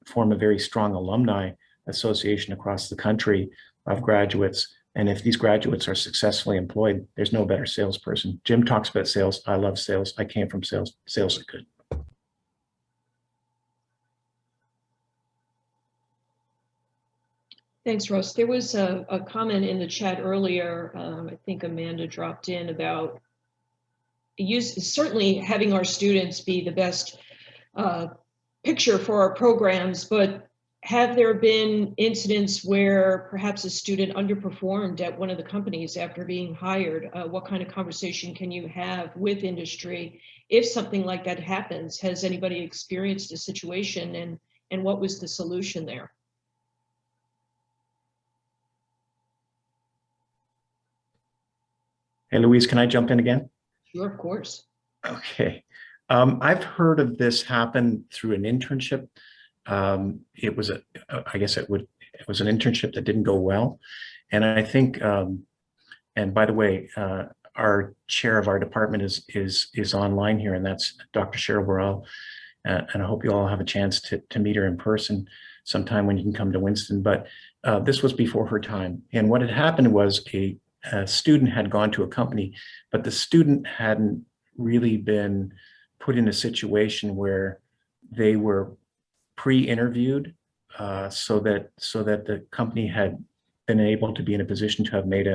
form a very strong alumni association across the country of graduates. And if these graduates are successfully employed, there's no better salesperson. Jim talks about sales. I love sales. I came from sales. Sales are good. Thanks, Russ. There was a comment in the chat earlier. I think Amanda dropped in about certainly having our students be the best picture for our programs, but have there been incidents where perhaps a student underperformed at one of the companies after being hired? What kind of conversation can you have with industry if something like that happens? Has anybody experienced a situation, and what was the solution there? Hey, Louise, can I jump in again? Sure, of course. Okay. I've heard of this happen through an internship. It was I guess it was an internship that didn't go well. And I think, and by the way, our chair of our department is online here, and that's Dr. Cheryl Burrell. And I hope you all have a chance to meet her in person sometime when you can come to Winston. But this was before her time. And what had happened was a student had gone to a company, but the student hadn't really been put in a situation where they were pre-interviewed so that the company had been able to be in a position to have made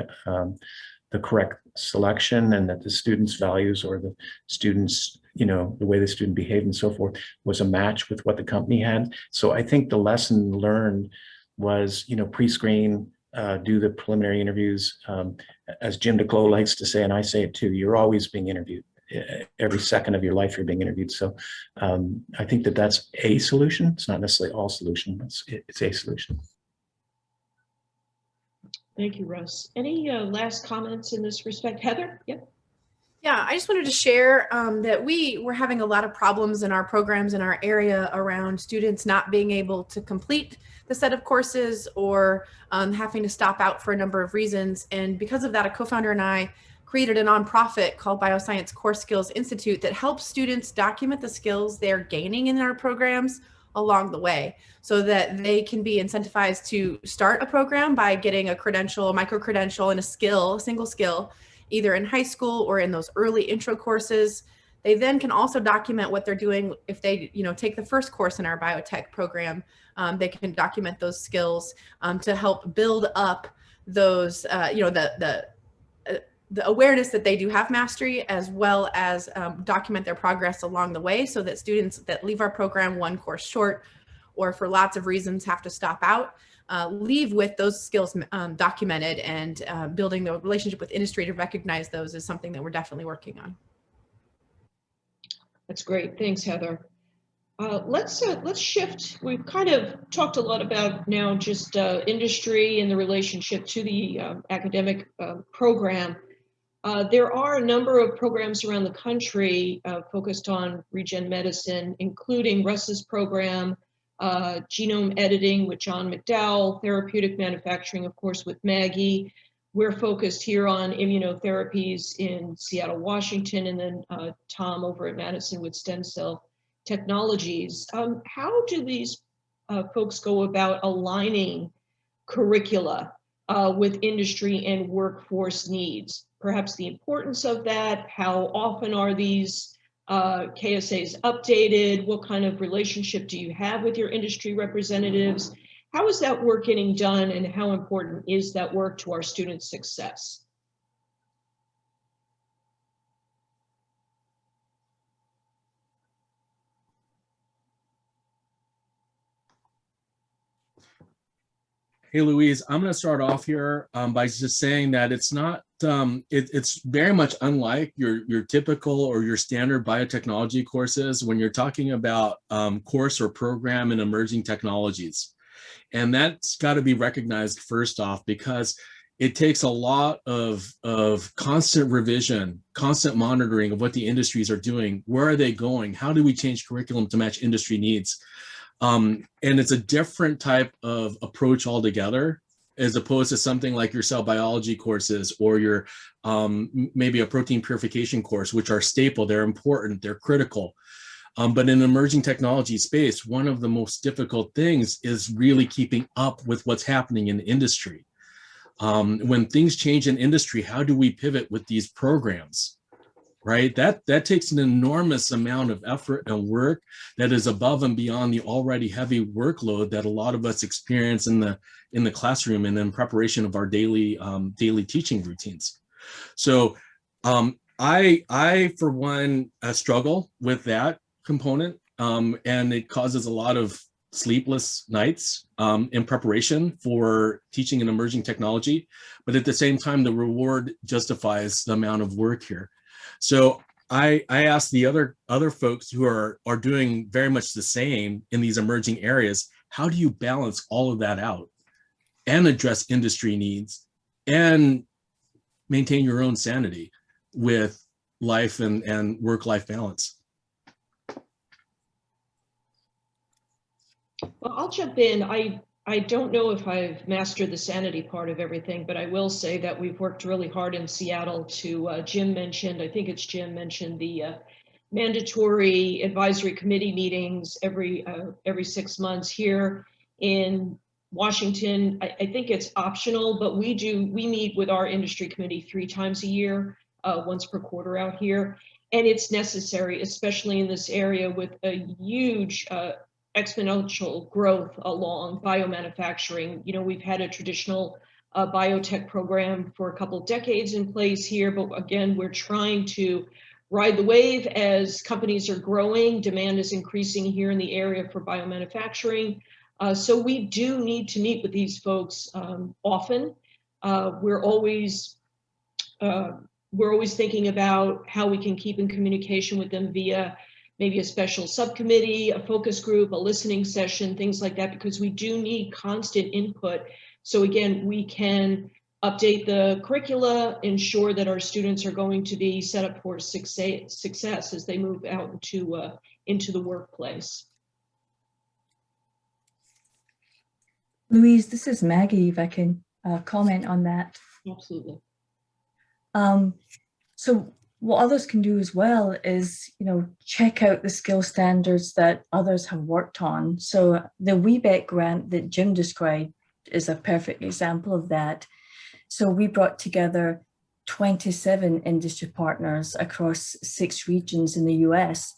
the correct selection, and that the student's values or the student's, the way the student behaved and so forth was a match with what the company had. So I think the lesson learned was, pre-screen, do the preliminary interviews. As Jim DeClo likes to say, and I say it too, you're always being interviewed. Every second of your life you're being interviewed. So I think that's a solution. It's not necessarily all solution, but it's a solution. Thank you, Russ. Any last comments in this respect? Heather? Yep. Yeah, I just wanted to share that we were having a lot of problems in our programs in our area around students not being able to complete the set of courses or having to stop out for a number of reasons. And because of that, a co-founder and I created a nonprofit called Bioscience Core Skills Institute that helps students document the skills they're gaining in our programs along the way, so that they can be incentivized to start a program by getting a credential, a micro-credential, and a single skill, either in high school or in those early intro courses. They then can also document what they're doing if they, take the first course in our biotech program. They can document those skills to help build up those, the awareness that they do have mastery, as well as document their progress along the way, so that students that leave our program one course short or for lots of reasons have to stop out, leave with those skills documented, and building the relationship with industry to recognize those is something that we're definitely working on. That's great. Thanks, Heather. Let's shift. We've kind of talked a lot about now just industry and the relationship to the academic program. There are a number of programs around the country focused on regen medicine, including Russ's program, genome editing with John McDowell, therapeutic manufacturing, of course, with Maggie. We're focused here on immunotherapies in Seattle, Washington, and then Tom over at Madison with stem cell technologies. How do these folks go about aligning curricula with industry and workforce needs? Perhaps the importance of that, how often are these KSAs updated? What kind of relationship do you have with your industry representatives? How is that work getting done, and how important is that work to our students' success? Hey, Louise, I'm going to start off here by just saying that it's not, it's very much unlike your typical or your standard biotechnology courses when you're talking about course or program in emerging technologies. And that's got to be recognized first off, because it takes a lot of constant revision, constant monitoring of what the industries are doing. Where are they going? How do we change curriculum to match industry needs? And it's a different type of approach altogether. as opposed to something like your cell biology courses or your maybe a protein purification course, which are staple, they're important, they're critical. But in emerging technology space, one of the most difficult things is really keeping up with what's happening in the industry. When things change in industry, how do we pivot with these programs? Right? That takes an enormous amount of effort and work that is above and beyond the already heavy workload that a lot of us experience in the classroom and in preparation of our daily teaching routines. So I for one struggle with that component, and it causes a lot of sleepless nights in preparation for teaching an emerging technology. But at the same time, the reward justifies the amount of work here. So I asked the other folks who are doing very much the same in these emerging areas, how do you balance all of that out and address industry needs and maintain your own sanity with life and work-life balance? Well, I'll jump in. I don't know if I've mastered the sanity part of everything, but I will say that we've worked really hard in Seattle to, Jim mentioned, I think it's Jim mentioned the mandatory advisory committee meetings every 6 months. Here in Washington, I think it's optional, but we meet with our industry committee 3 times a year, once per quarter out here. And it's necessary, especially in this area with a huge exponential growth along biomanufacturing. You know, we've had a traditional biotech program for a couple of decades in place here, but again, we're trying to ride the wave as companies are growing. Demand is increasing here in the area for biomanufacturing. So we do need to meet with these folks often. We're always thinking about how we can keep in communication with them via maybe a special subcommittee, a focus group, a listening session, things like that, because we do need constant input. So again, we can update the curricula, ensure that our students are going to be set up for success as they move out into the workplace. Louise, this is Maggie, if I can comment on that. Absolutely. So what others can do as well is, check out the skill standards that others have worked on. So the WeBet grant that Jim described is a perfect example of that. So we brought together 27 industry partners across 6 regions in the US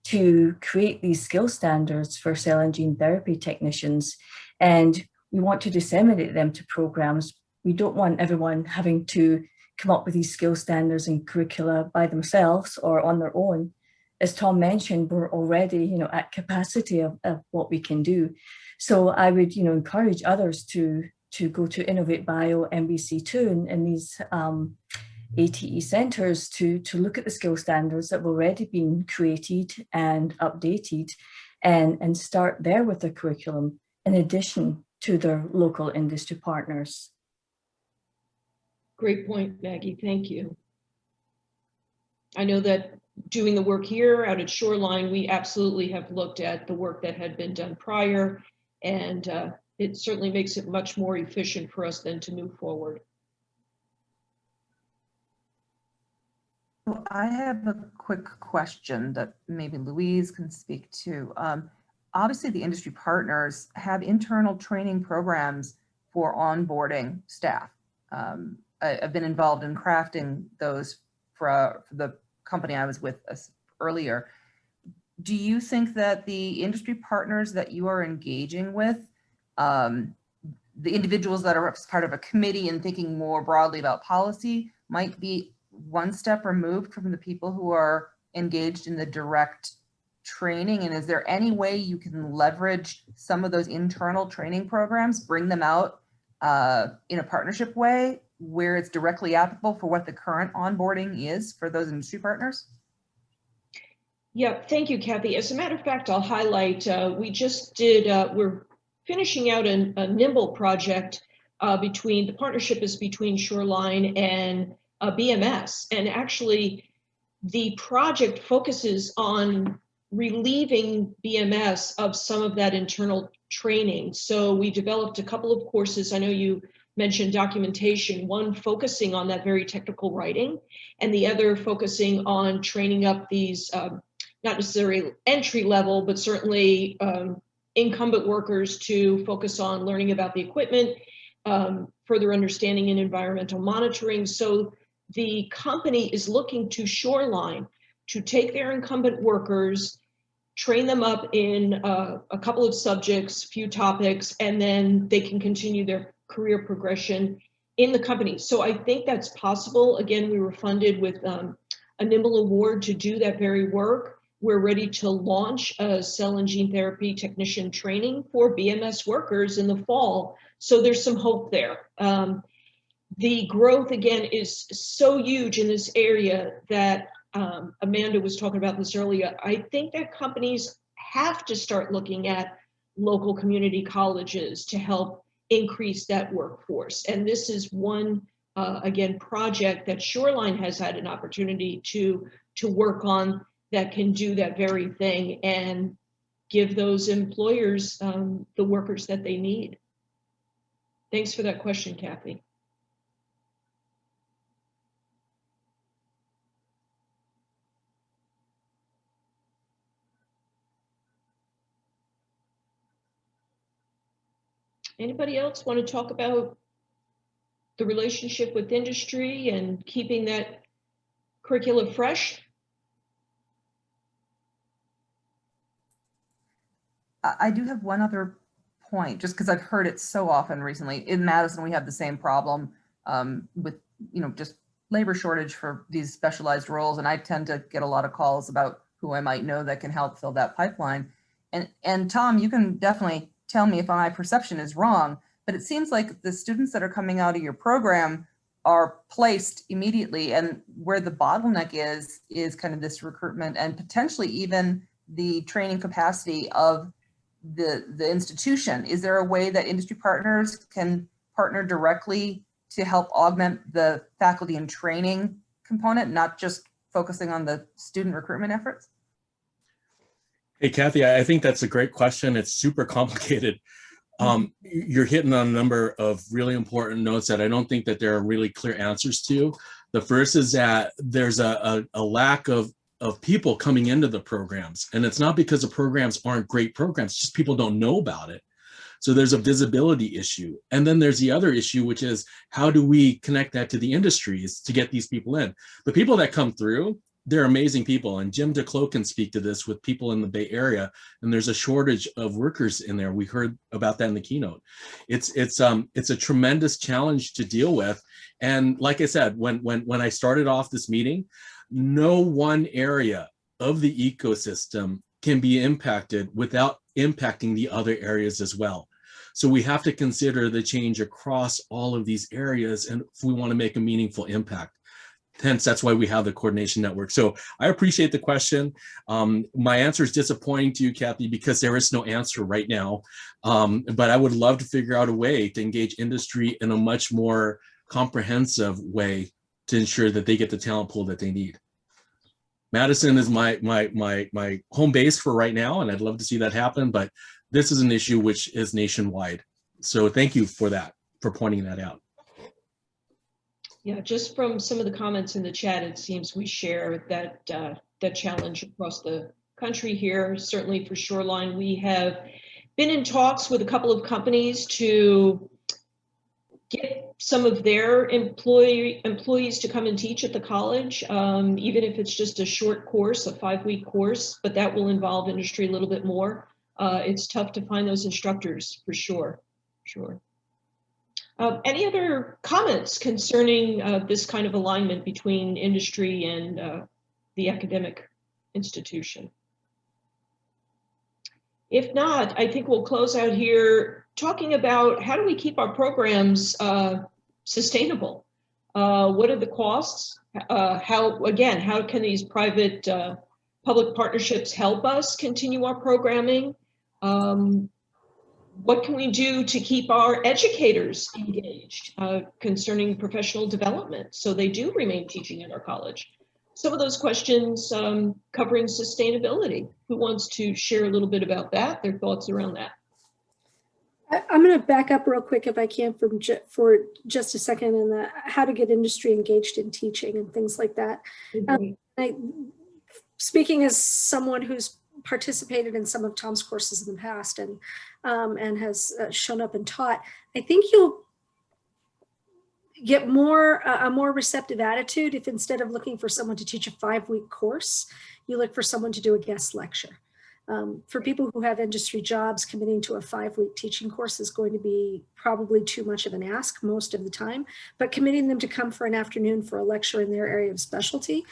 to create these skill standards for cell and gene therapy technicians. And we want to disseminate them to programs. We don't want everyone having to come up with these skill standards and curricula by themselves or on their own. As Tom mentioned, we're already, at capacity of what we can do. So I would, encourage others to go to Innovate Bio MBC2 and these ATE centers to look at the skill standards that have already been created and updated and start there with their curriculum in addition to their local industry partners. Great point, Maggie. Thank you. I know that doing the work here out at Shoreline, we absolutely have looked at the work that had been done prior, and it certainly makes it much more efficient for us then to move forward. Well, I have a quick question that maybe Louise can speak to. Obviously, the industry partners have internal training programs for onboarding staff. I've been involved in crafting those for the company I was with earlier. Do you think that the industry partners that you are engaging with, the individuals that are part of a committee and thinking more broadly about policy, might be one step removed from the people who are engaged in the direct training? And is there any way you can leverage some of those internal training programs, bring them out in a partnership way where it's directly applicable for what the current onboarding is for those industry partners? Yeah, thank you, Kathy. As a matter of fact, I'll highlight, we just did, we're finishing out a Nimble project between, the partnership is between Shoreline and BMS. And actually, the project focuses on relieving BMS of some of that internal training. So we developed a couple of courses. I know you mentioned documentation, one focusing on that very technical writing, and the other focusing on training up these, not necessarily entry level, but certainly incumbent workers to focus on learning about the equipment, further understanding in environmental monitoring. So the company is looking to Shoreline to take their incumbent workers, train them up in a couple of subjects, few topics, and then they can continue their career progression in the company. So I think that's possible. Again, we were funded with a NIMBLE award to do that very work. We're ready to launch a cell and gene therapy technician training for BMS workers in the fall. So there's some hope there. The growth, again, is so huge in this area that Amanda was talking about this earlier. I think that companies have to start looking at local community colleges to help increase that workforce. And this is one, again, project that Shoreline has had an opportunity to work on that can do that very thing and give those employers the workers that they need. Thanks for that question, Kathy. Anybody else want to talk about the relationship with industry and keeping that curricula fresh? I do have one other point, just because I've heard it so often recently. In Madison, we have the same problem with, just labor shortage for these specialized roles. And I tend to get a lot of calls about who I might know that can help fill that pipeline. And Tom, you can definitely tell me if my perception is wrong, but it seems like the students that are coming out of your program are placed immediately, and where the bottleneck is kind of this recruitment and potentially even the training capacity of the institution. Is there a way that industry partners can partner directly to help augment the faculty and training component, not just focusing on the student recruitment efforts? Hey, Kathy, I think that's a great question. It's super complicated. You're hitting on a number of really important notes that I don't think that there are really clear answers to. The first is that there's a lack of people coming into the programs. And it's not because the programs aren't great programs, just people don't know about it. So there's a visibility issue. And then there's the other issue, which is how do we connect that to the industries to get these people in? The people that come through, they're amazing people. And Jim DeClo can speak to this with people in the Bay Area. And there's a shortage of workers in there. We heard about that in the keynote. It's a tremendous challenge to deal with. And like I said, when I started off this meeting, no one area of the ecosystem can be impacted without impacting the other areas as well. So we have to consider the change across all of these areas, and if we want to make a meaningful impact. Hence, that's why we have the coordination network. So I appreciate the question. My answer is disappointing to you, Kathy, because there is no answer right now. But I would love to figure out a way to engage industry in a much more comprehensive way to ensure that they get the talent pool that they need. Madison is my home base for right now, and I'd love to see that happen, but this is an issue which is nationwide. So thank you for that, for pointing that out. Yeah, just from some of the comments in the chat, it seems we share that challenge across the country here. Certainly for Shoreline, we have been in talks with a couple of companies to get some of their employees to come and teach at the college, even if it's just a short course, a 5-week course, but that will involve industry a little bit more. It's tough to find those instructors for sure. Any other comments concerning this kind of alignment between industry and the academic institution? If not, I think we'll close out here talking about how do we keep our programs sustainable? What are the costs? How can these private public partnerships help us continue our programming? What can we do to keep our educators engaged concerning professional development so they do remain teaching at our college? Some of those questions covering sustainability. Who wants to share a little bit about that, their thoughts around that? I'm going to back up real quick if I can for just a second and how to get industry engaged in teaching and things like that. Speaking as someone who's participated in some of Tom's courses in the past and has shown up and taught, I think you'll get a more receptive attitude if instead of looking for someone to teach a 5-week course, you look for someone to do a guest lecture. For people who have industry jobs, committing to a 5-week teaching course is going to be probably too much of an ask most of the time, but committing them to come for an afternoon for a lecture in their area of specialty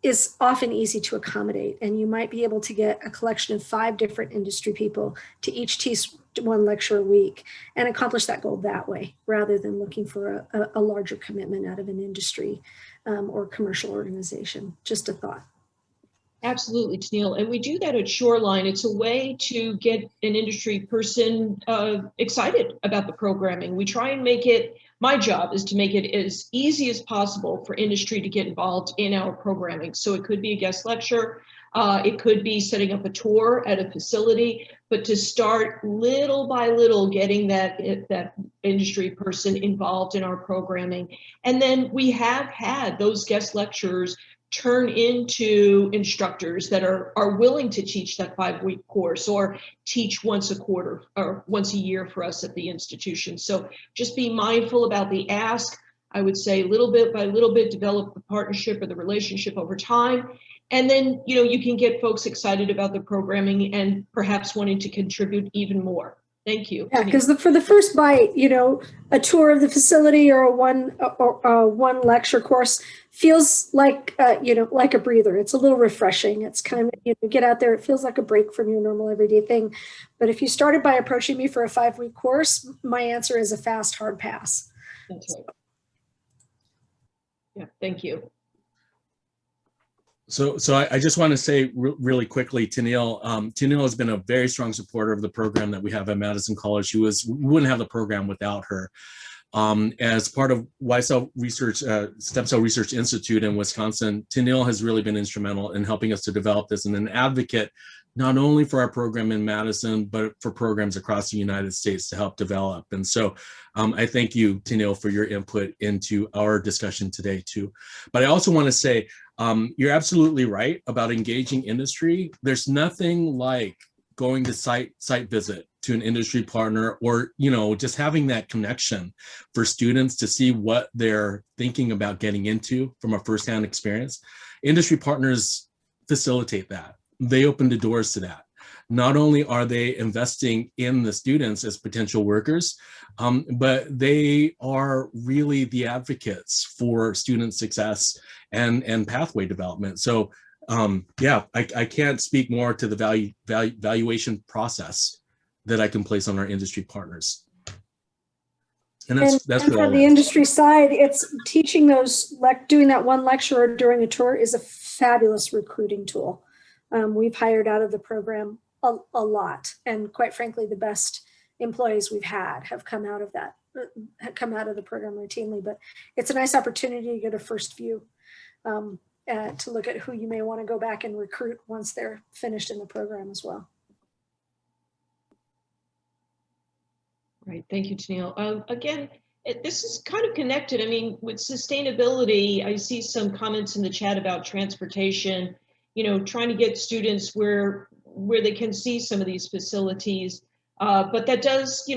is often easy to accommodate. And you might be able to get a collection of 5 different industry people to each teach 1 lecture a week and accomplish that goal that way, rather than looking for a larger commitment out of an industry or commercial organization. Just a thought. Absolutely, Tennille. And we do that at Shoreline. It's a way to get an industry person excited about the programming. We try and make it, my job is to make it as easy as possible for industry to get involved in our programming. So it could be a guest lecture, it could be setting up a tour at a facility, but to start little by little getting that industry person involved in our programming. And then we have had those guest lecturers turn into instructors that are willing to teach that 5-week course or teach once a quarter or once a year for us at the institution. So just be mindful about the ask. I would say little bit by little bit, develop the partnership or the relationship over time. And then, you can get folks excited about the programming and perhaps wanting to contribute even more. Thank you. Yeah, because for the first bite, a tour of the facility or a one lecture course feels like, like a breather. It's a little refreshing. It's kind of, get out there. It feels like a break from your normal everyday thing. But if you started by approaching me for a 5-week course, my answer is a fast, hard pass. That's right. Yeah, thank you. So I just want to say really quickly, Tennille has been a very strong supporter of the program that we have at Madison College. We wouldn't have the program without her. As part of YCell Research, Stem Cell Research Institute in Wisconsin, Tennille has really been instrumental in helping us to develop this, and an advocate not only for our program in Madison, but for programs across the United States to help develop. And so I thank you, Tennille, for your input into our discussion today too. But I also want to say, you're absolutely right about engaging industry. There's nothing like going to site visit to an industry partner, or just having that connection for students to see what they're thinking about getting into from a firsthand experience. Industry partners facilitate that. They open the doors to that. Not only are they investing in the students as potential workers, but they are really the advocates for student success and pathway development. So yeah, I can't speak more to the valuation process that I can place on our industry partners. And that's for the industry side, it's teaching those, doing that 1 lecture or during a tour is a fabulous recruiting tool. We've hired out of the program a lot, and quite frankly, the best employees we've had have come out of the program routinely. But it's a nice opportunity to get a first view, to look at who you may want to go back and recruit once they're finished in the program as well. Right, thank you, Tennille. Again, this is kind of connected. I mean, with sustainability, I see some comments in the chat about transportation, trying to get students where they can see some of these facilities, but that does,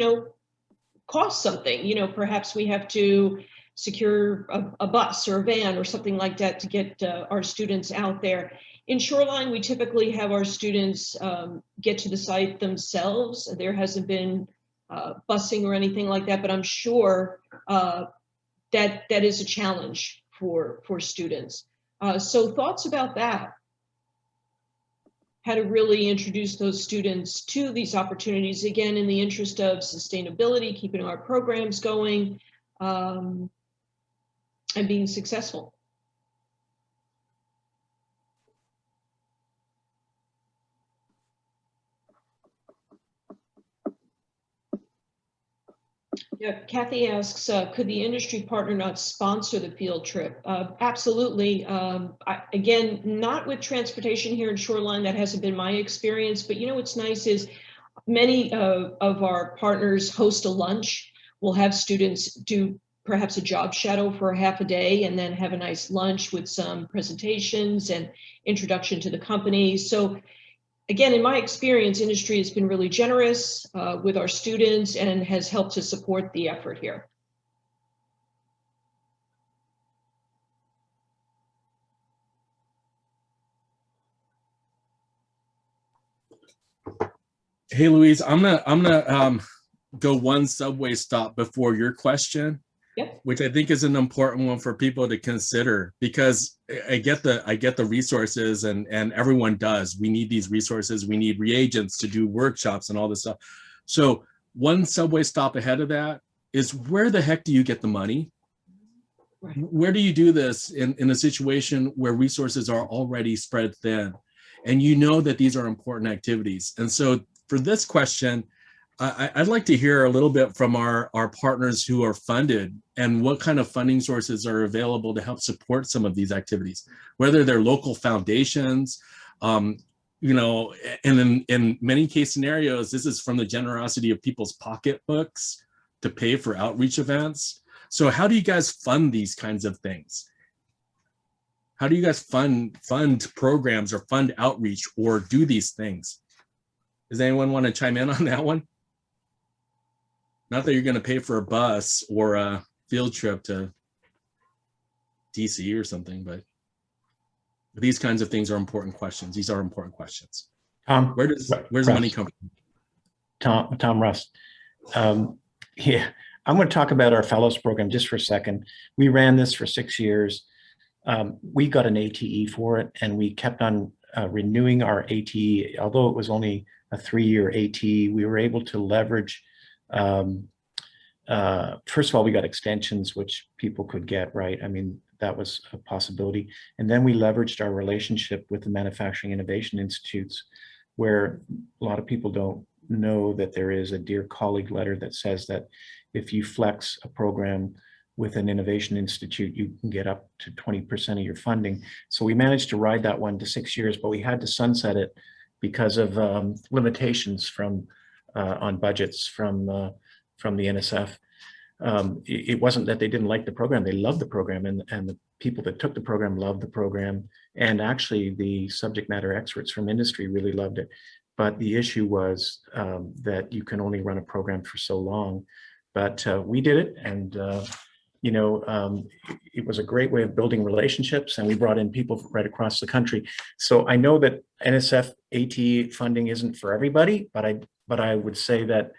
cost something. Perhaps we have to secure a bus or a van or something like that to get our students out there. In Shoreline, we typically have our students get to the site themselves. There hasn't been busing or anything like that, but I'm sure that is a challenge for students. So thoughts about that? How to really introduce those students to these opportunities, again, in the interest of sustainability, keeping our programs going, and being successful. Yeah, Kathy asks, could the industry partner not sponsor the field trip? Absolutely. Again, not with transportation here in Shoreline. That hasn't been my experience. But what's nice is Many of our partners host a lunch. We'll have students do perhaps a job shadow for a half a day and then have a nice lunch with some presentations and introduction to the company. So again, in my experience, industry has been really generous with our students and has helped to support the effort here. Hey, Louise, I'm gonna go one subway stop before your question, which I think is an important one for people to consider, because I get the resources, and everyone does. We need these resources. We need reagents to do workshops and all this stuff. So one subway stop ahead of that is, where the heck do you get the money? Right. Where do you do this in a situation where resources are already spread thin, and you know that these are important activities? And so for this question, I'd like to hear a little bit from our partners who are funded, and what kind of funding sources are available to help support some of these activities, whether they're local foundations, you know, and in many case scenarios, this is from the generosity of people's pocketbooks to pay for outreach events. So how do you guys fund these kinds of things? How do you guys fund programs or fund outreach or do these things? Does anyone want to chime in on that one? Not that you're going to pay for a bus or a field trip to DC or something, but these kinds of things are important questions. These are important questions. Where's the money come from? Tom Russ. Yeah, I'm going to talk about our fellows program just for a second. We ran this for 6 years. We got an ATE for it, and we kept on renewing our ATE. Although it was only a 3-year ATE, we were able to leverage, first of all, we got extensions, which people could get, right? I mean, that was a possibility. And then we leveraged our relationship with the Manufacturing Innovation Institutes, where a lot of people don't know that there is a Dear Colleague letter that says that if you flex a program with an innovation institute, you can get up to 20% of your funding. So we managed to ride that one to 6 years, but we had to sunset it because of limitations from on budgets from the NSF. It wasn't that they didn't like the program; they loved the program, and the people that took the program loved the program, and actually the subject matter experts from industry really loved it. But the issue was that you can only run a program for so long. But we did it, and you know, it was a great way of building relationships, and we brought in people right across the country. So I know that NSF ATE funding isn't for everybody, but I would say that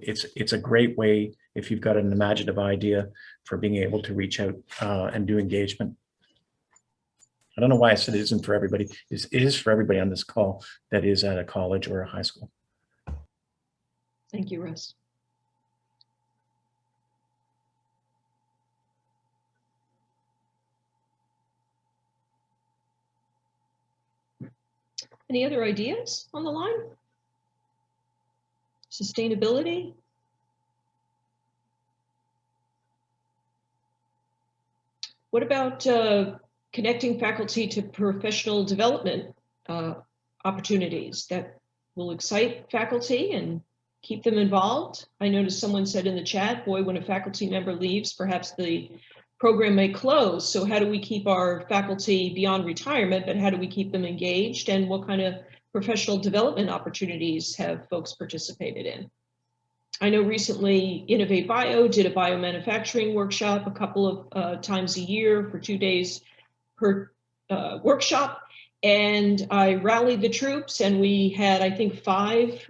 it's a great way if you've got an imaginative idea for being able to reach out and do engagement. I don't know why I said it isn't for everybody. It is for everybody on this call that is at a college or a high school. Thank you, Russ. Any other ideas on the line? Sustainability? What about connecting faculty to professional development opportunities that will excite faculty and keep them involved? I noticed someone said in the chat, boy, when a faculty member leaves, perhaps the program may close. So how do we keep our faculty beyond retirement, but how do we keep them engaged? And what kind of professional development opportunities have folks participated in? I know recently Innovate Bio did a biomanufacturing workshop a couple of times a year for 2 days per workshop. And I rallied the troops, and we had, I think, 5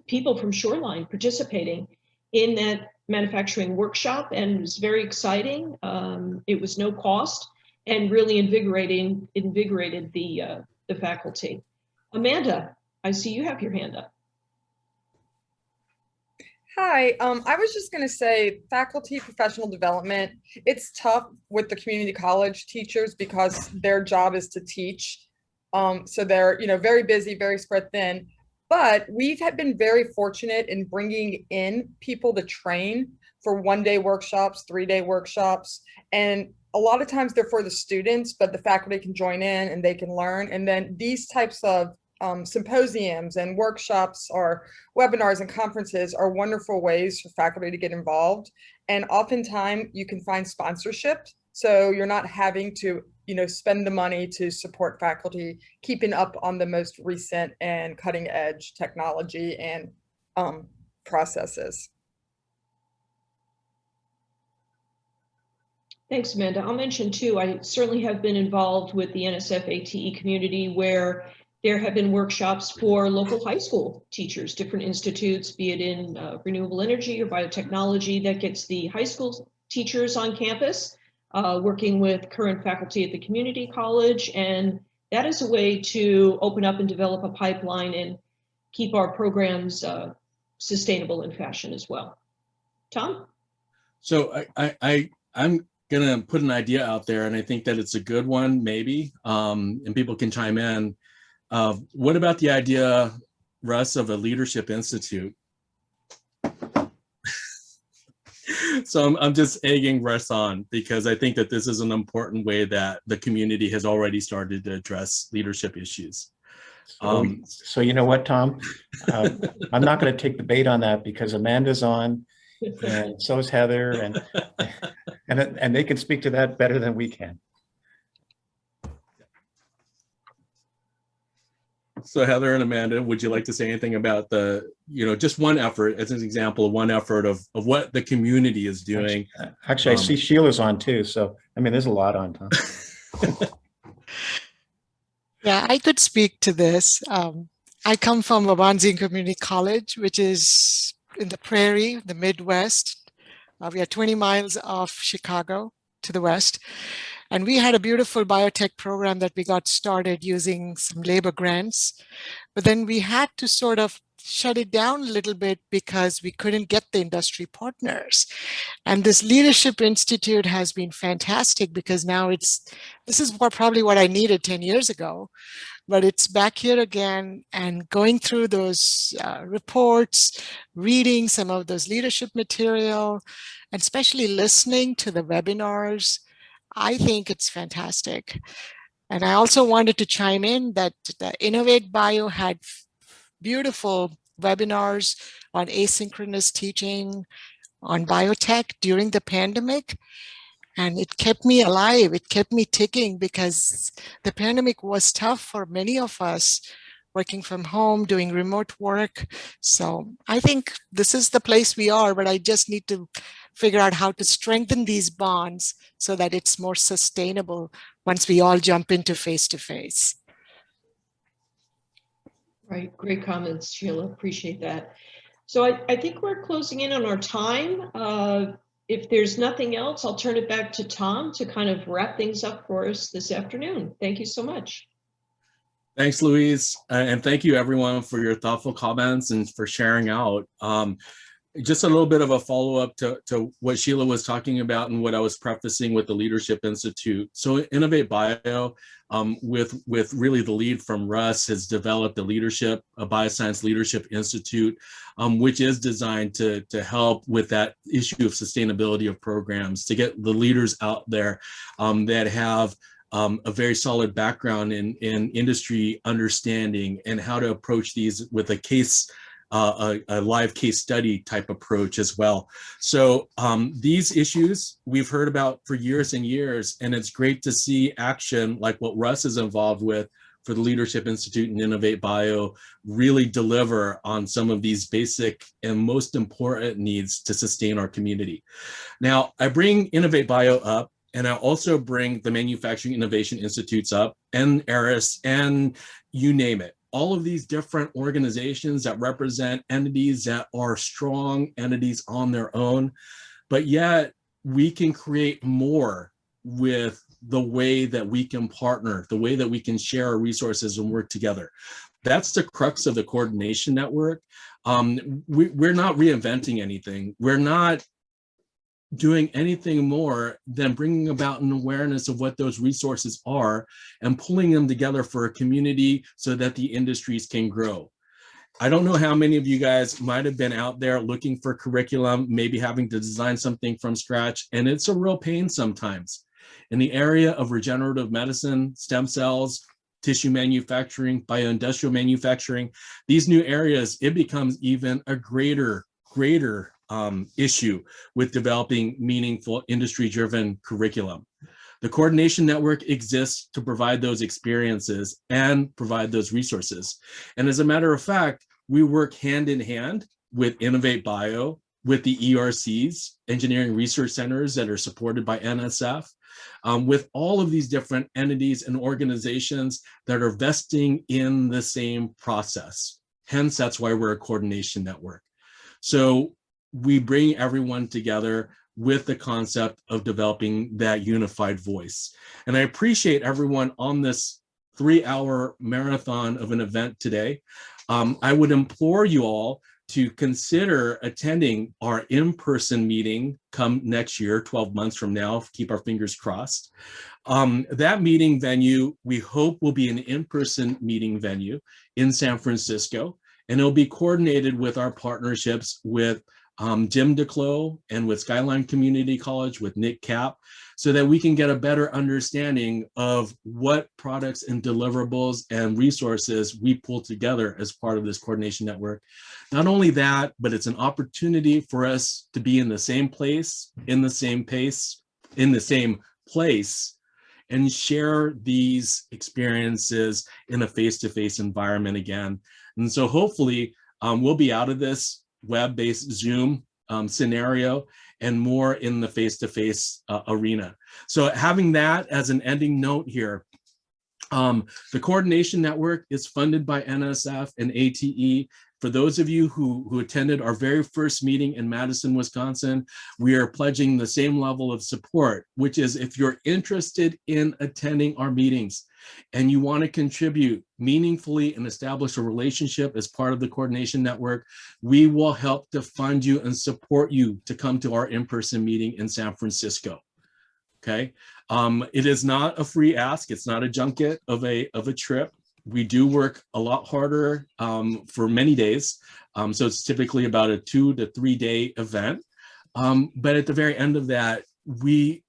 people from Shoreline participating in that manufacturing workshop, and it was very exciting. It was no cost and really invigorated the faculty. Amanda, I see you have your hand up. Hi, I was just going to say faculty professional development, it's tough with the community college teachers because their job is to teach. So they're, you know, very busy, very spread thin. But we've been very fortunate in bringing in people to train for 1-day workshops, 3-day workshops. And a lot of times they're for the students, but the faculty can join in and they can learn. And then these types of symposiums and workshops or webinars and conferences are wonderful ways for faculty to get involved. And oftentimes you can find sponsorship. So you're not having to, spend the money to support faculty keeping up on the most recent and cutting edge technology and processes. Thanks, Amanda. I'll mention too, I certainly have been involved with the NSF ATE community where there have been workshops for local high school teachers, different institutes, be it in renewable energy or biotechnology, that gets the high school teachers on campus working with current faculty at the community college. And that is a way to open up and develop a pipeline and keep our programs sustainable in fashion as well. Tom? So I'm gonna put an idea out there, and I think that it's a good one, maybe, and people can chime in. What about the idea, Russ, of a leadership institute? So I'm just egging Russ on because I think that this is an important way that the community has already started to address leadership issues. So you know what, Tom? I'm not going to take the bait on that because Amanda's on, and so is Heather, and they can speak to that better than we can. So Heather and Amanda, would you like to say anything about the, just one effort, as an example of one effort of what the community is doing? Actually, I see Sheila's on too. So, I mean, there's a lot on, Tom. Yeah, I could speak to this. I come from Wabanzi Community College, which is in the prairie, the Midwest. We are 20 miles off Chicago to the west. And we had a beautiful biotech program that we got started using some labor grants. But then we had to sort of shut it down a little bit because we couldn't get the industry partners. And this Leadership Institute has been fantastic because now this is probably what I needed 10 years ago, but it's back here again and going through those reports, reading some of those leadership material, and especially listening to the webinars. I think it's fantastic. And I also wanted to chime in that the Innovate Bio had beautiful webinars on asynchronous teaching, on biotech during the pandemic. And it kept me alive. It kept me ticking because the pandemic was tough for many of us working from home, doing remote work. So I think this is the place we are, but I just need to figure out how to strengthen these bonds so that it's more sustainable once we all jump into face-to-face. Right, great comments, Sheila, appreciate that. So I think we're closing in on our time. If there's nothing else, I'll turn it back to Tom to kind of wrap things up for us this afternoon. Thank you so much. Thanks, Louise. And thank you everyone for your thoughtful comments and for sharing out. Just a little bit of a follow-up to what Sheila was talking about and what I was prefacing with the Leadership Institute. So Innovate Bio, with really the lead from Russ, has developed a Bioscience Leadership Institute, which is designed to help with that issue of sustainability of programs, to get the leaders out there that have a very solid background in industry understanding and how to approach these with a live case study type approach as well. So these issues we've heard about for years and years, and it's great to see action like what Russ is involved with for the Leadership Institute and Innovate Bio really deliver on some of these basic and most important needs to sustain our community. Now, I bring Innovate Bio up, and I also bring the Manufacturing Innovation Institutes up, and ERIS, and you name it. All of these different organizations that represent entities that are strong entities on their own, but yet we can create more with the way that we can partner, the way that we can share our resources and work together. That's the crux of the coordination network. We're not reinventing anything. We're not doing anything more than bringing about an awareness of what those resources are and pulling them together for a community so that the industries can grow. I don't know how many of you guys might have been out there looking for curriculum, maybe having to design something from scratch, and it's a real pain sometimes. In the area of regenerative medicine, stem cells, tissue manufacturing, bioindustrial manufacturing, these new areas, it becomes even a greater issue with developing meaningful industry-driven curriculum. The coordination network exists to provide those experiences and provide those resources. And as a matter of fact, we work hand in hand with Innovate Bio, with the ERCs, Engineering Research Centers that are supported by NSF, with all of these different entities and organizations that are vesting in the same process. Hence, that's why we're a coordination network. So we bring everyone together with the concept of developing that unified voice. And I appreciate everyone on this 3-hour marathon of an event today. I would implore you all to consider attending our in-person meeting come next year, 12 months from now, keep our fingers crossed. That meeting venue, we hope, will be an in-person meeting venue in San Francisco, and it'll be coordinated with our partnerships with Jim DeClos and with Skyline Community College, with Nick Cap, so that we can get a better understanding of what products and deliverables and resources we pull together as part of this coordination network. Not only that, but it's an opportunity for us to be in the same place, in the same pace, in the same place, and share these experiences in a face-to-face environment again. And so hopefully we'll be out of this web-based Zoom scenario and more in the face-to-face arena. So having that as an ending note here, the coordination network is funded by NSF and ATE. For those of you who attended our very first meeting in Madison, Wisconsin, we are pledging the same level of support, which is if you're interested in attending our meetings and you want to contribute meaningfully and establish a relationship as part of the coordination network, we will help to fund you and support you to come to our in-person meeting in San Francisco. Okay, it is not a free ask. It's not a junket of a trip. We do work a lot harder for many days. So it's typically about a 2 to 3 day event. But at the very end of that, we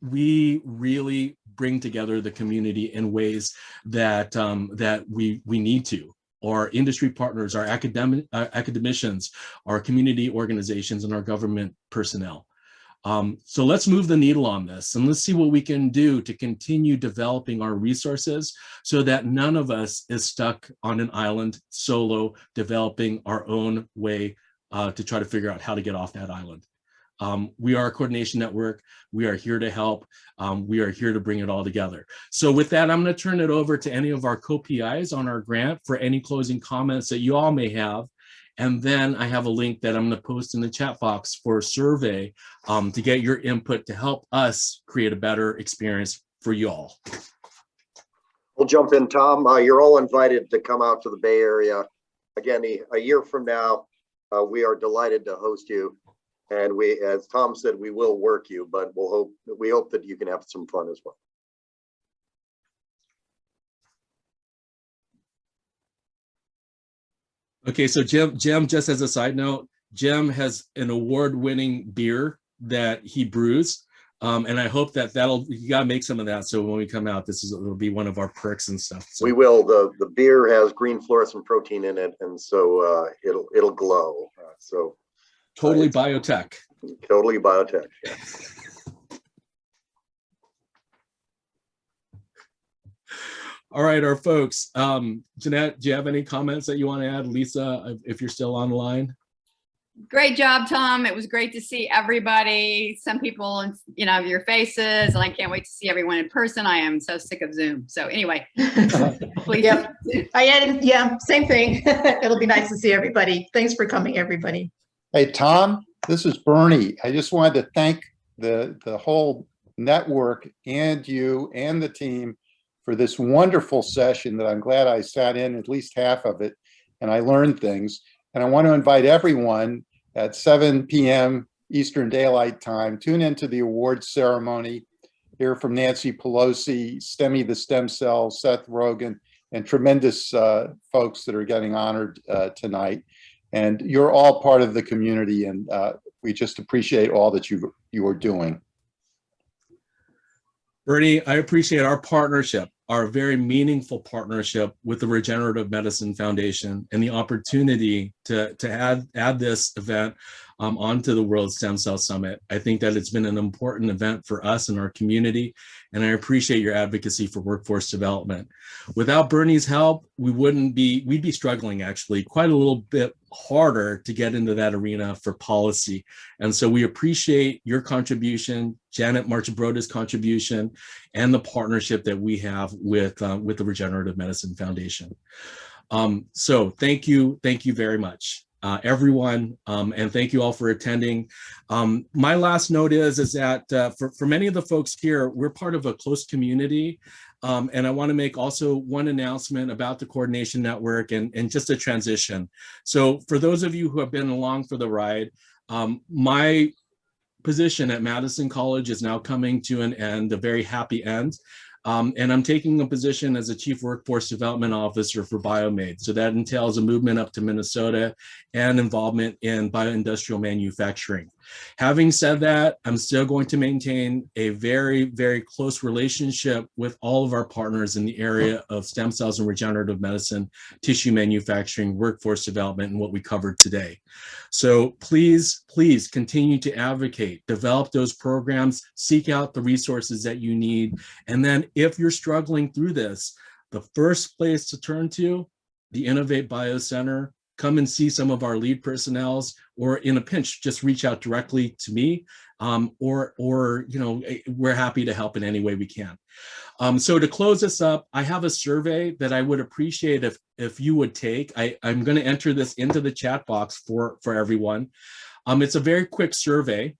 really bring together the community in ways that we need to. Our industry partners, our academicians, our community organizations, and our government personnel. So let's move the needle on this, and let's see what we can do to continue developing our resources so that none of us is stuck on an island solo developing our own way to try to figure out how to get off that island. We are a coordination network. We are here to help. We are here to bring it all together. So with that, I'm going to turn it over to any of our co-PIs on our grant for any closing comments that you all may have. And then I have a link that I'm going to post in the chat box for a survey to get your input to help us create a better experience for you all. We'll jump in, Tom. You're all invited to come out to the Bay Area. Again, a year from now, we are delighted to host you. And we, as Tom said, we will work you, but we hope that you can have some fun as well. Okay, so Jim, just as a side note, Jim has an award-winning beer that he brews, and I hope that you gotta make some of that. So when we come out, it'll be one of our perks and stuff. So. We will. The beer has green fluorescent protein in it, and so it'll glow. So totally biotech. Totally biotech. Yeah. All right, our folks. Jeanette, do you have any comments that you want to add? Lisa, if you're still on the line. Great job, Tom. It was great to see everybody. Some people, your faces, and I can't wait to see everyone in person. I am so sick of Zoom. So anyway, please. Yep. Yeah, same thing. It'll be nice to see everybody. Thanks for coming, everybody. Hey, Tom, this is Bernie. I just wanted to thank the whole network and you and the team for this wonderful session that I'm glad I sat in at least half of it and I learned things. And I want to invite everyone at 7 p.m. Eastern Daylight Time, tune into the awards ceremony, hear from Nancy Pelosi, STEMI the Stem Cells, Seth Rogen, and tremendous folks that are getting honored tonight. And you're all part of the community, and we just appreciate all that you are doing. Bernie, I appreciate our partnership. our very meaningful partnership with the Regenerative Medicine Foundation and the opportunity to add this event onto the World Stem Cell Summit. I think that it's been an important event for us and our community, and I appreciate your advocacy for workforce development. Without Bernie's help, we'd be struggling actually quite a little bit harder to get into that arena for policy. And so we appreciate your contribution, Janet Marchabroda's contribution, and the partnership that we have with the Regenerative Medicine Foundation. So thank you very much, everyone, and thank you all for attending. My last note is that for many of the folks here, we're part of a close community. And I want to make also one announcement about the coordination network and just a transition. So for those of you who have been along for the ride, my position at Madison College is now coming to an end, a very happy end. And I'm taking a position as a Chief Workforce Development Officer for Biomed. So that entails a movement up to Minnesota and involvement in bioindustrial manufacturing. Having said that, I'm still going to maintain a very, very close relationship with all of our partners in the area of stem cells and regenerative medicine, tissue manufacturing, workforce development, and what we covered today. So please, please continue to advocate, develop those programs, seek out the resources that you need. And then if you're struggling through this, the first place to turn to, the Innovate Bio Center. Come and see some of our lead personnels, or in a pinch, just reach out directly to me, or we're happy to help in any way we can. So to close this up, I have a survey that I would appreciate if you would take. I'm going to enter this into the chat box for everyone. It's a very quick survey.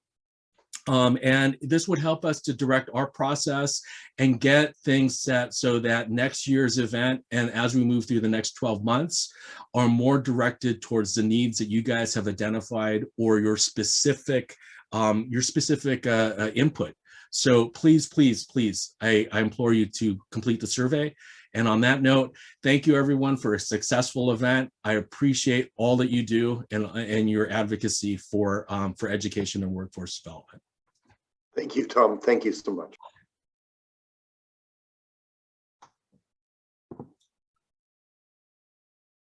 And this would help us to direct our process and get things set so that next year's event, and as we move through the next 12 months, are more directed towards the needs that you guys have identified or your specific input. So please, please, please, I implore you to complete the survey. And on that note, thank you everyone for a successful event. I appreciate all that you do and your advocacy for education and workforce development. Thank you, Tom. Thank you so much.